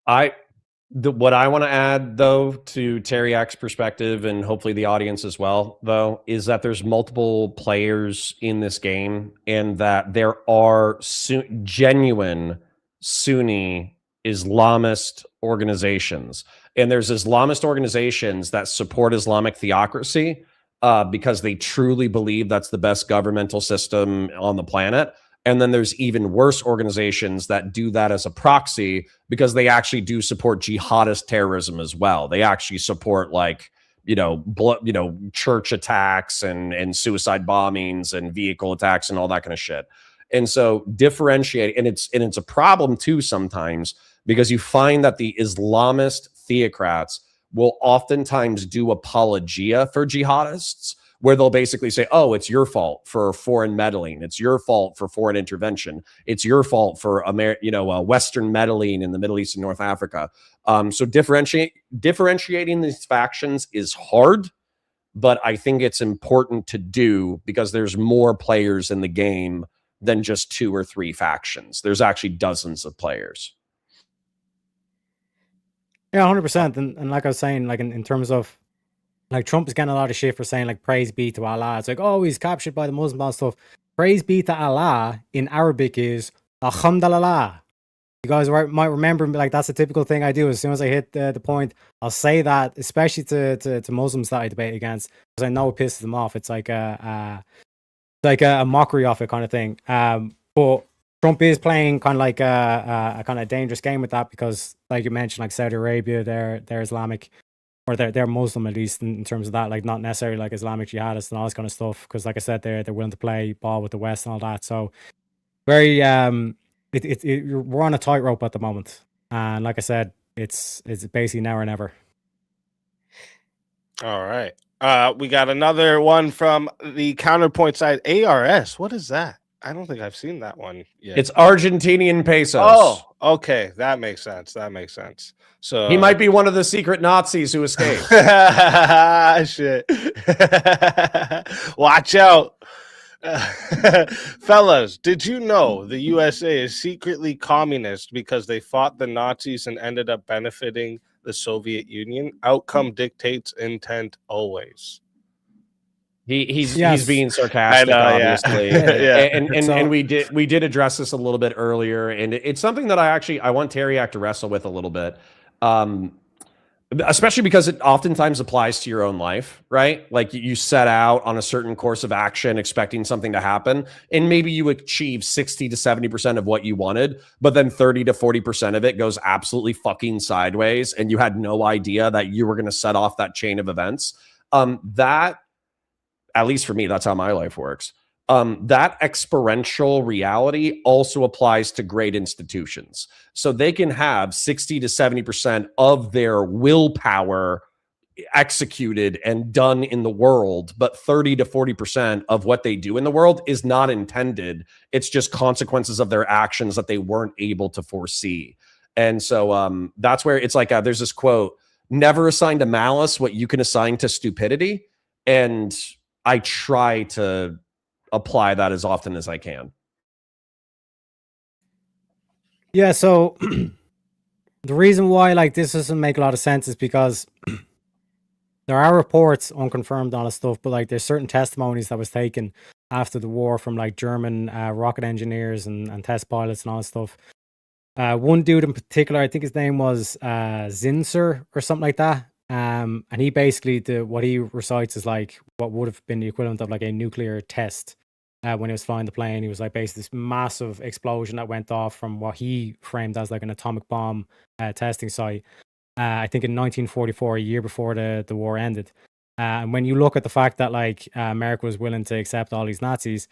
What I want to add, though, to Teriak's perspective, and hopefully the audience as well, though, is that there's multiple players in this game, and that there are genuine Sunni Islamist organizations, and there's Islamist organizations that support Islamic theocracy because they truly believe that's the best governmental system on the planet. And then there's even worse organizations that do that as a proxy because they actually do support jihadist terrorism as well. They actually support like, church attacks and suicide bombings and vehicle attacks and all that kind of shit. And so differentiate, and it's a problem too sometimes because you find that the Islamist theocrats will oftentimes do apologia for jihadists, where they'll basically say, oh, it's your fault for foreign meddling. It's your fault for foreign intervention. It's your fault for Western meddling in the Middle East and North Africa. So differentiating these factions is hard, but I think it's important to do because there's more players in the game than just 2 or 3 factions. There's actually dozens of players. Yeah, 100%. And like I was saying, like in terms of, like, Trump is getting a lot of shit for saying, like, praise be to Allah. It's like, oh, he's captured by the Muslims and stuff. Praise be to Allah in Arabic is Alhamdulillah. You guys might remember, like, that's a typical thing I do. As soon as I hit the point, I'll say that, especially to Muslims that I debate against, because I know it pisses them off. It's like a mockery of it kind of thing. But Trump is playing kind of like a kind of dangerous game with that because, like you mentioned, like Saudi Arabia, they're Islamic. Or they're Muslim, at least in terms of that, like not necessarily like Islamic jihadists and all this kind of stuff. Because, like I said, they're willing to play ball with the West and all that. So, very we're on a tightrope at the moment, and like I said, it's basically now or never. All right, we got another one from the Counterpoint side. ARS, what is that? I don't think I've seen that one yet. It's Argentinian pesos. Oh, okay, that makes sense. So he might be one of the secret Nazis who escaped. Shit. Watch out. Fellas, did you know the USA is secretly communist because they fought the Nazis and ended up benefiting the Soviet Union? Outcome dictates intent always. He's being sarcastic, obviously. And we did address this a little bit earlier, and it's something that I want Teriak to wrestle with a little bit, especially because it oftentimes applies to your own life, right? Like you set out on a certain course of action expecting something to happen, and maybe you achieve 60 to 70% of what you wanted, but then 30 to 40% of it goes absolutely fucking sideways, and you had no idea that you were going to set off that chain of events. That, at least for me, that's how my life works. That experiential reality also applies to great institutions. So they can have 60 to 70% of their willpower executed and done in the world, but 30 to 40% of what they do in the world is not intended. It's just consequences of their actions that they weren't able to foresee. And so that's where it's like, there's this quote, never assign to malice what you can assign to stupidity. And I try to apply that as often as I can. Yeah, so the reason why like this doesn't make a lot of sense is because there are reports, unconfirmed, all this stuff, but like there's certain testimonies that was taken after the war from like German rocket engineers and test pilots and all this stuff. One dude in particular, I think his name was Zinser or something like that. And he basically, what he recites is like what would have been the equivalent of like a nuclear test when he was flying the plane. He was like basically this massive explosion that went off from what he framed as like an atomic bomb testing site. I think in 1944, a year before the war ended. And when you look at the fact that like America was willing to accept all these Nazis,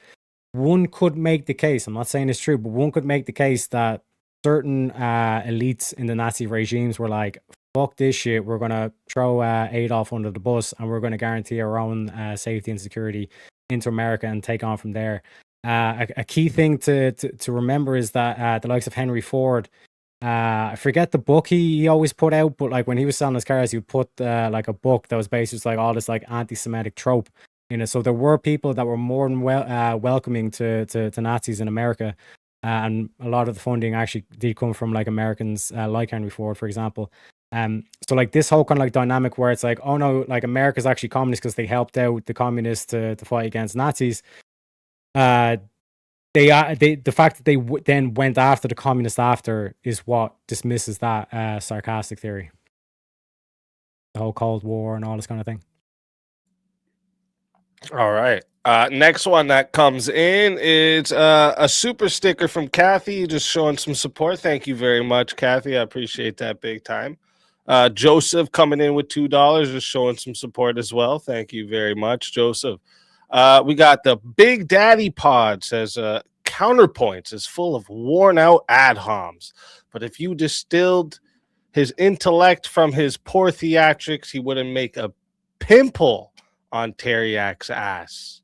one could make the case, I'm not saying it's true, but one could make the case that certain elites in the Nazi regimes were like, fuck this shit, we're going to throw Adolf under the bus and we're going to guarantee our own safety and security into America and take on from there. A key thing to remember is that the likes of Henry Ford, I forget the book he always put out, but like when he was selling his cars, he would put like a book that was basically just like all this like anti-Semitic trope in it. So there were people that were more than welcoming to Nazis in America, and a lot of the funding actually did come from like Americans like Henry Ford, for example. So like this whole kind of like dynamic where it's like, oh no, like America's actually communist because they helped out the communists to fight against Nazis. The fact that they then went after the communists after is what dismisses that sarcastic theory, the whole Cold War and all this kind of thing. All right. Next one that comes in is a super sticker from Kathy, just showing some support. Thank you very much, Kathy. I appreciate that big time. Joseph coming in with $2, just showing some support as well. Thank you very much, Joseph. We got the Big Daddy Pod says Counterpoints is full of worn out ad homs, but if you distilled his intellect from his poor theatrics, he wouldn't make a pimple on Teriak's ass.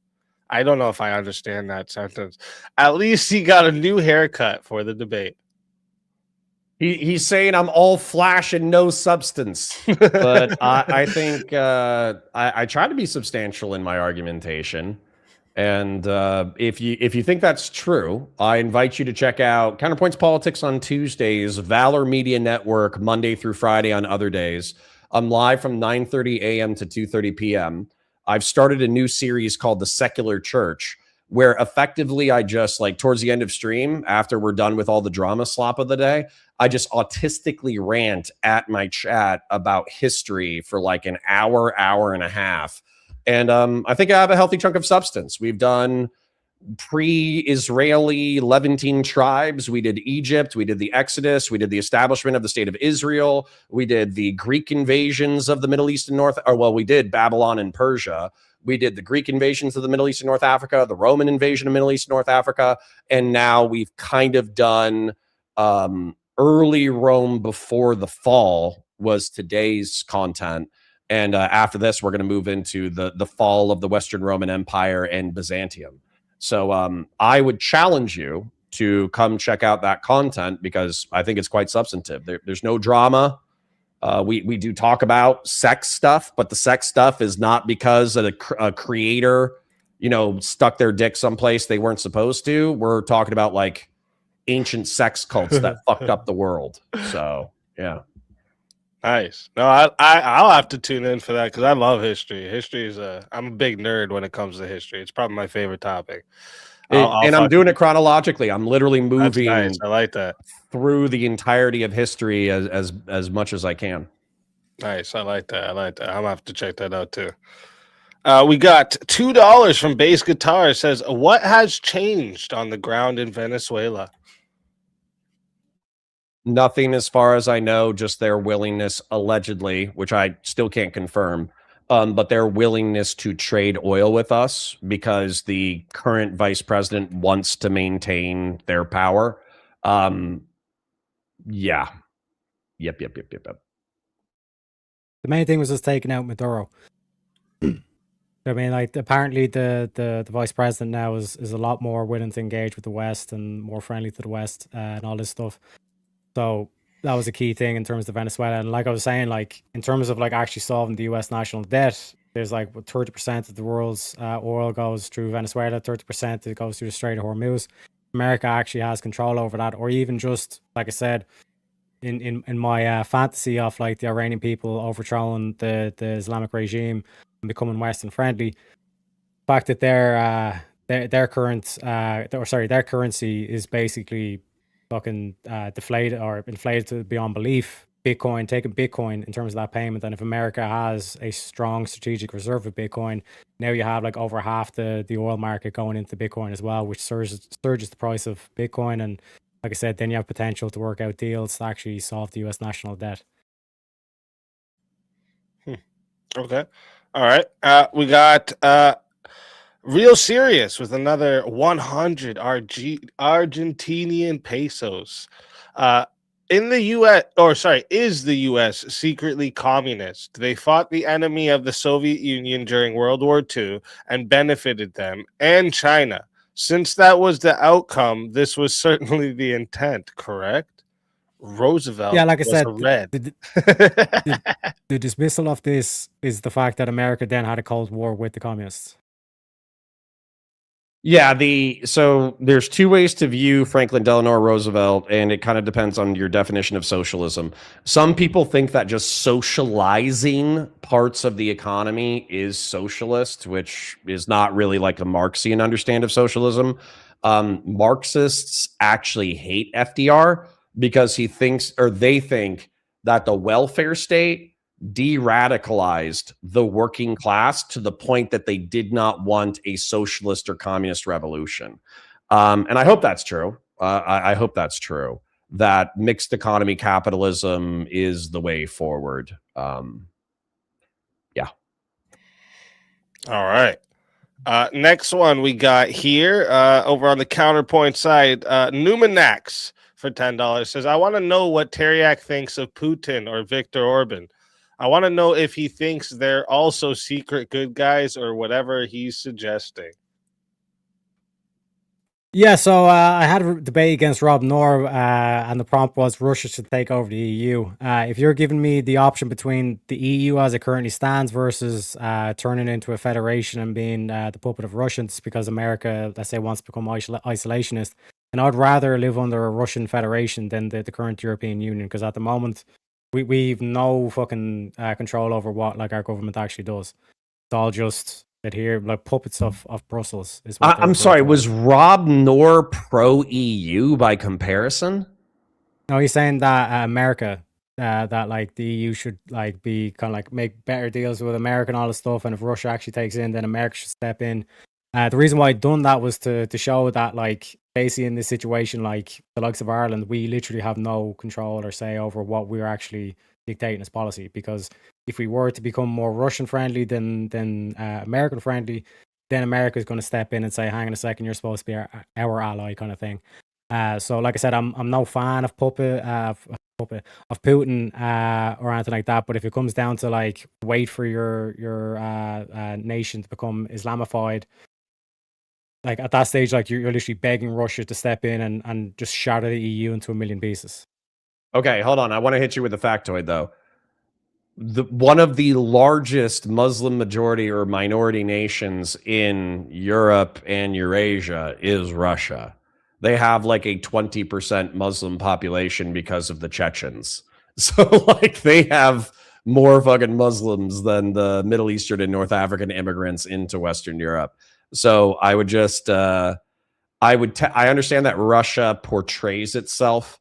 I don't know if I understand that sentence. At least he got a new haircut for the debate. He's saying I'm all flash and no substance, but I think I try to be substantial in my argumentation. And if you think that's true, I invite you to check out Counterpoints Politics on Tuesdays, Valor Media Network Monday through Friday on other days. I'm live from 9:30 a.m. to 2:30 p.m. I've started a new series called The Secular Church, where effectively I just like towards the end of stream, after we're done with all the drama slop of the day, I just autistically rant at my chat about history for like an hour and a half. And I think I have a healthy chunk of substance. We've done pre-Israeli Levantine tribes. We did Egypt. We did the Exodus. We did the establishment of the state of Israel. We did the Greek invasions of the Middle East and we did Babylon and Persia. We did the Greek invasions of the Middle East and North Africa, the Roman invasion of Middle East and North Africa. And now we've kind of done early Rome before the fall was today's content. And after this, we're going to move into the fall of the Western Roman Empire and Byzantium. So I would challenge you to come check out that content because I think it's quite substantive. There's no drama. We do talk about sex stuff, but the sex stuff is not because a creator, stuck their dick someplace they weren't supposed to. We're talking about like ancient sex cults that fucked up the world. So, yeah. Nice. No, I'll have to tune in for that because I love history. History is I'm a big nerd when it comes to history. It's probably my favorite topic. I'm doing it chronologically. I'm literally moving. Nice. I like that. Through the entirety of history as much as I can. Nice. I like that. I'm gonna have to check that out too. We got $2 from Bass Guitar. It says, what has changed on the ground in Venezuela? Nothing as far as I know, just their willingness, allegedly, which I still can't confirm, but their willingness to trade oil with us because the current vice president wants to maintain their power. Yeah. Yep. The main thing was just taking out Maduro. I mean, like apparently the vice president now is a lot more willing to engage with the West and more friendly to the West and all this stuff. So that was a key thing in terms of Venezuela. And like I was saying, like in terms of like actually solving the US national debt, there's like 30% of the world's oil goes through Venezuela, 30% it goes through the Strait of Hormuz. America actually has control over that, or even just like I said, in my fantasy of like the Iranian people overthrowing the Islamic regime and becoming Western friendly, the fact that their currency is basically fucking deflated or inflated to beyond belief. Taking Bitcoin in terms of that payment, and if America has a strong strategic reserve of Bitcoin, now you have like over half the oil market going into Bitcoin as well, which surges the price of Bitcoin. And like I said, then you have potential to work out deals to actually solve the US national debt. Okay. All right. We got Real Serious with another 100 Argentinian pesos. Is the US secretly communist? They fought the enemy of the Soviet Union during World War II and benefited them and China. Since that was the outcome, this was certainly the intent, correct? Roosevelt Yeah, like I was a said, red. the dismissal of this is the fact that America then had a Cold War with the communists. Yeah, so there's two ways to view Franklin Delano Roosevelt, and it kind of depends on your definition of socialism. Some people think that just socializing parts of the economy is socialist, which is not really like a Marxian understand of socialism. Marxists actually hate FDR because they think that the welfare state de-radicalized the working class to the point that they did not want a socialist or communist revolution. And I hope that's true. I hope that's true, that mixed economy capitalism is the way forward. Yeah. All right. Next one we got here over on the Counterpoint side. Numanax for $10 says, I want to know what Teriak thinks of Putin or Viktor Orban. I want to know if he thinks they're also secret good guys or whatever he's suggesting. Yeah, so I had a debate against Rob Noor, and the prompt was Russia should take over the EU. If you're giving me the option between the EU as it currently stands versus turning into a federation and being the puppet of Russians because America, let's say, wants to become isolationist, and I'd rather live under a Russian federation than the current European Union, because at the moment we've no fucking control over what like our government actually does. It's all just adhere like puppets of Brussels. Is what I'm sorry, was Rob Noor pro EU by comparison? No, he's saying that America, that like the EU should like be kind of like make better deals with America and all this stuff, and if Russia actually takes in, then America should step in. The reason why I done that was to show that like basically in this situation, like the likes of Ireland, we literally have no control or say over what we're actually dictating as policy. Because if we were to become more Russian friendly than American friendly, then America is going to step in and say, "Hang on a second, you're supposed to be our ally," kind of thing. So, like I said, I'm no fan of Putin or anything like that. But if it comes down to like wait for your nation to become Islamified, like at that stage, like you're literally begging Russia to step in and just shatter the EU into a million pieces. Okay, hold on. I want to hit you with a factoid though. One of the largest Muslim majority or minority nations in Europe and Eurasia is Russia. They have like a 20% Muslim population because of the Chechens. So like they have more fucking Muslims than the Middle Eastern and North African immigrants into Western Europe. So I would just I understand that Russia portrays itself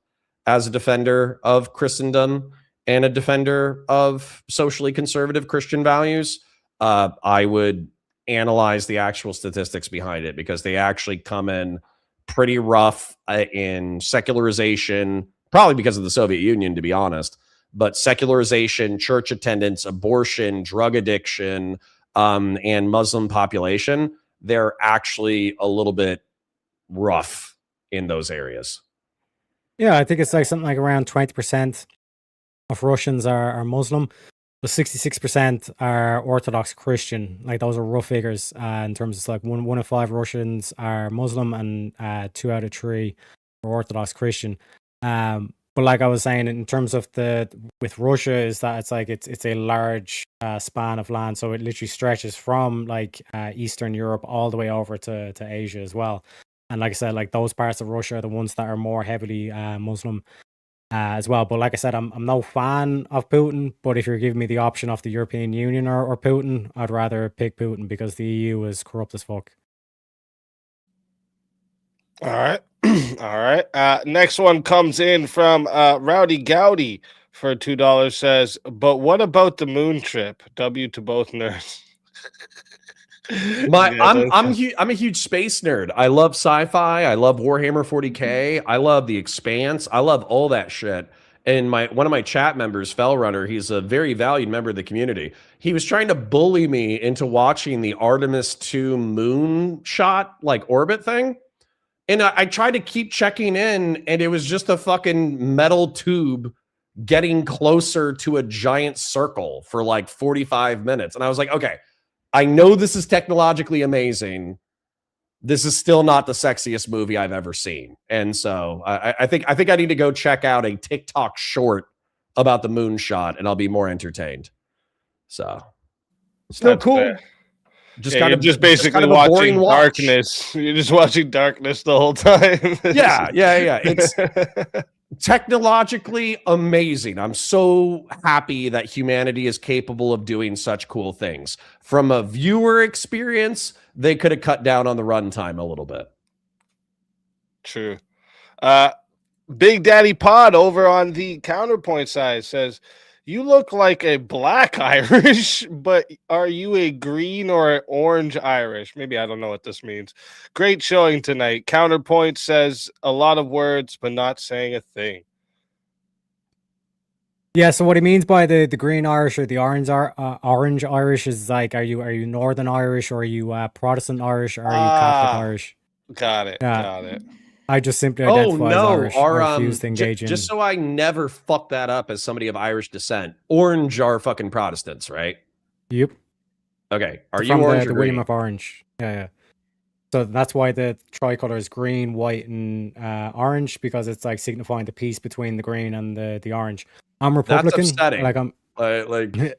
as a defender of Christendom and a defender of socially conservative Christian values. I would analyze the actual statistics behind it, because they actually come in pretty rough in secularization, probably because of the Soviet Union, to be honest. But secularization, church attendance, abortion, drug addiction, and Muslim population, they're actually a little bit rough in those areas. Yeah, I think it's like something like around 20% of Russians are Muslim, but 66% are Orthodox Christian. Like those are rough figures in terms of like one of 5 Russians are Muslim and 2 out of 3 are Orthodox Christian. But like I was saying, in terms of with Russia, is that it's like it's a large span of land, so it literally stretches from like Eastern Europe all the way over to Asia as well. And like I said, like those parts of Russia are the ones that are more heavily Muslim as well. But like I said, I'm no fan of Putin. But if you're giving me the option of the European Union or Putin, I'd rather pick Putin because the EU is corrupt as fuck. All right. All right. Next one comes in from Rowdy Gowdy for $2. Says, but what about the moon trip? W to both nerds. I'm a huge space nerd. I love sci-fi. I love Warhammer 40K. I love The Expanse. I love all that shit. And one of my chat members, Fellrunner, he's a very valued member of the community. He was trying to bully me into watching the Artemis 2 moon shot, like orbit thing. And I tried to keep checking in, and it was just a fucking metal tube getting closer to a giant circle for like 45 minutes. And I was like, okay, I know this is technologically amazing, this is still not the sexiest movie I've ever seen. And so I think I need to go check out a TikTok short about the moonshot, and I'll be more entertained. So still That's fair. cool. Just Yeah, kind you're of just basically a boring watching watch. darkness. You're just watching darkness the whole time. Yeah. It's technologically amazing. I'm so happy that humanity is capable of doing such cool things. From a viewer experience, they could have cut down on the runtime a little bit. True. Big Daddy Pod over on the Counterpoint side says, "You look like a black Irish, but are you a green or orange Irish?" Maybe I don't know what this means. Great showing tonight. Counterpoint says a lot of words, but not saying a thing. Yeah, so what he means by the green Irish or the orange Irish is like, are you Northern Irish, or are you Protestant Irish, or are you Catholic Irish? Got it. Yeah. Got it. I just simply Oh identify as no, Irish. I refuse to engage just so I never fuck that up as somebody of Irish descent. Orange are fucking Protestants, right? Yep. Okay, are you From orange the or William green? of Orange. Yeah. So that's why the tricolor is green, white, and orange, because it's like signifying the peace between the green and the orange. I'm Republican. That's upsetting. Like I'm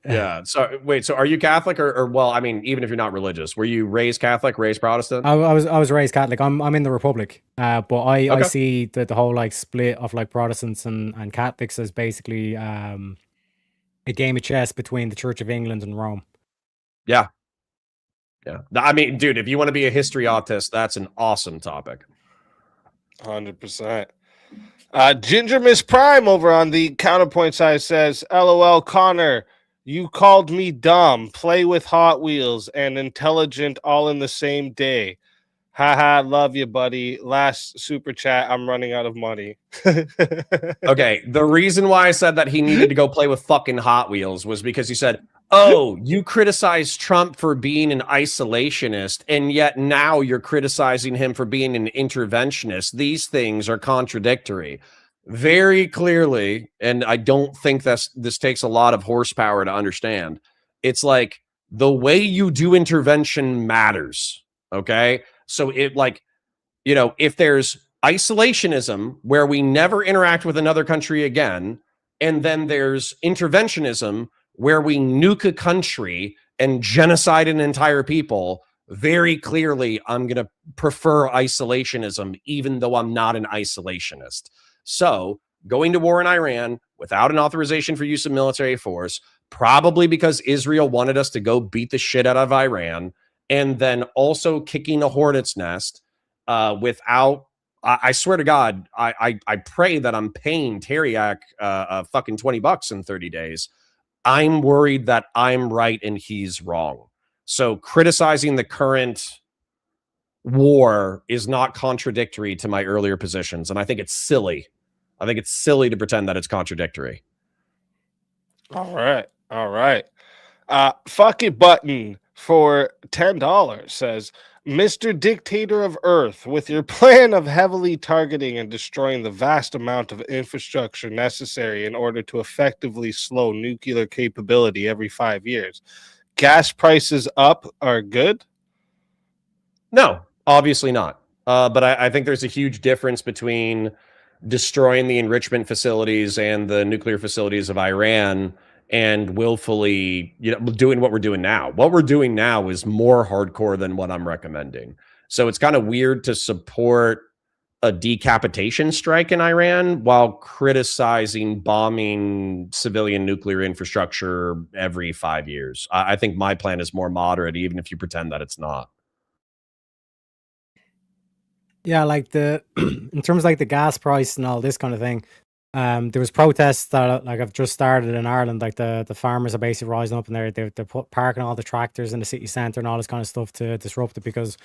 yeah. So wait, so are you Catholic or well, I mean, even if you're not religious, were you raised Catholic, raised Protestant? I was raised Catholic. I'm in the Republic. But I Okay. see the whole like split of like Protestants and Catholics as basically a game of chess between the Church of England and Rome. Yeah. I mean, dude, if you want to be a history autist, that's an awesome topic. 100%. Ginger Miss Prime over on the Counterpoint side says, "LOL, Connor, you called me dumb, play with Hot Wheels, and intelligent all in the same day. Haha, love you, buddy. Last super chat, I'm running out of money." Okay, the reason why I said that he needed to go play with fucking Hot Wheels was because he said, "Oh, you criticize Trump for being an isolationist, and yet now you're criticizing him for being an interventionist. These things are contradictory." Very clearly, and I don't think this takes a lot of horsepower to understand. It's like the way you do intervention matters. Okay, so it like, you know, if there's isolationism where we never interact with another country again, and then there's interventionism where we nuke a country and genocide an entire people, very clearly I'm going to prefer isolationism, even though I'm not an isolationist. So going to war in Iran without an authorization for use of military force, probably because Israel wanted us to go beat the shit out of Iran, and then also kicking a hornet's nest without, I swear to God, I pray that I'm paying Teriak fucking $20 in 30 days. I'm worried that I'm right and he's wrong. So criticizing the current war is not contradictory to my earlier positions, and I think it's silly. I think it's silly to pretend that it's contradictory. All right. Fuck it button for $10 says, "Mr. Dictator of Earth, with your plan of heavily targeting and destroying the vast amount of infrastructure necessary in order to effectively slow nuclear capability every 5 years, gas prices up are good?" No, obviously not. But I think there's a huge difference between destroying the enrichment facilities and the nuclear facilities of Iran and willfully, you know, doing what we're doing now. What we're doing now is more hardcore than what I'm recommending. So it's kind of weird to support a decapitation strike in Iran while criticizing bombing civilian nuclear infrastructure every 5 years. I think my plan is more moderate, even if you pretend that it's not. Yeah, like in terms of like the gas price and all this kind of thing, there was protests that like have just started in Ireland. Like the farmers are basically rising up, and they're parking all the tractors in the city centre and all this kind of stuff to disrupt it, because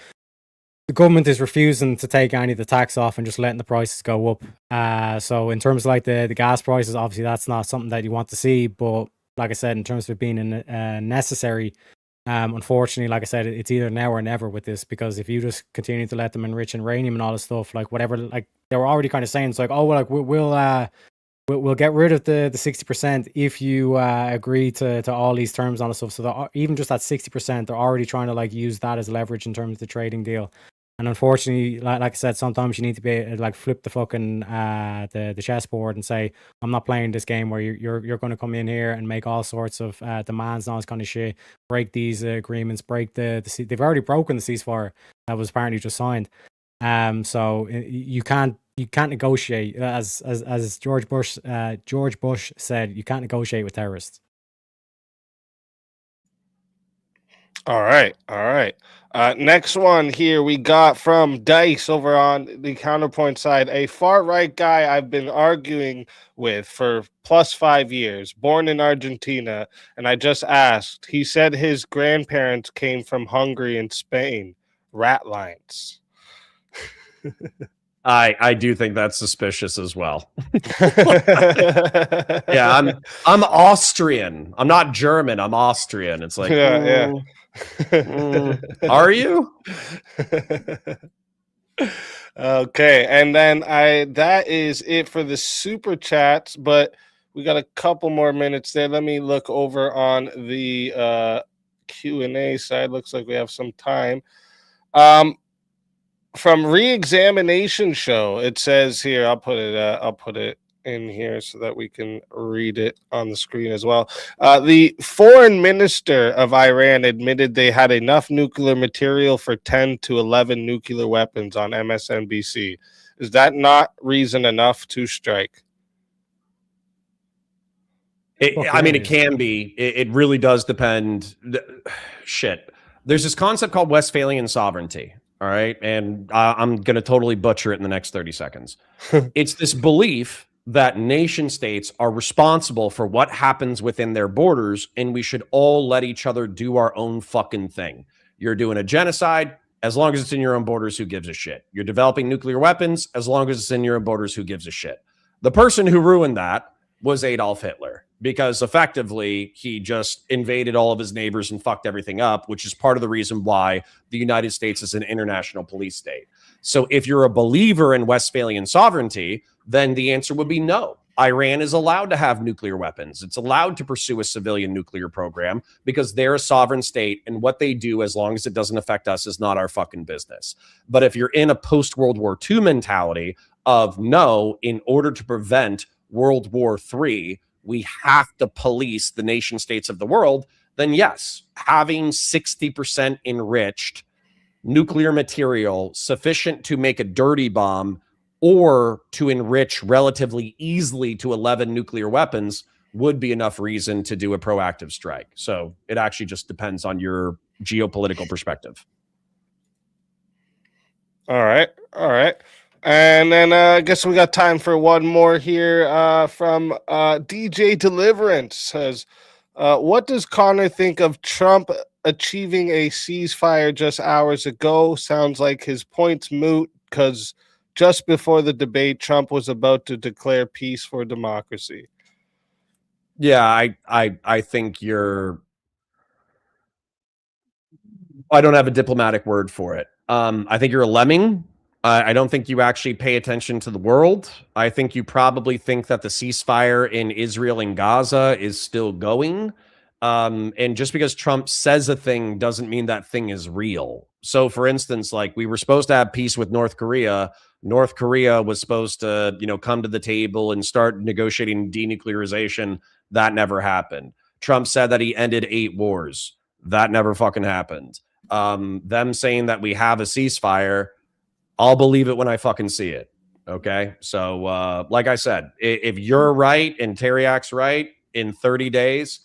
the government is refusing to take any of the tax off and just letting the prices go up. So in terms of like the gas prices, obviously that's not something that you want to see. But like I said, in terms of it being necessary, unfortunately, like I said, it's either now or never with this, because if you just continue to let them enrich uranium and all this stuff, like whatever, like they were already kind of saying, it's like, oh, well, like we'll get rid of the 60% if you agree to all these terms on the stuff. So even just that 60%, they're already trying to like use that as leverage in terms of the trading deal. And unfortunately, like I said, sometimes you need to be like flip the fucking the chessboard and say, I'm not playing this game where you're going to come in here and make all sorts of demands and all this kind of shit, break these agreements, break they've already broken the ceasefire that was apparently just signed. So you can't negotiate as George Bush said, you can't negotiate with terrorists. All right. Next one here we got from Dice over on the Counterpoint side. A far right guy I've been arguing with for plus 5 years, born in Argentina, and I just asked. He said his grandparents came from Hungary and Spain. Rat lines. I do think that's suspicious as well. Yeah, I'm Austrian. I'm not German. I'm Austrian. It's like, yeah. Are you? Okay, and then that is it for the super chats, but we got a couple more minutes there. Let me look over on the Q&A side. Looks like we have some time. From Reexamination Show, it says here, I'll put it in here so that we can read it on the screen as well. The foreign minister of Iran admitted they had enough nuclear material for 10 to 11 nuclear weapons on MSNBC. Is that not reason enough to strike? I mean, it can be. It really does depend. Shit. There's this concept called Westphalian sovereignty. All right. And I'm going to totally butcher it in the next 30 seconds. It's this belief that nation states are responsible for what happens within their borders, and we should all let each other do our own fucking thing. You're doing a genocide, as long as it's in your own borders, who gives a shit? You're developing nuclear weapons, as long as it's in your own borders, who gives a shit? The person who ruined that was Adolf Hitler, because effectively he just invaded all of his neighbors and fucked everything up, which is part of the reason why the United States is an international police state. So if you're a believer in Westphalian sovereignty, then the answer would be no. Iran is allowed to have nuclear weapons. It's allowed to pursue a civilian nuclear program because they're a sovereign state, and what they do, as long as it doesn't affect us, is not our fucking business. But if you're in a post-World War II mentality of no, in order to prevent World War III, we have to police the nation states of the world, then yes, having 60% enriched nuclear material sufficient to make a dirty bomb or to enrich relatively easily to 11 nuclear weapons would be enough reason to do a proactive strike. So it actually just depends on your geopolitical perspective. All right. And then I guess we got time for one more here from DJ Deliverance. Says, what does Connor think of Trump achieving a ceasefire just hours ago? Sounds like his point's moot because just before the debate, Trump was about to declare peace for democracy. Yeah, I think I don't have a diplomatic word for it. I think you're a lemming. I don't think you actually pay attention to the world. I think you probably think that the ceasefire in Israel and Gaza is still going. And just because Trump says a thing doesn't mean that thing is real. So, for instance, like we were supposed to have peace with North Korea. North Korea was supposed to, come to the table and start negotiating denuclearization. That never happened. Trump said that he ended 8 wars. That never fucking happened. Them saying that we have a ceasefire, I'll believe it when I fucking see it. Okay. So, like I said, if you're right and Teriak's right, in 30 days,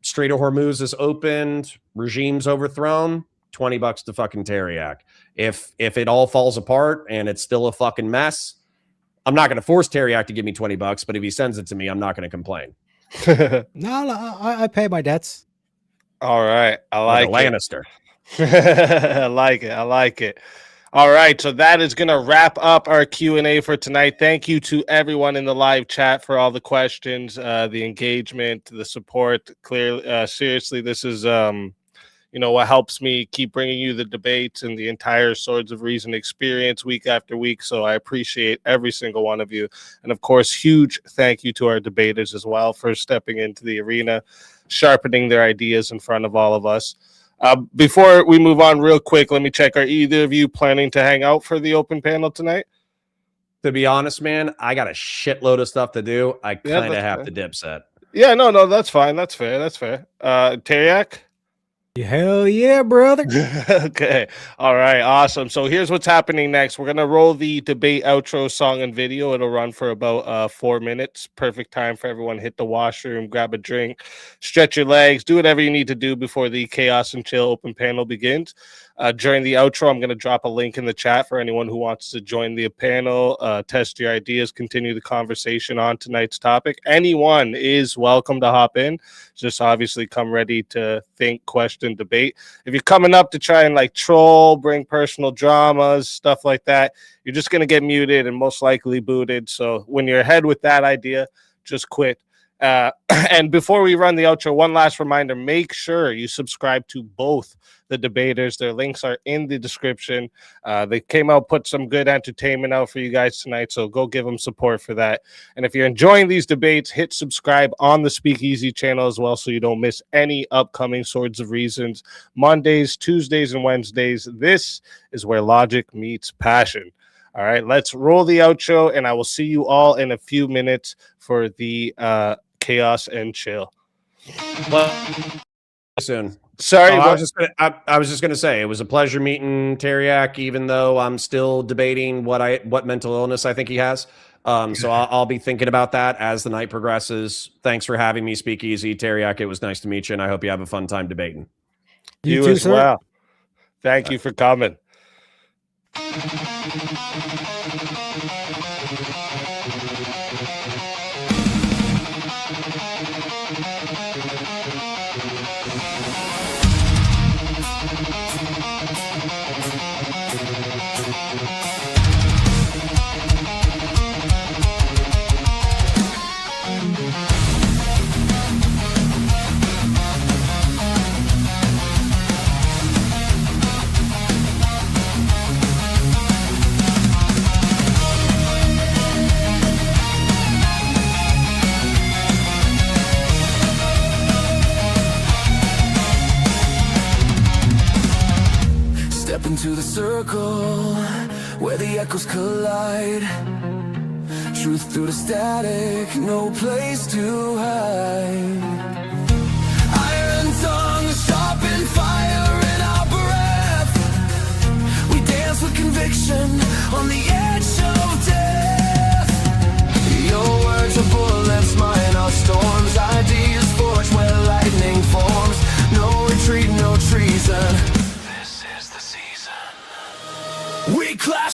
Strait of Hormuz is opened, regime's overthrown, $20 to fucking Teriak. If it all falls apart and it's still a fucking mess, I'm not going to force Teriak to give me $20, but if he sends it to me, I'm not going to complain. No, I pay my debts. All right. I like Lannister. I like it. All right, so that is going to wrap up our Q&A for tonight. Thank you to everyone in the live chat for all the questions, the engagement, the support. Seriously, this is what helps me keep bringing you the debates and the entire Swords of Reason experience week after week. So I appreciate every single one of you. And of course, huge thank you to our debaters as well for stepping into the arena, sharpening their ideas in front of all of us. Before we move on, real quick, let me check. Are either of you planning to hang out for the open panel tonight? To be honest, man, I got a shitload of stuff to do. I Yeah, kind of that's have fair. to dip set. Yeah, no, that's fine. That's fair. That's fair. Teriak? Hell yeah, brother. Okay. All right. Awesome. So here's what's happening next. We're gonna roll the debate outro song and video. It'll run for about 4 minutes. Perfect time for everyone. Hit the washroom, grab a drink, stretch your legs, do whatever you need to do before the Chaos and Chill open panel begins. During the outro, I'm gonna drop a link in the chat for anyone who wants to join the panel, test your ideas, continue the conversation on tonight's topic. Anyone is welcome to hop in. Just obviously come ready to think, question, debate. If you're coming up to try and like troll, bring personal dramas, stuff like that, you're just going to get muted and most likely booted. So when you're ahead with that idea, just quit. And before we run the outro, one last reminder, make sure you subscribe to both the debaters. Their links are in the description. They came out, put some good entertainment out for you guys tonight, so go give them support for that. And if you're enjoying these debates, hit subscribe on the Speakeazy channel as well so you don't miss any upcoming Swords of Reasons Mondays, Tuesdays, and Wednesdays. This is where logic meets passion. All right, let's roll the outro, and I will see you all in a few minutes for the Chaos and Chill. Well, soon. Sorry, I was just gonna say it was a pleasure meeting Teriak, even though I'm still debating what mental illness I think he has. So I'll be thinking about that as the night progresses. Thanks for having me, Speakeazy. Teriak, it was nice to meet you, and I hope you have a fun time debating. You too, as sir. well. Thank you for coming. Step into the circle where the echoes collide. Truth through the static, no place to hide.